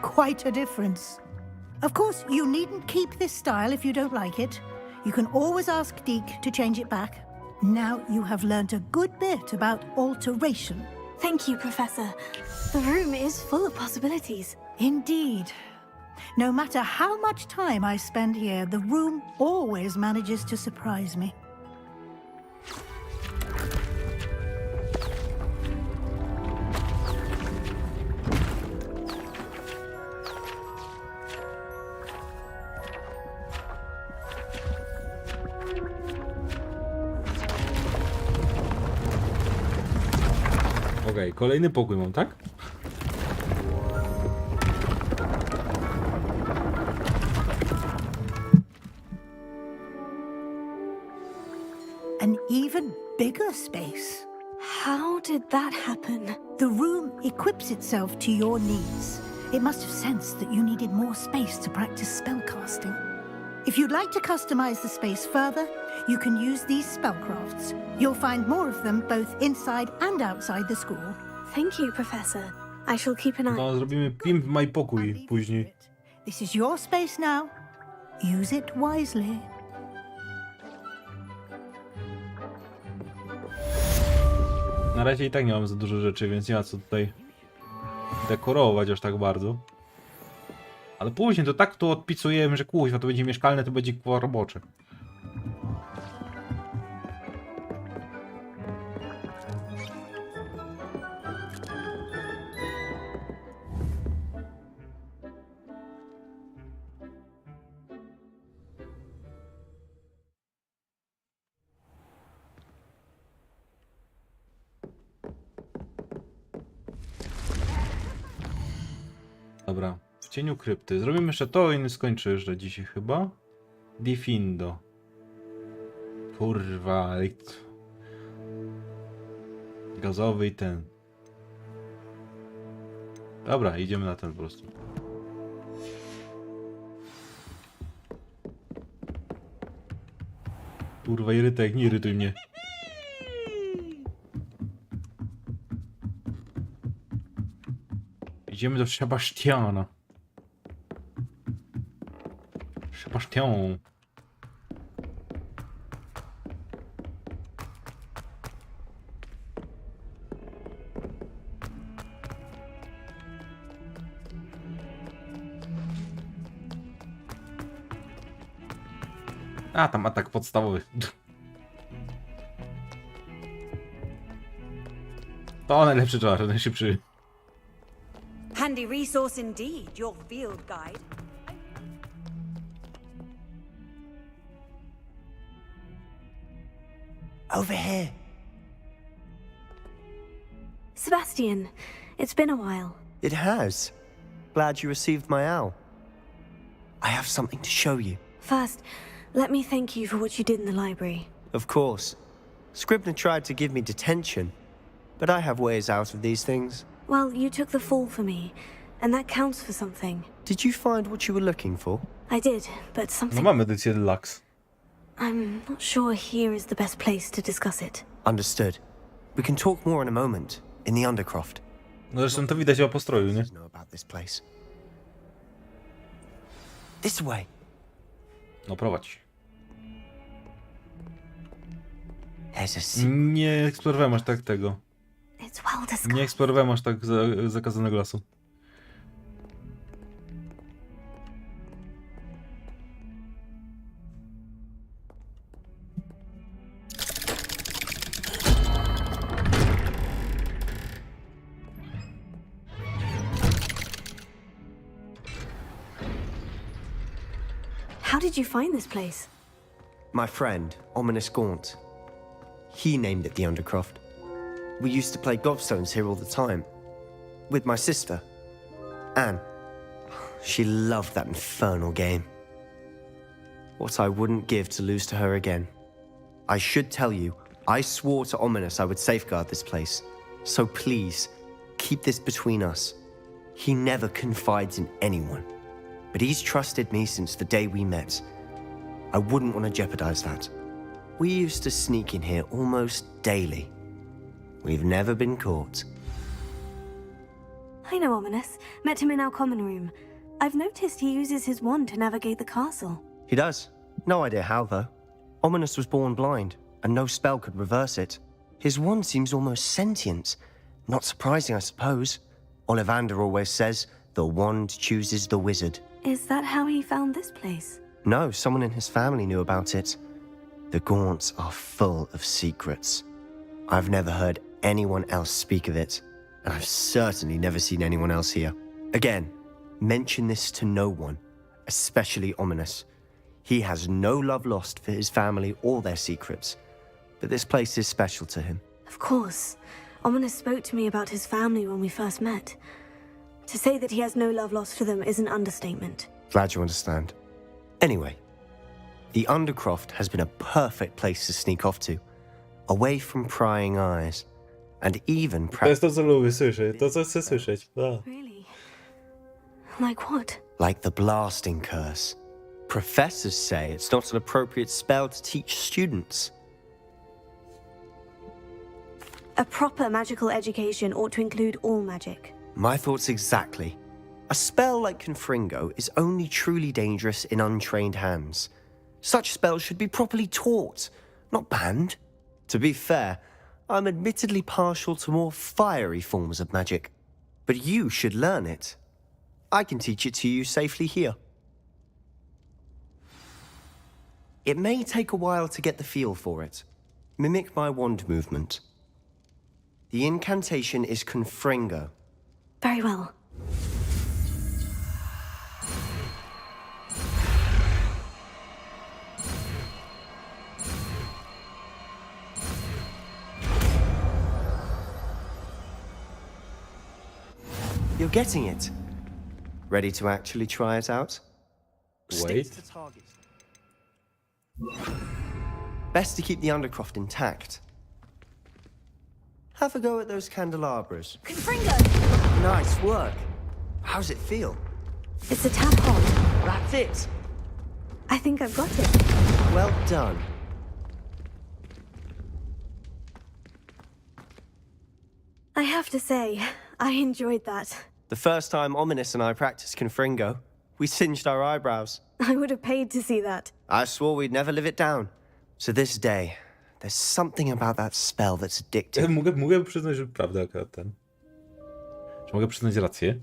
Quite a difference. Of course, you needn't keep this style if you don't like it. You can always ask Deke to change it back. Now you have learnt a good bit about alteration. Thank you, Professor. The room is full of possibilities. Indeed. No matter how much time I spend here, the room always manages to surprise me. Okej, kolejny pokój mam, tak? An even bigger space. How did that happen? The room equips itself to your needs. It must have sensed that you needed more space to practice spellcasting. If you'd like to customize the space further, you can use these spellcrafts. You'll find more of them both inside and outside the school. Thank you, Professor. I shall keep an eye. No, zrobimy Pimp My Pokój później. This is your space now. Use it wisely. Na razie i tak nie mam za dużo rzeczy, więc nie ma co tutaj dekorować aż tak bardzo. Ale później to tak to odpisujemy, że kuźwa, to będzie mieszkalne, to będzie robocze. Dobra, w cieniu krypty. Zrobimy jeszcze to i skończę jeszcze dzisiaj chyba. Difindo. Kurwa, ale... Gazowy i ten. Dobra, idziemy na ten po prostu. Kurwa, irytek, nie irytuj mnie. Idziemy do Sebastiana. Sebastian. A, tam atak podstawowy. To najlepszy czar, najszybszy. Handy resource indeed, your field guide. Over here. Sebastian, it's been a while. It has. Glad you received my owl. I have something to show you. First, let me thank you for what you did in the library. Of course. Scribner tried to give me detention, but I have ways out of these things. Well, you took the fall for me, and that counts for something. Did you find what you were looking for? I did, but No something... mamy edycję deluxe. I'm not sure here is the best place to discuss it. Understood. We can talk more in a moment, in the Undercroft. No zresztą to widać o postroju, nie? Know about this place. This way. No prowadź. There's a secret. Nie eksplorowałem aż tak tego. It's well disguised. Nie eksplorowałem aż tak zakazanego lasu. How did you find this place? My friend, Ominous Gaunt. He named it the Undercroft. We used to play gobstones here all the time. With my sister, Anne. She loved that infernal game. What I wouldn't give to lose to her again. I should tell you, I swore to Ominous I would safeguard this place. So please, keep this between us. He never confides in anyone. But he's trusted me since the day we met. I wouldn't want to jeopardize that. We used to sneak in here almost daily. We've never been caught. I know Ominous. Met him in our common room. I've noticed he uses his wand to navigate the castle. He does. No idea how, though. Ominous was born blind, and no spell could reverse it. His wand seems almost sentient. Not surprising, I suppose. Ollivander always says, the wand chooses the wizard. Is that how he found this place? No, someone in his family knew about it. The Gaunts are full of secrets. I've never heard anyone else speak of it, and I've certainly never seen anyone else here. Again, mention this to no one, especially Ominous. He has no love lost for his family or their secrets, but this place is special to him. Of course. Ominous spoke to me about his family when we first met. To say that he has no love lost for them is an understatement. Glad you understand. Anyway, the Undercroft has been a perfect place to sneak off to, away from prying eyes, and even To jest to, co lubię słyszeć. To, co chcę słyszeć. Really? Like what? like the blasting curse. Professors say it's not an appropriate spell to teach students. A proper magical education ought to include all magic. My thoughts exactly. A spell like Confringo is only truly dangerous in untrained hands. Such spells should be properly taught, not banned. To be fair, I'm admittedly partial to more fiery forms of magic. But you should learn it. I can teach it to you safely here. It may take a while to get the feel for it. Mimic my wand movement. The incantation is Confringo. Very well. You're getting it. Ready to actually try it out? Wait. Stick to target. Best to keep the Undercroft intact. Have a go at those candelabras. Confringo! Nice work. How's it feel? It's a tad hot. That's it. I think I've got it. Well done. I have to say, I enjoyed that. The first time Ominous and I practiced Confringo, we singed our eyebrows. I would have paid to see that. I swore we'd never live it down. To this day, there's something about that spell that's addictive. Mogę przyznać, że prawda akurat ten. Czy mogę przyznać rację?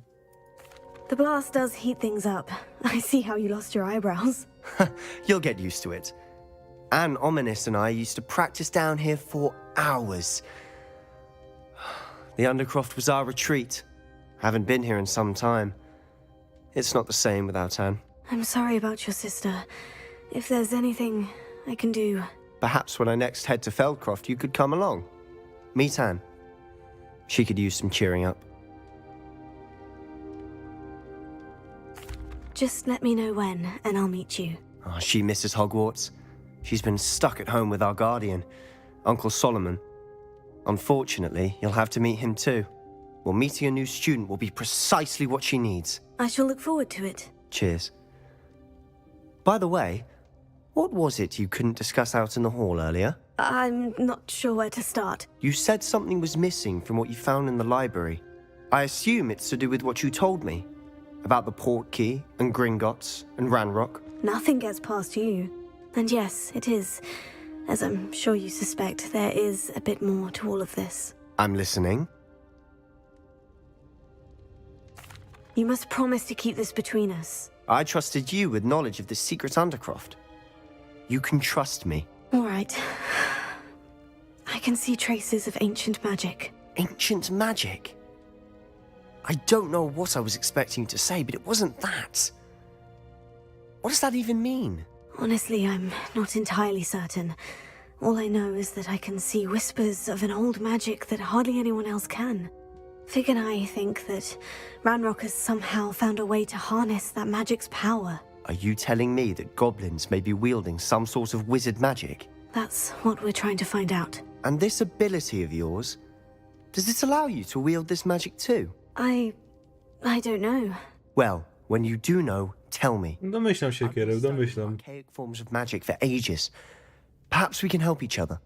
The blast does heat things up. I see how you lost your eyebrows. You'll get used to it. Anne Ominous and I used to practice down here for hours. The Undercroft was our retreat. Haven't been here in some time. It's not the same without Anne. I'm sorry about your sister. If there's anything I can do... Perhaps when I next head to Feldcroft, you could come along. Meet Anne. She could use some cheering up. Just let me know when, and I'll meet you. Oh, she misses Hogwarts. She's been stuck at home with our guardian, Uncle Solomon. Unfortunately, you'll have to meet him too. Well, meeting a new student will be precisely what she needs. I shall look forward to it. Cheers. By the way, what was it you couldn't discuss out in the hall earlier? I'm not sure where to start. You said something was missing from what you found in the library. I assume it's to do with what you told me. About the port key, and Gringotts, and Ranrock. Nothing gets past you. And yes, it is. As I'm sure you suspect, there is a bit more to all of this. I'm listening. You must promise to keep this between us. I trusted you with knowledge of the secret Undercroft. You can trust me. All right. I can see traces of ancient magic. Ancient magic? I don't know what I was expecting you to say, but it wasn't that. What does that even mean? Honestly, I'm not entirely certain. All I know is that I can see whispers of an old magic that hardly anyone else can. Fig and I think that Ranrock has somehow found a way to harness that magic's power. Are you telling me that goblins may be wielding some sort of wizard magic? That's what we're trying to find out. And this ability of yours, does it allow you to wield this magic too? I don't know. Well, when you do know, tell me. Domyślam się, Kiereł, domyślam. Archaic forms of magic for ages. Perhaps we can help each other.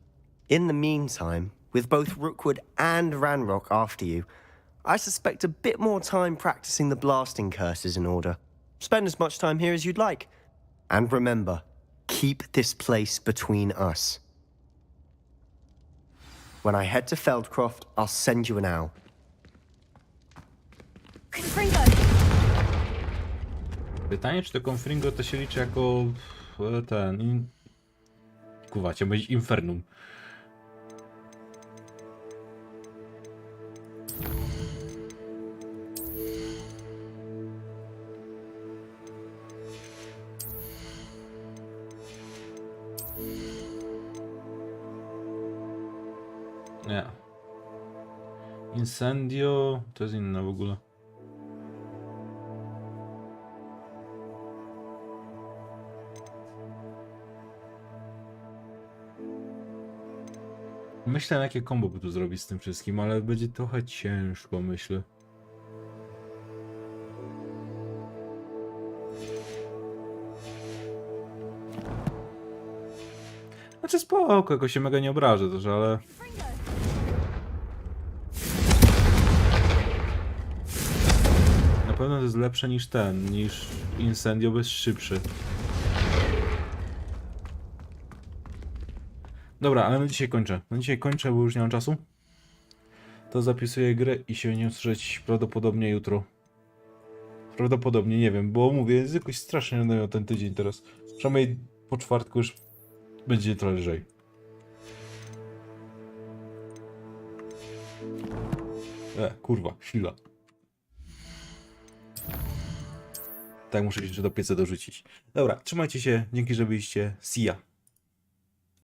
In the meantime, with both Rookwood and Ranrock after you, I suspect a bit more time practicing the blasting curse is in order. Spend as much time here as you'd like. And remember, keep this place between us. When I head to Feldcroft, I'll send you an owl. Pytanie, czy to Confringo to się liczy jako ten... Kurwa, chciał powiedzieć Infernum. Nie. Incendio to jest inne w ogóle. Myślę, jakie combo by tu zrobić z tym wszystkim, ale będzie trochę ciężko, myślę. Znaczy spoko, jakoś się mega nie obrażę też, ale... Na pewno to jest lepsze niż ten, niż Incendio, bo jest szybszy. Dobra, ale na dzisiaj kończę. Na dzisiaj kończę, bo już nie mam czasu. To zapisuję grę i się nie usłyszeć prawdopodobnie jutro. Prawdopodobnie, nie wiem, bo mówię, jest jakoś strasznie nudny ten tydzień teraz. Przynajmniej po czwartku już będzie trochę lżej. Kurwa, chwila. Tak, muszę jeszcze do pieca dorzucić. Dobra, trzymajcie się, dzięki, że byliście. See ya.